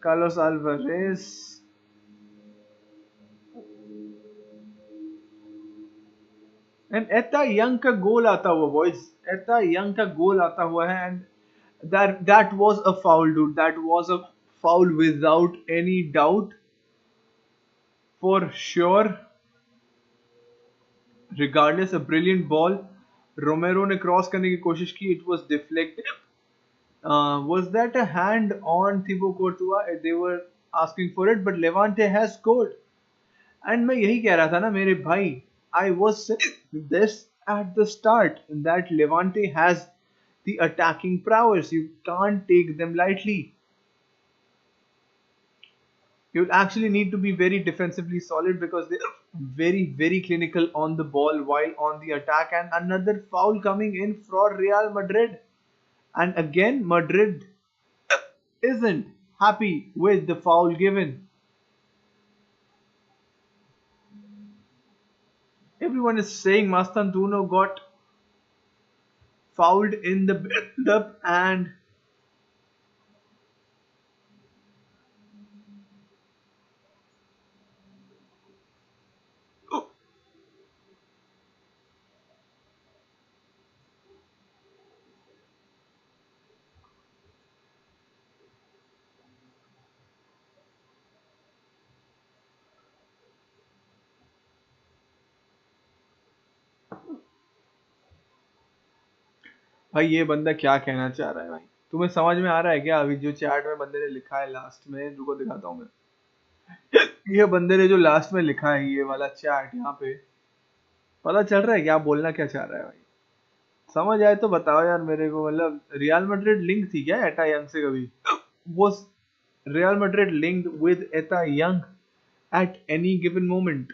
Speaker 1: Carlos Alvarez. And इतना young का गोल आता हुआ boys, इतना young का गोल आता हुआ है, and that was a foul, dude. That was a foul without any doubt, for sure. Regardless, a brilliant ball. रोमेरो ने क्रॉस करने की कोशिश की. It was deflected. Was that a hand on Thibaut Courtois? They were asking for it, but Levante has scored. And मैं यही कह रहा था ना मेरे भाई, I was saying this at the start, that Levante has the attacking prowess. You can't take them lightly. You'll actually need to be very defensively solid because they're very, very clinical on the ball while on the attack. And another foul coming in for Real Madrid. And again, Madrid isn't happy with the foul given. Everyone is saying Mastantuono got fouled in the build-up, and भाई ये बंदा क्या कहना चाह रहा है भाई? तुम्हें समझ में आ रहा है क्या? अभी जो चैट में बंदे ने लिखा है लास्ट में, रुको दिखाता हूँ मैं. ये बंदे ने जो लास्ट में लिखा है, ये वाला चैट यहाँ पे, पता चल रहा है क्या बोलना क्या चाह रहा है भाई? समझ आए तो बताओ यार मेरे को. मतलब रियल मैड्रिड लिंक थी क्या एटा यंग से कभी? वो Real Madrid linked with Etta Eyong at any given moment?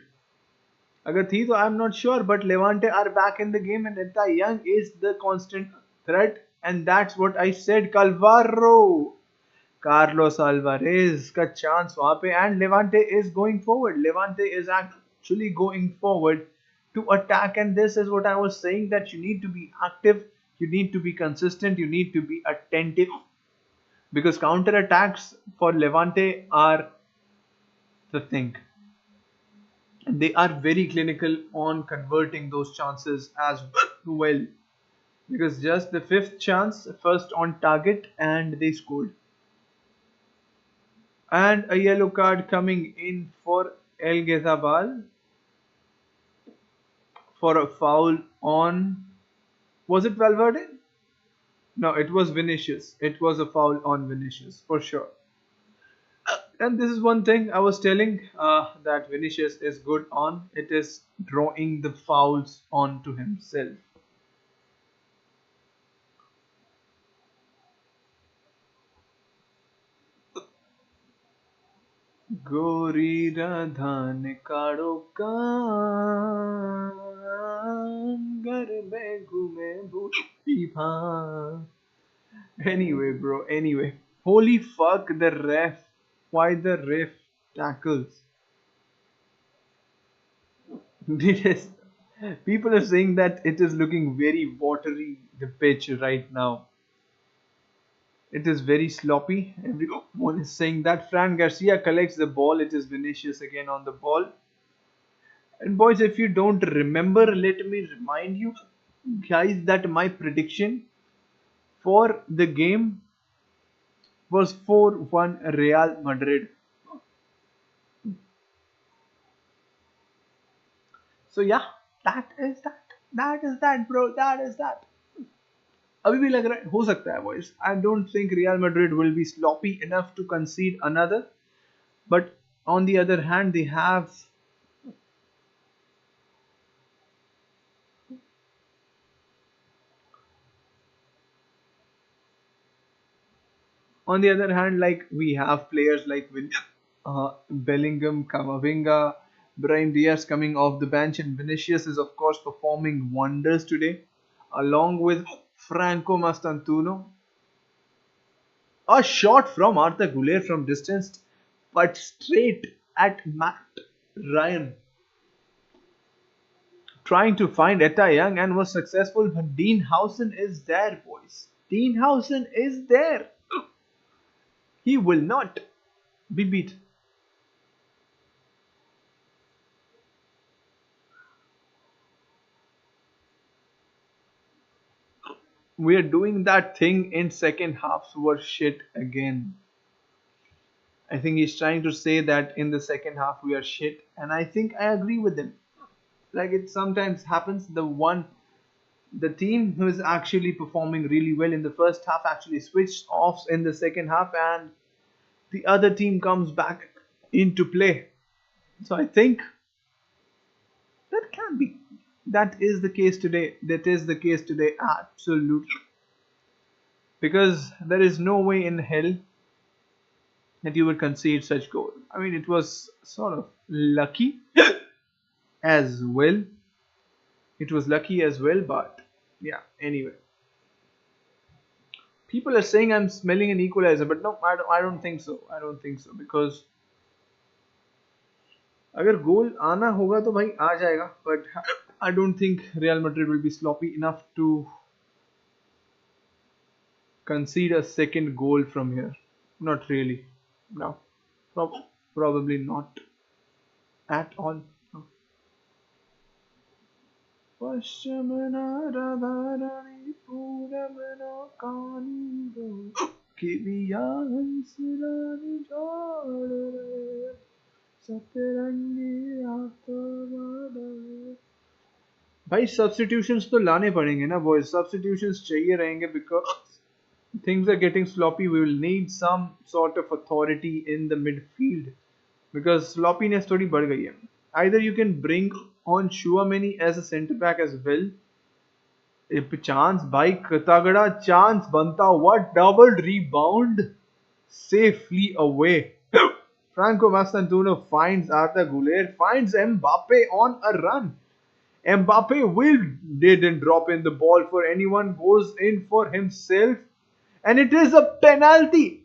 Speaker 1: अगर थी तो I am not sure, but Levante are back in the game and Etta Eyong is the constant threat, and that's what I said. Calvaro Carlos Alvarez का chance वहां पे, and Levante is going forward. Levante is actually going forward to attack, and this is what I was saying, that you need to be active, you need to be consistent, you need to be attentive, because counter attacks for Levante are the thing, and they are very clinical on converting those chances as well, because just the fifth chance, first on target, and they scored. And a yellow card coming in for El Ghezabal for a foul on, was it Valverde? No, it was Vinicius. It was a foul on Vinicius for sure. And this is one thing I was telling, that Vinicius is good on. It is drawing the fouls onto himself. गोरी राधा ने काड़ो कान घर में घूमे भूली भान. Anyway, bro. Anyway, holy fuck, the ref. Why the ref tackles? It is. People are saying that it is looking very watery, the pitch right now. It is very sloppy. Everyone is saying that. Fran Garcia collects the ball. It is Vinicius again on the ball. And boys, if you don't remember, let me remind you guys that my prediction for the game was 4-1 Real Madrid. So yeah, that is that. That is that, bro. That is that. अभी भी लग रहा है हो सकता है boys. I don't think Real Madrid will be sloppy enough to concede another. But on the other hand, they have like we have players like Bellingham, Camavinga, Brahim Diaz coming off the bench, and Vinicius is of course performing wonders today, along with Franco Mastantuono. A shot from Arthur Güler from distance, but straight at Matt. Ryan trying to find Etta Young and was successful, but Dean Howson is there, boys. Dean Howson is there. He will not be beat. We are doing that thing in second halves were shit again. I think he's trying to say that in the second half we are shit, and I think I agree with him. Like it sometimes happens, the team who is actually performing really well in the first half actually switched off in the second half, and the other team comes back into play. So I think that can be. That is the case today. That is the case today. Absolutely. Because there is no way in hell that you would concede such goal. I mean, it was sort of lucky as well. It was lucky as well, but yeah. Anyway, people are saying I'm smelling an equalizer, but no, I don't think so. I don't think so because अगर गोल आना होगा तो भाई आ जाएगा, but I don't think Real Madrid will be sloppy enough to concede a second goal from here. Not really. No. Probably not at all. No. पश्चिमनाराधारणी पूरमना कानीगो किविया हंसरानी झाड़ सतरंगी आत्मवादा भाई substitutions तो लाने पड़ेंगे ना बॉयज सब्स्टिट्यूशंस चाहिए रहेंगे because things are getting sloppy. We will need some sort of authority in the midfield because sloppiness थोड़ी बढ़ गई है. Either you can bring on Chouameni as a centre back as well. If chance भाई तगड़ा chance बनता हुआ double rebound safely away. Franco Mastantuono finds Arda Güler, finds Mbappe on a run. Mbappe didn't drop in the ball for anyone, goes in for himself, and it is a penalty.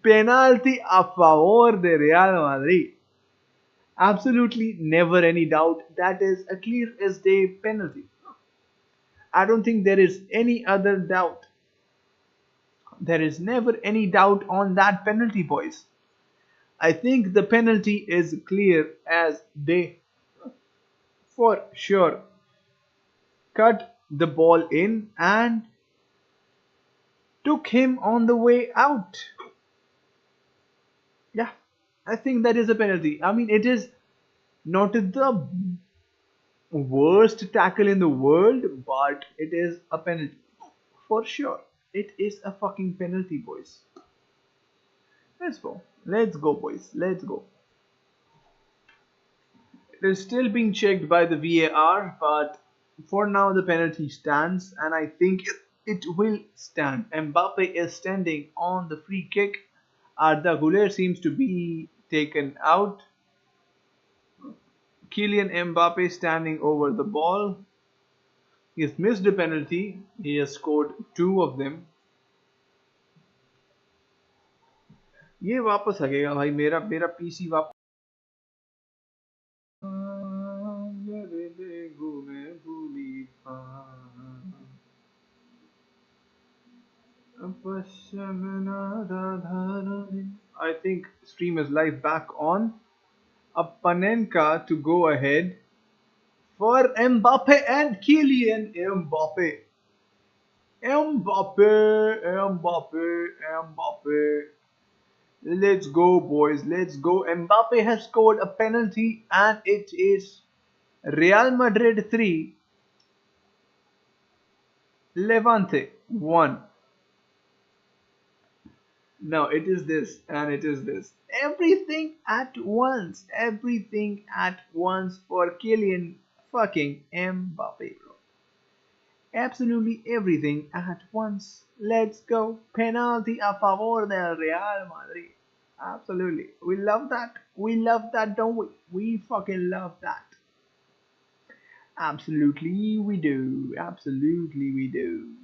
Speaker 1: Penalty a favor de Real Madrid. Absolutely never any doubt. That is a clear as day penalty. I don't think there is any other doubt. There is never any doubt on that penalty, boys. I think the penalty is clear as day. For sure. Cut the ball in and took him on the way out. Yeah, I think that is a penalty. I mean, it is not the worst tackle in the world, but it is a penalty. For sure. It is a fucking penalty, boys. Let's go. Let's go, boys. Let's go. It is still being checked by the VAR, but for now the penalty stands, and I think it will stand. Mbappe is standing on the free kick. Arda Güler seems to be taken out. Kylian Mbappe standing over the ball. He has missed a penalty. He has scored 2 of them. ये वापस लगेगा भाई मेरा मेरा PC वापस I think stream is live back on. A Panenka to go ahead for Mbappe and Kylian Mbappe. Mbappe. Let's go, boys. Let's go. Mbappe has scored a penalty, and it is Real Madrid 3, Levante 1. No, it is this, and it is this. Everything at once. Everything at once for Kylian fucking Mbappe, bro. Absolutely everything at once. Let's go. Penalty a favor del Real Madrid. Absolutely. We love that. We love that, don't we? We fucking love that. Absolutely we do. Absolutely we do.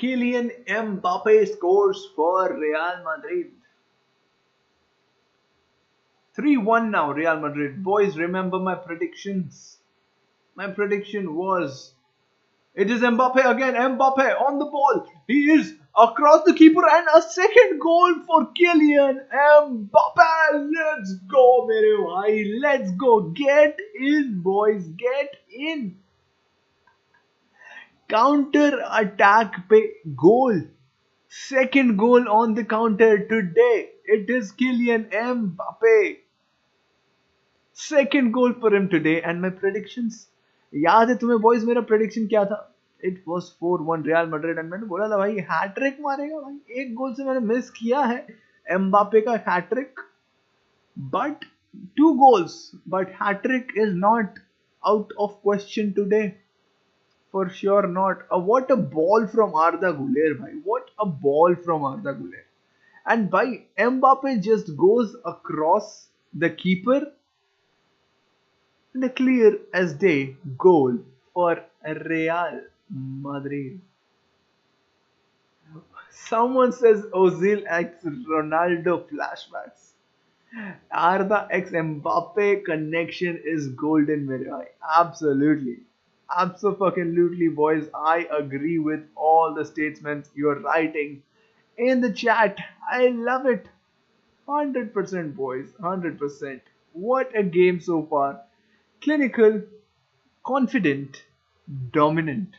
Speaker 1: Kylian Mbappe scores for Real Madrid. 3-1 now, Real Madrid. Boys, remember my predictions. My prediction was it is Mbappe again. Mbappe on the ball. He is across the keeper and a second goal for Kylian Mbappe. Let's go, mere bhai. Let's go. Get in, boys. Get in. Counter attack pe goal. Second goal on the counter today. It is Kylian Mbappe. Second goal for him today. And my predictions. याद है तुम्हें boys मेरा prediction क्या था? It was 4-1 real Madrid and मैंने बोला था भाई हैट्रिक मारेगा भाई. एक गोल से मैंने मिस किया है एम्बापे का hat trick, but 2 goals, but hat trick is not out of question today, for sure not. What a ball from Arda Güler bhai, what a ball from Arda Güler. And by Mbappe just goes across the keeper and a clear as day goal for Real Madrid. Someone says Ozil x Ronaldo flashbacks. Arda x Mbappe connection is golden, mere bhai. Absolutely. Absolutely, boys. I agree with all the statements you're writing in the chat. I love it. 100%, boys. 100%. What a game so far. Clinical, confident, dominant.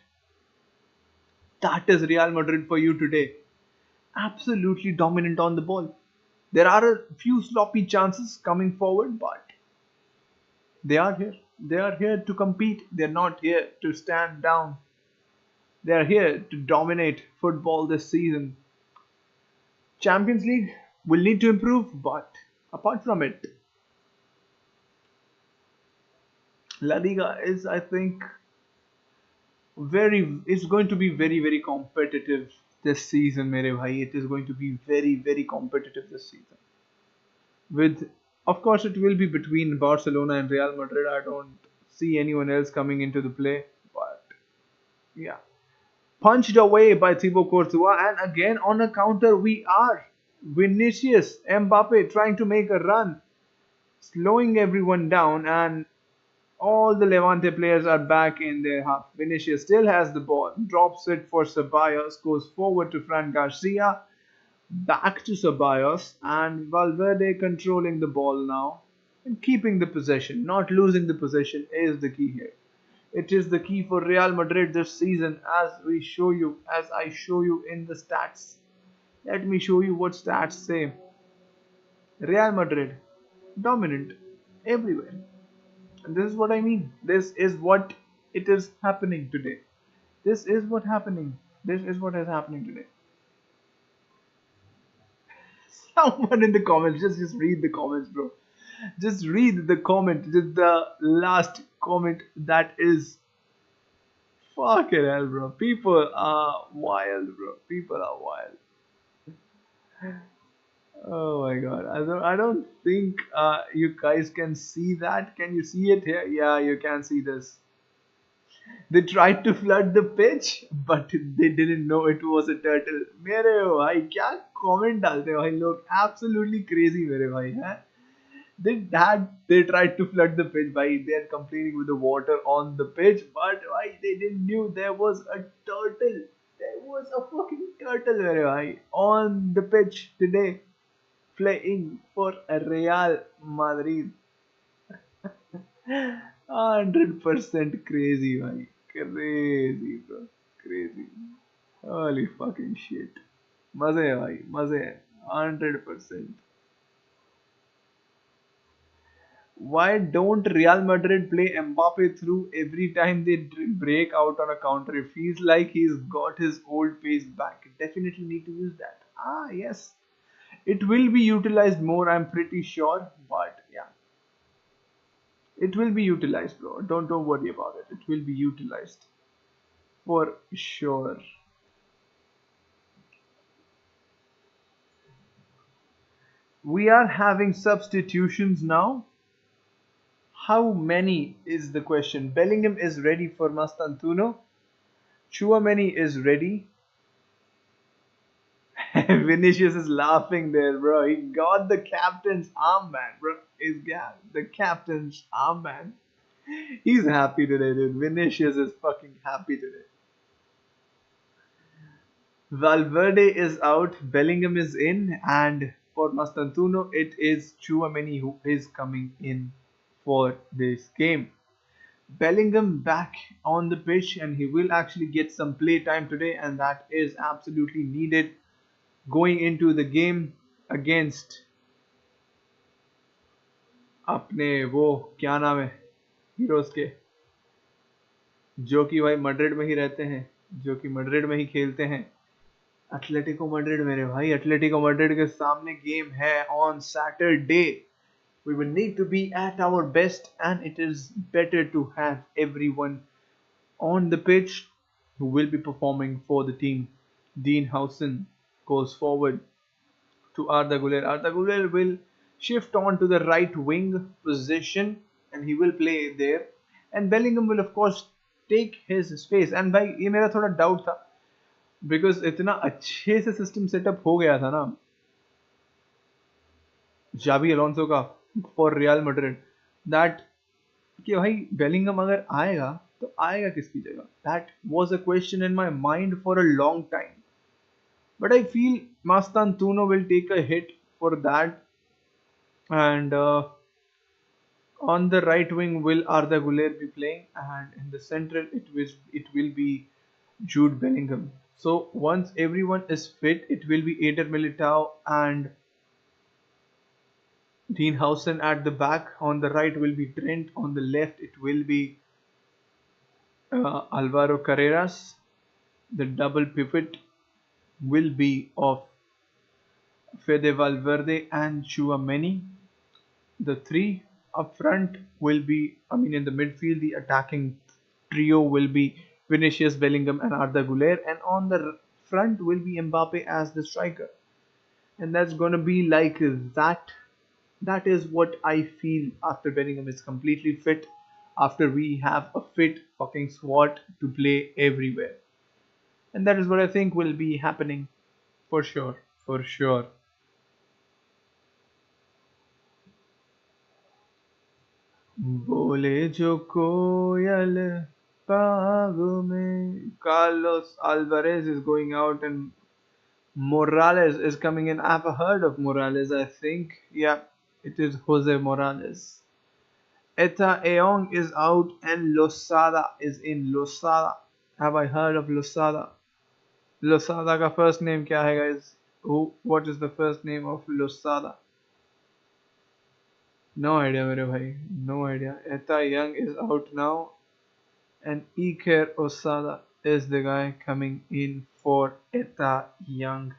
Speaker 1: That is Real Madrid for you today. Absolutely dominant on the ball. There are a few sloppy chances coming forward, but they are here. They are here to compete. They're not here to stand down. They are here to dominate football this season. Champions League will need to improve, but apart from it, La Liga is, I think, it's going to be very competitive this season, mere bhai. It is going to be very competitive this season. With, of course, it will be between Barcelona and Real Madrid. I don't see anyone else coming into the play, but yeah. Punched away by Thibaut Courtois, and again on a counter we are. Vinicius Mbappe trying to make a run, slowing everyone down, and all the Levante players are back in their half. Vinicius still has the ball, drops it for Ceballos, goes forward to Fran Garcia, back to Ceballos, and Valverde controlling the ball now and keeping the possession. Not losing the possession is the key here. It is the key for Real Madrid this season, as I show you in the stats. Let me show you what stats say. Real Madrid, dominant everywhere. And this is what I mean. This is what it is happening today. This is what happening. This is what is happening today. Someone in the comments, just read the comments, bro. Just read the comment. Just the last comment that is. Fucking hell, bro. People are wild, bro. People are wild. Oh my god. I don't think you guys can see that. Can you see it here? Yeah, you can see this. They tried to flood the pitch, but they didn't know it was a turtle. मेरे भाई क्या comment डालते हैं भाई लोग? Absolutely crazy मेरे भाई हैं. They tried to flood the pitch by they're complaining with the water on the pitch, but why they didn't knew there was a turtle. There was a fucking turtle मेरे भाई on the pitch today, playing for Real Madrid. 100% crazy, bhai. Crazy, bro. Crazy. Holy fucking shit. मजे है भाई, मजे है. 100%. Why don't Real Madrid play Mbappe through every time they break out on a counter? It feels like he's got his old pace back. Definitely need to use that. Ah, yes. It will be utilized more, I'm pretty sure. But yeah. It will be utilized, bro. Don't worry about it. It will be utilized. For sure. We are having substitutions now. How many is the question? Bellingham is ready for Mastantuono. Chouameni is ready. Vinicius is laughing there, bro. He got the captain's armband, bro. He's got the captain's armband. He's happy today, dude. Vinicius is fucking happy today. Valverde is out, Bellingham is in, and for Mastantuno, it is Chouameni who is coming in for this game. Bellingham back on the pitch, and he will actually get some play time today, and that is absolutely needed going into the game against अपने वो क्या नाम है heroes के जो कि भाई Madrid में ही रहते हैं, जो कि मैड्रिड में ही खेलते हैं, एटलेटिको मैड्रिड। मेरे भाई एटलेटिको मैड्रिड के सामने गेम है on Saturday. We will need to be at our best, and it is better to have everyone on the pitch who will be performing for the team. Dean Howson goes forward to Arda Güler. Arda Güler will shift on to the right wing position and he will play there. And Bellingham will of course take his space. And भाई ये मेरा थोड़ा doubt था because इतना अच्छे से system setup हो गया था ना जावी अलोंसो का for Real Madrid that कि भाई Bellingham अगर आएगा तो आएगा किसकी जगह? That was a question in my mind for a long time. But I feel Mastantuno will take a hit for that. And on the right wing will Arda Güler be playing, and in the central it will be Jude Bellingham. So once everyone is fit, it will be Eder Militao and Dean Howson at the back. On the right will be Trent. On the left it will be Alvaro Carreras. The double pivot will be of Fede Valverde and Chouameni. The three up front will be, in the midfield, the attacking trio will be Vinicius, Bellingham and Arda Güler, and on the front will be Mbappe as the striker. And that's gonna be like that. That is what I feel after Bellingham is completely fit, after we have a fit fucking squad to play everywhere. And that is what I think will be happening for sure, for sure. बोले जो कोयल पागो में. Carlos Alvarez is going out and Morales is coming in. I've heard of Morales, I think. Yeah, it is Jose Morales. Eta Eong is out and Losada is in. Losada. Have I heard of Losada? Losada का first name क्या है guys? What is the first name of Losada? No idea मेरे भाई. No idea. Eta Young is out now and Iker Osada is the guy coming in for Eta Young.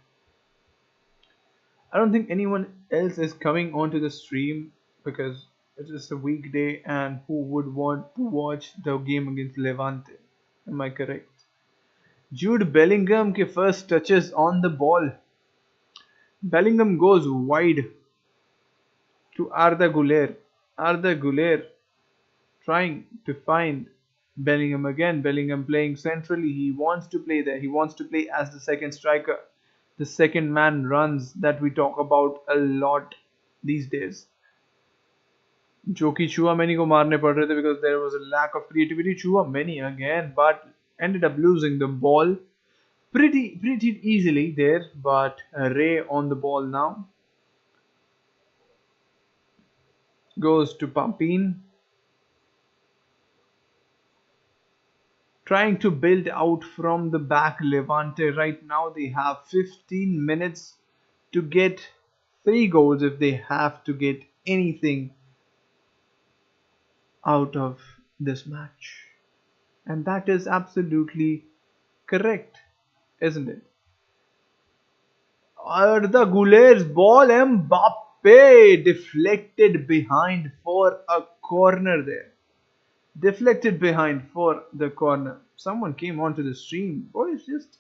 Speaker 1: I don't think anyone else is coming onto the stream because it is a weekday and who would want to watch the game against Levante? Am I correct? Jude Bellingham के first touches on the ball. Bellingham goes wide to Arda Güler. Arda Güler trying to find Bellingham again. Bellingham playing centrally. He wants to play there. He wants to play as the second striker. The second man runs that we talk about a lot these days. जो कि Chouameni को मारने पड़ रहे थे because there was a lack of creativity. Chouameni again, but ended up losing the ball pretty easily there. But Ray on the ball now. Goes to Pampin. Trying to build out from the back. Levante right now they have 15 minutes to get 3 goals if they have to get anything out of this match. And that is absolutely correct, isn't it? Arda Güler's ball, Mbappe deflected behind for a corner there. Deflected behind for the corner. Someone came onto the stream. Boys, just,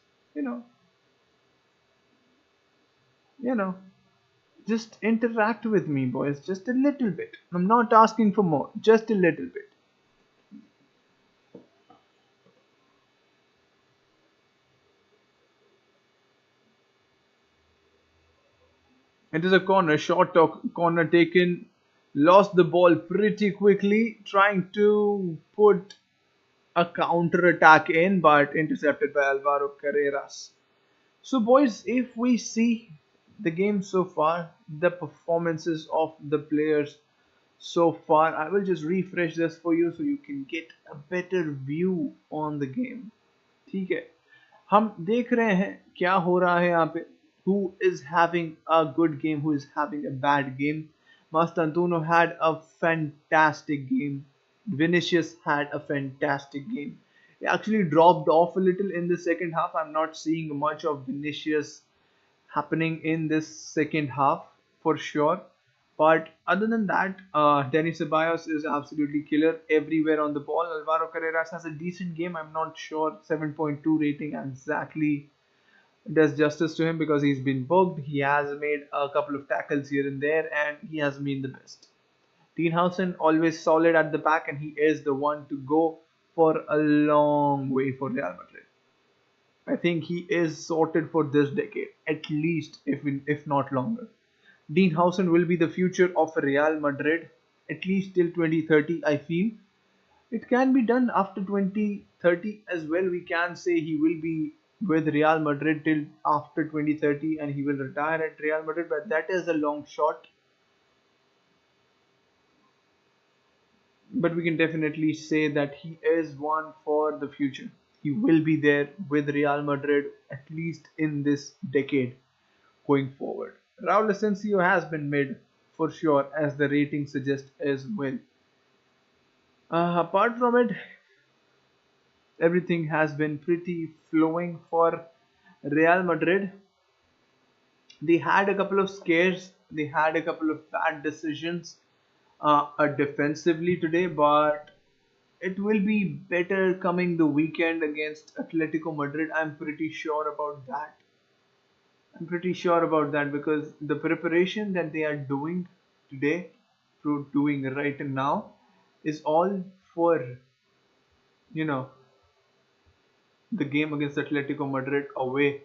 Speaker 1: just interact with me, boys. Just a little bit. I'm not asking for more. Just a little bit. It is a corner, corner taken, lost the ball pretty quickly, trying to put a counter attack in, but intercepted by Alvaro Carreras. So, boys, if we see the game so far, the performances of the players so far, I will just refresh this for you so you can get a better view on the game. ठीक है, हम देख रहे हैं क्या हो रहा है यहाँ पे. Who is having a good game? Who is having a bad game? Mastantuono had a fantastic game. Vinicius had a fantastic game. He actually dropped off a little in the second half. I'm not seeing much of Vinicius happening in this second half for sure. But other than that, Denis Ceballos is absolutely killer everywhere on the ball. Alvaro Carreras has a decent game. I'm not sure 7.2 rating exactly does justice to him because he's been booked. He has made a couple of tackles here and there, and he has been the best. Teenhausen always solid at the back, and he is the one to go for a long way for Real Madrid. I think he is sorted for this decade, at least if not longer. Hausen will be the future of Real Madrid, at least till 2030, I feel. It can be done after 2030 as well. We can say he will be with Real Madrid till after 2030 and he will retire at Real Madrid, but that is a long shot. But we can definitely say that he is one for the future. He will be there with Real Madrid at least in this decade going forward. Raul Asensio has been mid for sure, as the rating suggests as well. Apart from it, everything has been pretty flowing for Real Madrid. They had a couple of scares, they had a couple of bad decisions defensively today, but it will be better coming the weekend against Atletico Madrid. I'm pretty sure about that. I'm pretty sure about that because the preparation that they are doing today, doing right now, is all for, you know, the game against Atletico Madrid away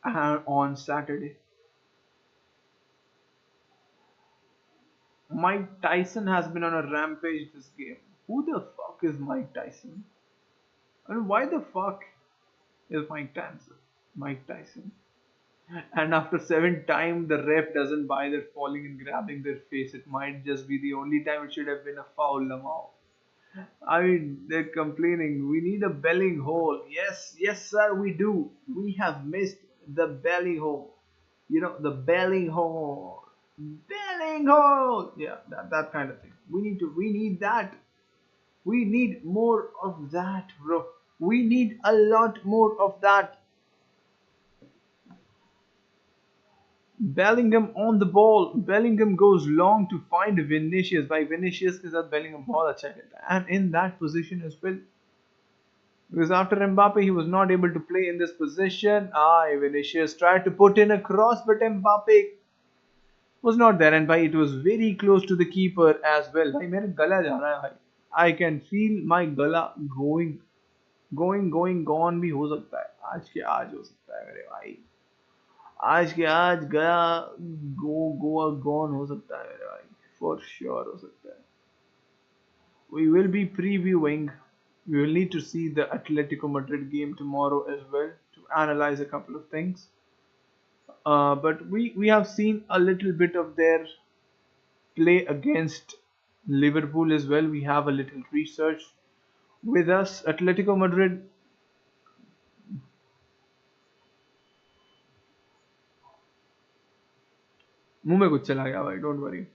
Speaker 1: on Saturday. Mike Tyson has been on a rampage this game. Who the fuck is Mike Tyson? And why the fuck is Mike Tyson? Mike Tyson. And after 7 times, the ref doesn't bother falling and grabbing their face. It might just be the only time it should have been a foul, Lamau. I mean, they're complaining. We need a belling hole. Yes, yes, sir, we do. We have missed the belly hole. You know, the belling hole. Belling hole. Yeah, that kind of thing. We need that. We need more of that, bro. We need a lot more of that. Bellingham on the ball. Bellingham goes long to find Vinicius. By Vinicius के साथ Bellingham बहुत अच्छा खेलता है. And in that position as well. Because after Mbappe, he was not able to play in this position. Vinicius tried to put in a cross, but Mbappe was not there. And it was very close to the keeper as well. भाई मेरा गला जा रहा है भाई. I can feel my गला gone भी हो सकता है. आज के आज हो सकता है मेरे भाई. आज के आज गया गोवा गॉन हो सकता है मेरे भाई. For sure हो सकता है. We will be previewing. We will need to see the Atletico Madrid game tomorrow as well to analyze a couple of things. But we have seen a little bit of their play against Liverpool as well. We have a little research with us. Atletico Madrid. मुंह में कुछ चला गया भाई. Don't worry.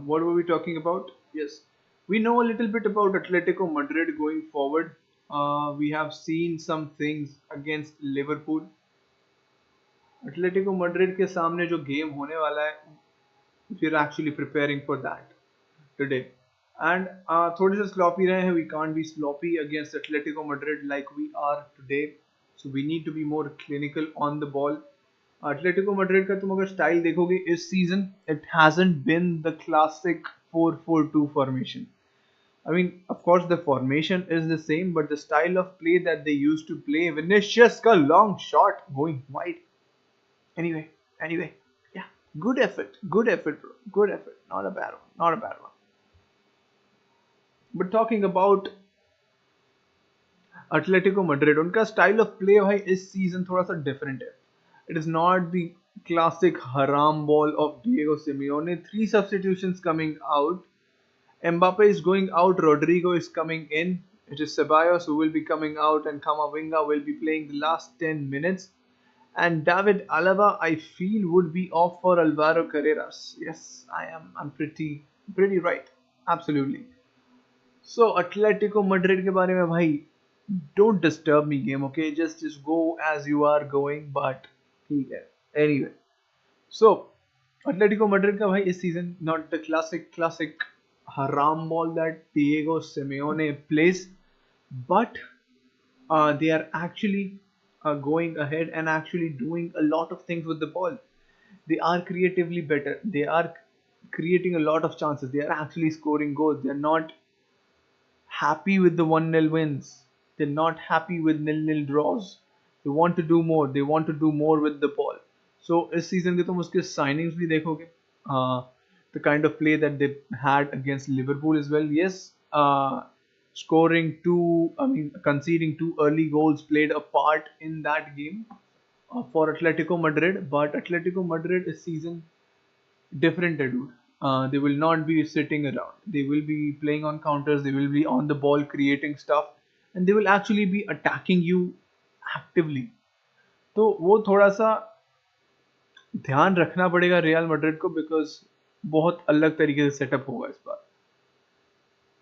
Speaker 1: What were we talking about? Yes, we know a little bit about Atletico Madrid going forward. We have seen some things against Liverpool. Atletico Madrid के सामने जो game होने वाला है, we're actually preparing for that today. And थोड़े से sloppy रहे हैं. We can't be sloppy against Atletico Madrid like we are today. So we need to be more clinical on the ball. Atletico Madrid का तुम अगर style देखोगे इस season, it hasn't been the classic 4-4-2 formation. I mean, of course, the formation is the same, but the style of play that they used to play, Vinicius ka long shot going wide. Anyway, anyway, yeah, good effort, bro, good effort. Not a bad one, not a bad one. But talking about Atletico Madrid, उनका style of play भाई इस season थोड़ा सा different है. It is not the classic haram ball of Diego Simeone. 3 substitutions coming out. Mbappe is going out, Rodrigo is coming in. It is Ceballos who will be coming out, and Camavinga will be playing the last 10 minutes. And David Alaba, I feel, would be off for Alvaro Carreras. Yes, I'm pretty right. Absolutely. So Atletico Madrid के बारे में भाई, don't disturb me game, okay? Just go as you are going, but ठीक है. Anyway, so Atletico Madrid का भाई इस season not the classic haram ball that Diego Simeone plays, but they are actually going ahead and actually doing a lot of things with the ball. They are creatively better. They are creating a lot of chances. They are actually scoring goals. They are not happy with the 1-0 wins. They're not happy with 0-0 draws. They want to do more. They want to do more with the ball. So इस season के तुम उसके signings भी देखोगे. The kind of play that they had against Liverpool as well. Yes, conceding 2 early goals played a part in that game for Atletico Madrid. But Atletico Madrid this season different, dude. They will not be sitting around. They will be playing on counters. They will be on the ball, creating stuff, and they will actually be attacking you actively. तो वो थोड़ा सा ध्यान रखना पड़ेगा real Madrid को, because बहुत अलग तरीके से सेटअप होगा इस बार.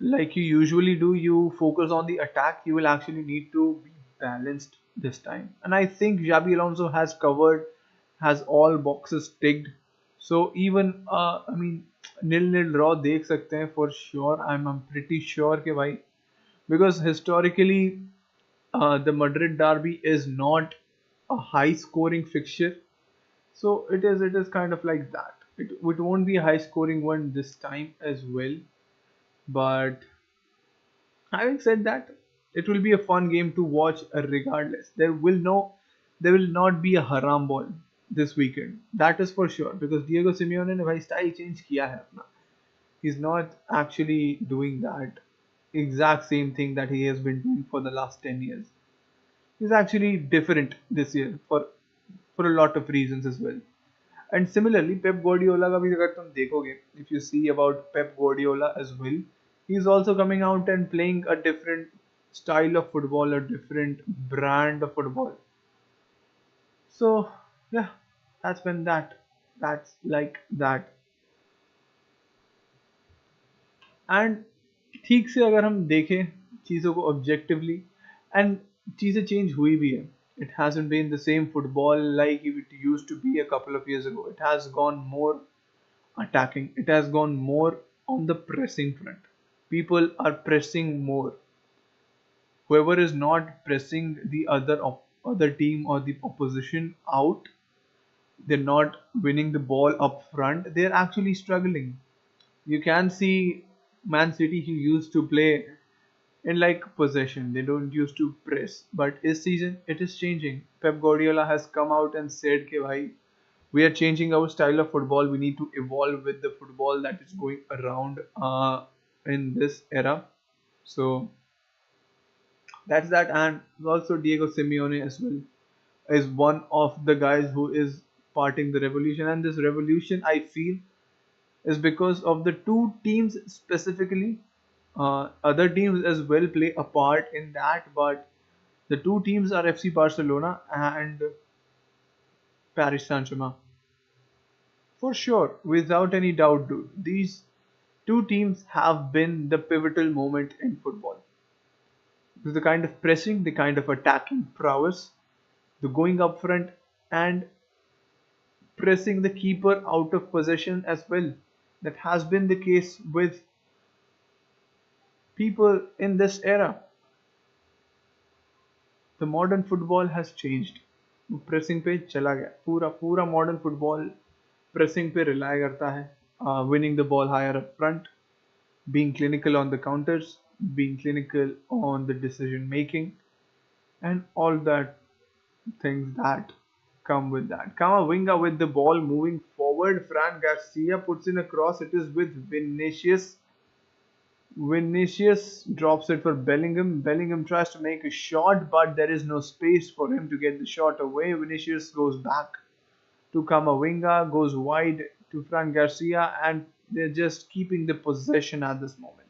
Speaker 1: Like you usually do, you focus on the attack. You will actually need to be balanced this time, and I think Xabi Alonso has all boxes ticked. So even 0-0 draw देख सकते हैं for sure. I'm pretty sure कि भाई, because historically the Madrid derby is not a high scoring fixture, so it is kind of like that. It won't be a high scoring one this time as well. But having said that, it will be a fun game to watch regardless. There will not be a haram ball this weekend. That is for sure, because Diego Simeone ने भाई style change किया है अपना. He's not actually doing that exact same thing that he has been doing for the last 10 years. He's actually different this year for a lot of reasons as well. And similarly, Pep Guardiola का भी अगर तुम देखोगे, if you see about Pep Guardiola as well, he's also coming out and playing a different style of football, a different brand of football. So yeah, that's like that. And ठीक से अगर हम देखें चीज़ों को objectively, and चीज़ें change हुई भी है. It hasn't been the same football like it used to be a couple of years ago. It has gone more attacking. It has gone more on the pressing front. People are pressing more. Whoever is not pressing the other team or the opposition out, they're not winning the ball up front. They're actually struggling. You can see Man City, who used to play in like possession. They don't used to press, but this season it is changing. Pep Guardiola has come out and said कि भाई, we are changing our style of football. We need to evolve with the football that is going around in this era. So that's that. And also Diego Simeone as well is one of the guys who is parting the revolution, and this revolution I feel is because of the two teams specifically. Other teams as well play a part in that, but the two teams are FC Barcelona and Paris Saint-Germain. For sure, without any doubt, dude, these two teams have been the pivotal moment in football. The kind of pressing, the kind of attacking prowess, the going up front and pressing the keeper out of possession as well. That has been the case with people in this era. The modern football has changed. Pressing पे चला गया. पूरा modern football pressing पे rely करता है. Winning the ball higher up front. being clinical on the counters, being clinical on the decision making, and all that things that come with that. Kamavinga with the ball moving forward. Fran Garcia puts in a cross. It is with Vinicius. Vinicius drops it for Bellingham. Bellingham tries to make a shot, but there is no space for him to get the shot away. Vinicius goes back to Kamavinga, goes wide to Fran Garcia, and they're just keeping the possession at this moment.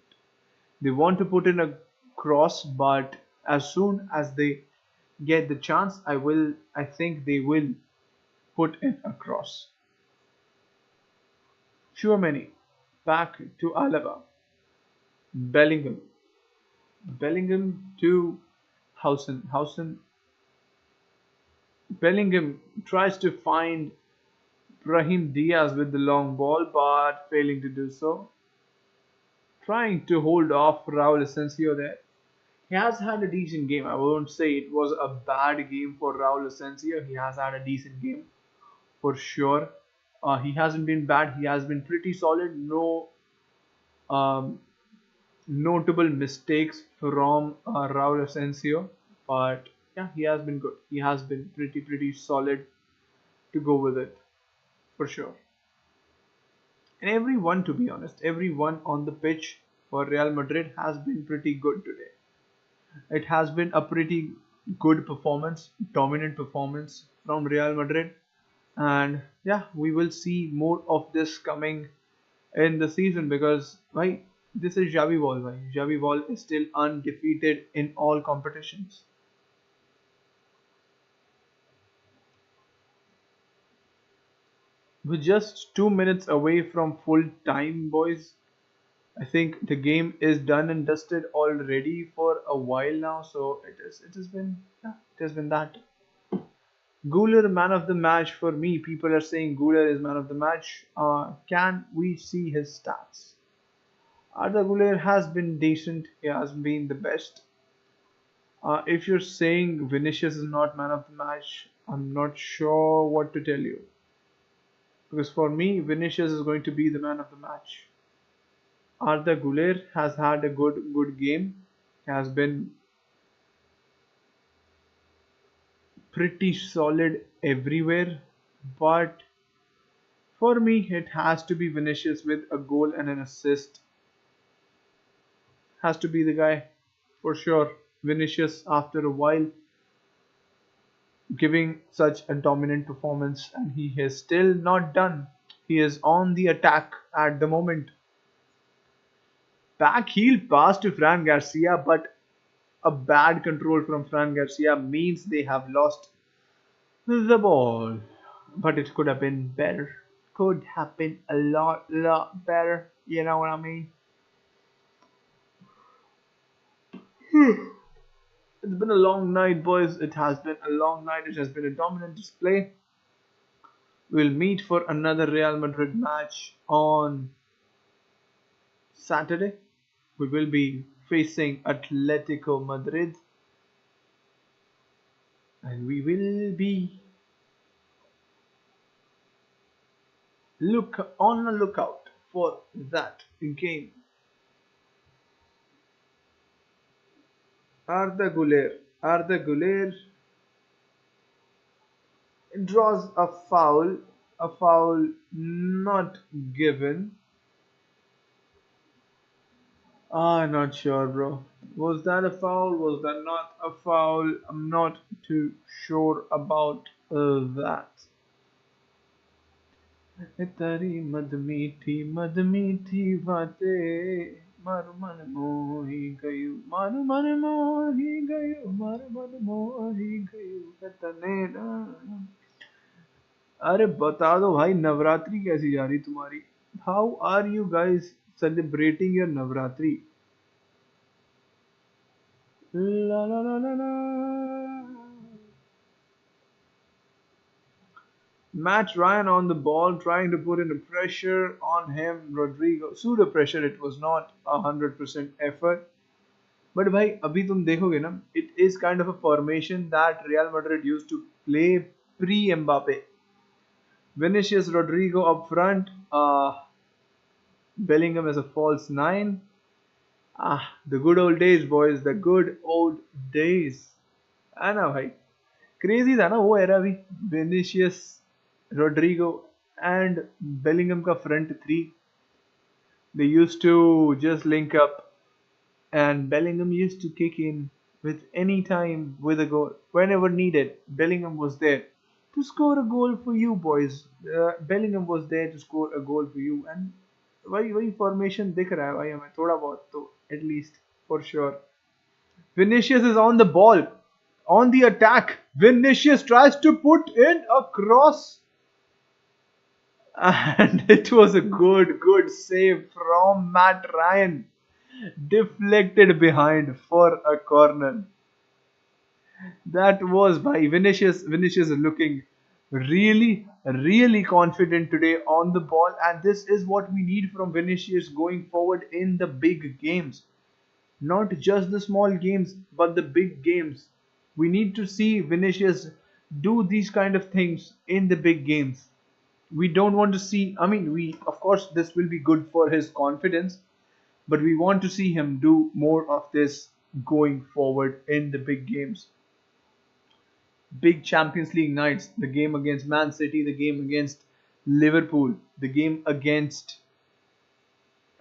Speaker 1: They want to put in a cross, but as soon as they get the chance, I think they will put in a cross. Chouameni back to Alaba. Bellingham. Bellingham to Housen. Housen. Bellingham tries to find Brahim Diaz with the long ball, but failing to do so. Trying to hold off Raul Asensio there. He has had a decent game. I won't say it was a bad game for Raul Asensio. He has had a decent game for sure. He hasn't been bad. He has been pretty solid. No um, notable mistakes from Raul Asensio, but yeah, he has been good. He has been pretty solid to go with it for sure. And everyone, to be honest, everyone on the pitch for Real Madrid has been pretty good today. It has been a pretty good performance, dominant performance from Real Madrid, and yeah, we will see more of this coming in the season because why this is Xavi Ball. Why Xavi Ball is still undefeated in all competitions. We're just 2 minutes away from full time, boys. I think the game is done and dusted already for a while now, so it has been yeah, it has been that. Guler man of the match for me. People are saying Guler is man of the match. Can we see his stats? Arda Guler has been decent. He has been the best. If you're saying Vinicius is not man of the match, I'm not sure what to tell you. Because for me, Vinicius is going to be the man of the match. Arda Güler has had a good game. He has been pretty solid everywhere. But for me, it has to be Vinicius with a goal and an assist. Has to be the guy for sure. Vinicius, after a while, giving such a dominant performance, and he is still not done. He is on the attack at the moment. Back heel pass to Fran Garcia, but a bad control from Fran Garcia means they have lost the ball. But it could have been better. Could have been a lot better. You know what I mean? It's been a long night, boys. It has been a long night. It has been a dominant display. We'll meet for another Real Madrid match on Saturday. We will be facing Atletico Madrid, and we will be on the lookout for that game. Arda Güler draws a foul not given. Not sure, bro. Was that a foul? Was that not a foul? I'm not too sure about that. तेरी मद मीठी बातें मारू मन मोही गयू मारू मन मोही गयू मारू मन मोही गयू तने ना अरे बता दो भाई नवरात्रि कैसी जा रही तुम्हारी how are you guys celebrating your Navratri la la la la la Matt Ryan on the ball, trying to put in a pressure on him. Rodrigo, pseudo pressure. It was not 100% effort. But भाई अभी तुम देखोगे ना, it is kind of a formation that Real Madrid used to play pre-Mbappe. Vinicius, Rodrigo up front. Bellingham as a false nine. The good old days, boys. The good old days. है ना भाई. Crazy था ना वो era भी. Vinicius, Rodrigo and Bellingham का front three. They used to just link up, and Bellingham used to kick in with any time with a goal whenever needed. Bellingham was there to score a goal for you, boys. Bellingham was there to score a goal for you, and वही formation दिख रहा है भाई हमें थोड़ा बहुत तो at least for sure. Vinicius is on the ball, on the attack. Vinicius tries to put in a cross, and it was a good save from Matt Ryan. Deflected behind for a corner. That was by Vinicius. Vinicius is looking really confident today on the ball, and this is what we need from Vinicius going forward in the big games. Not just the small games, but the big games. We need to see Vinicius do these kind of things in the big games. We don't want to see, I mean, of course, this will be good for his confidence, but we want to see him do more of this going forward in the big games. Big Champions League nights, the game against Man City, the game against Liverpool, the game against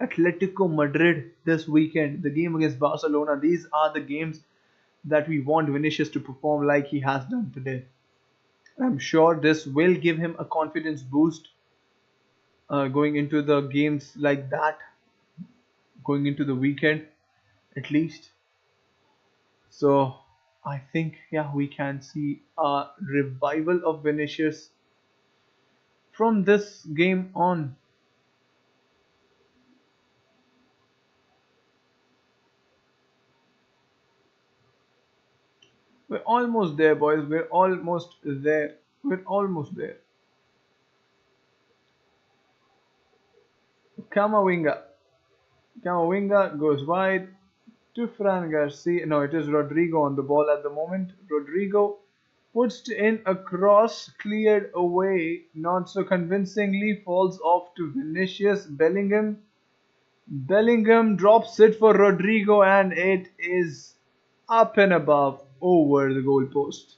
Speaker 1: Atletico Madrid this weekend, the game against Barcelona. These are the games that we want Vinicius to perform like he has done today. I'm sure this will give him a confidence boost going into the games like that, going into the weekend at least. So I think, yeah, we can see a revival of Vinicius from this game on. We're almost there, boys. We're almost there. We're almost there. Camavinga. Camavinga goes wide to Fran Garcia. No, it is Rodrigo on the ball at the moment. Rodrigo puts in a cross, cleared away, not so convincingly, falls off to Vinicius. Bellingham. Bellingham drops it for Rodrigo, and it is up and above over the goalpost.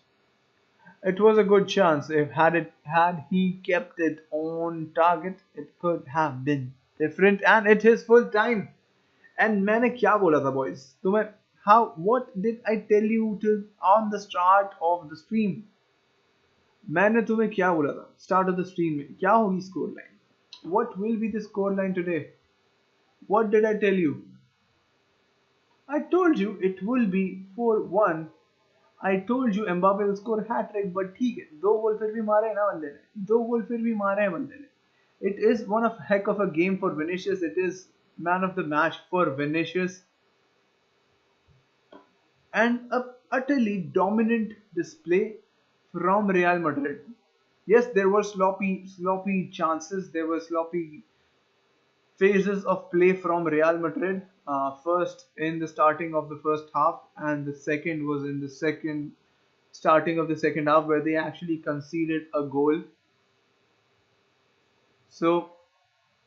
Speaker 1: It was a good chance. If had he kept it on target, it could have been different. And it is full time. And मैंने क्या बोला था boys? तुम्हें what did I tell you on the start of the stream? मैंने तुम्हें क्या बोला था? Start of the stream में क्या होगी score line? What will be the score line today? What did I tell you? I told you it will be 4-1. I told you Mbappe will score hat trick, but ठीक है, दो गोल फिर भी मारे हैं ना बंदे ने, दो गोल फिर भी मारे हैं बंदे ने. It is one of heck of a game for Vinicius. It is man of the match for Vinicius, and a utterly dominant display from Real Madrid. Yes, there were sloppy chances. There were sloppy phases of play from Real Madrid. First in the starting of the first half, and the second was in the starting of the second half, where they actually conceded a goal. So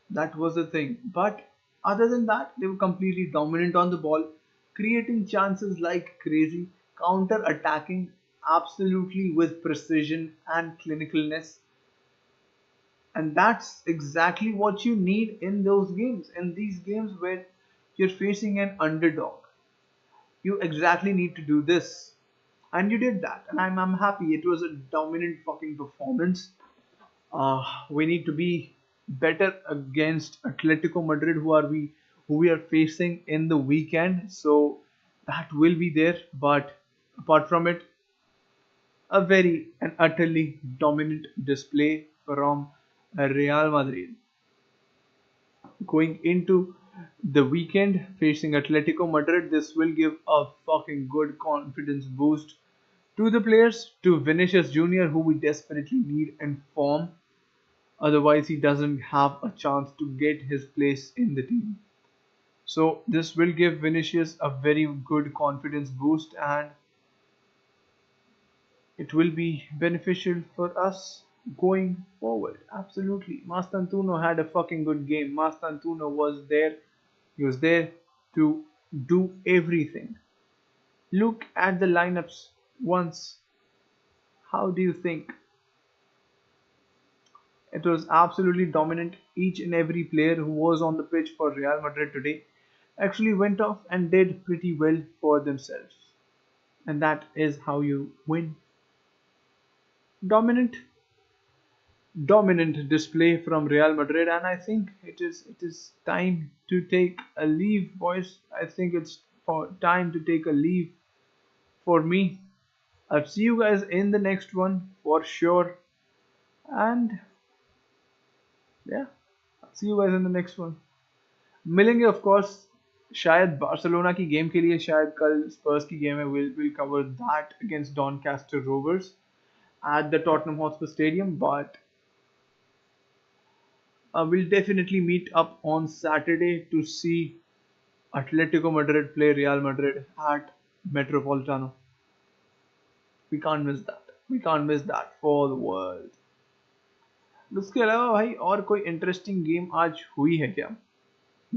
Speaker 1: that was the thing. But other than that, they were completely dominant on the ball, creating chances like crazy, counter attacking absolutely with precision and clinicalness. And that's exactly what you need in those games. In these games where you're facing an underdog, you exactly need to do this. And you did that. And I'm happy. It was a dominant fucking performance. We need to be better against Atletico Madrid, who we are facing in the weekend. So that will be there. But apart from it, a very and utterly dominant display from Real Madrid. Going into the weekend facing Atletico Madrid, this will give a fucking good confidence boost to the players, to Vinicius Jr., who we desperately need in form. Otherwise, he doesn't have a chance to get his place in the team. So this will give Vinicius a very good confidence boost, and it will be beneficial for us going forward. Absolutely. Mastantuno had a fucking good game. Mastantuno was there. He was there to do everything. Look at the lineups once. How do you think? It was absolutely dominant. Each and every player who was on the pitch for Real Madrid today actually went off and did pretty well for themselves. And that is how you win. Dominant, dominant display from Real Madrid, and I think it is time to take a leave, boys. I think it's for time to take a leave for me. I'll see you guys in the next one for sure. And yeah, I'll see you guys in the next one. मिलेंगे of course शायद Barcelona की game के लिए शायद कल स्पर्स की game है we'll cover that against Doncaster Rovers at the Tottenham Hotspur Stadium, but we'll definitely meet up on Saturday to see Atletico Madrid play Real Madrid at Metropolitano. We can't miss that. We can't miss that for the world. उसके अलावा भाई और कोई interesting game आज हुई है क्या?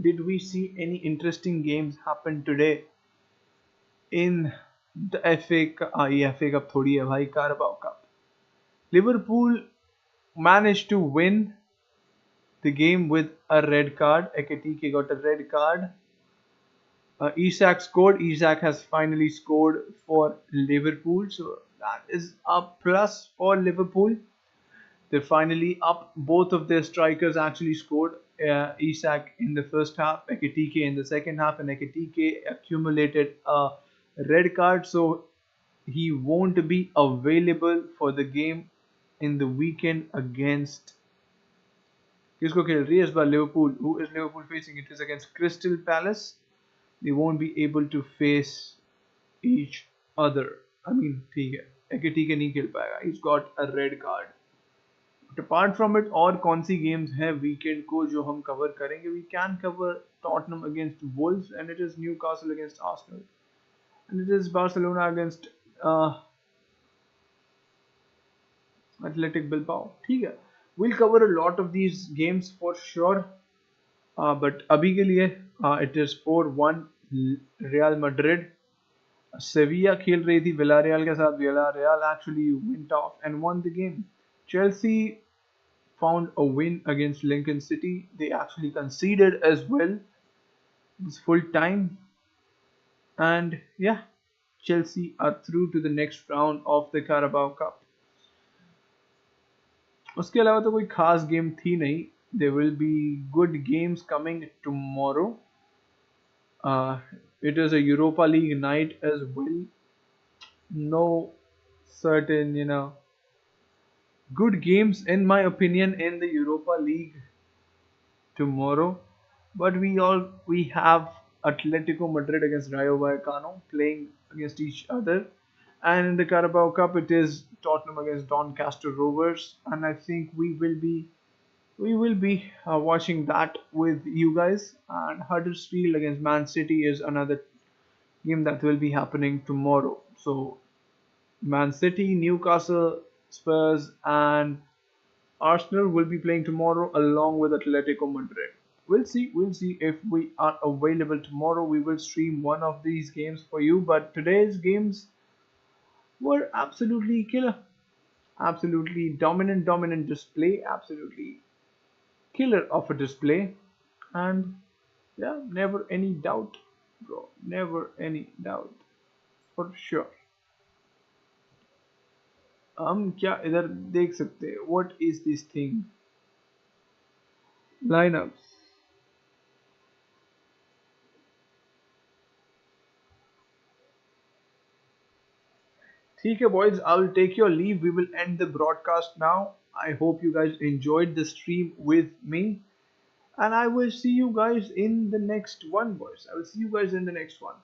Speaker 1: Did we see any interesting games happen today in the FA Cup? ये FA Cup थोड़ी है भाई, Carabao Cup. Liverpool managed to win the game with a red card. Ekitike got a red card. Isak scored. Isak has finally scored for Liverpool, so that is a plus for Liverpool. They're finally up. Both of their strikers actually scored. Isak in the first half, Ekitike in the second half, and Ekitike accumulated a red card, so he won't be available for the game in the weekend against. किसको खेल रही है इस बार Liverpool? Who is Liverpool facing? It is against Crystal Palace. They won't be able to face each other. I mean, ठीक है, Ekitike नहीं खेल पाएगा. He's got a red card. But apart from it, और कौन सी games हैं weekend को जो हम cover करेंगे? We can cover Tottenham against Wolves, and it is Newcastle against Arsenal, and it is Barcelona against Athletic Bilbao. ठीक है, we'll cover a lot of these games for sure. But अभी के लिए it is 4-1 Real Madrid. Sevilla खेल रही थी Villarreal के साथ. Villarreal actually went off and won the game. Chelsea found a win against Lincoln City. They actually conceded as well. It's full time. And yeah, Chelsea are through to the next round of the Carabao Cup. उसके अलावा तो कोई खास game थी नहीं. There will be good games coming tomorrow. It is a Europa League night as well. No certain, good games in my opinion in the Europa League tomorrow. But we have Atletico Madrid against Rayo Vallecano playing against each other. And in the Carabao Cup, it is Tottenham against Doncaster Rovers, and I think we will be watching that with you guys. And Huddersfield against Man City is another game that will be happening tomorrow. So Man City, Newcastle, Spurs, and Arsenal will be playing tomorrow along with Atletico Madrid. We'll see if we are available tomorrow. We will stream one of these games for you, but today's games were absolutely killer. Absolutely dominant display. Absolutely killer of a display. And yeah, never any doubt, bro. Never any doubt. For sure. हम क्या इधर देख सकते हैं? What is this thing? Lineups. ठीक है boys, I will take your leave. We will end the broadcast now. I hope you guys enjoyed the stream with me, and I will see you guys in the next one, boys. I will see you guys in the next one.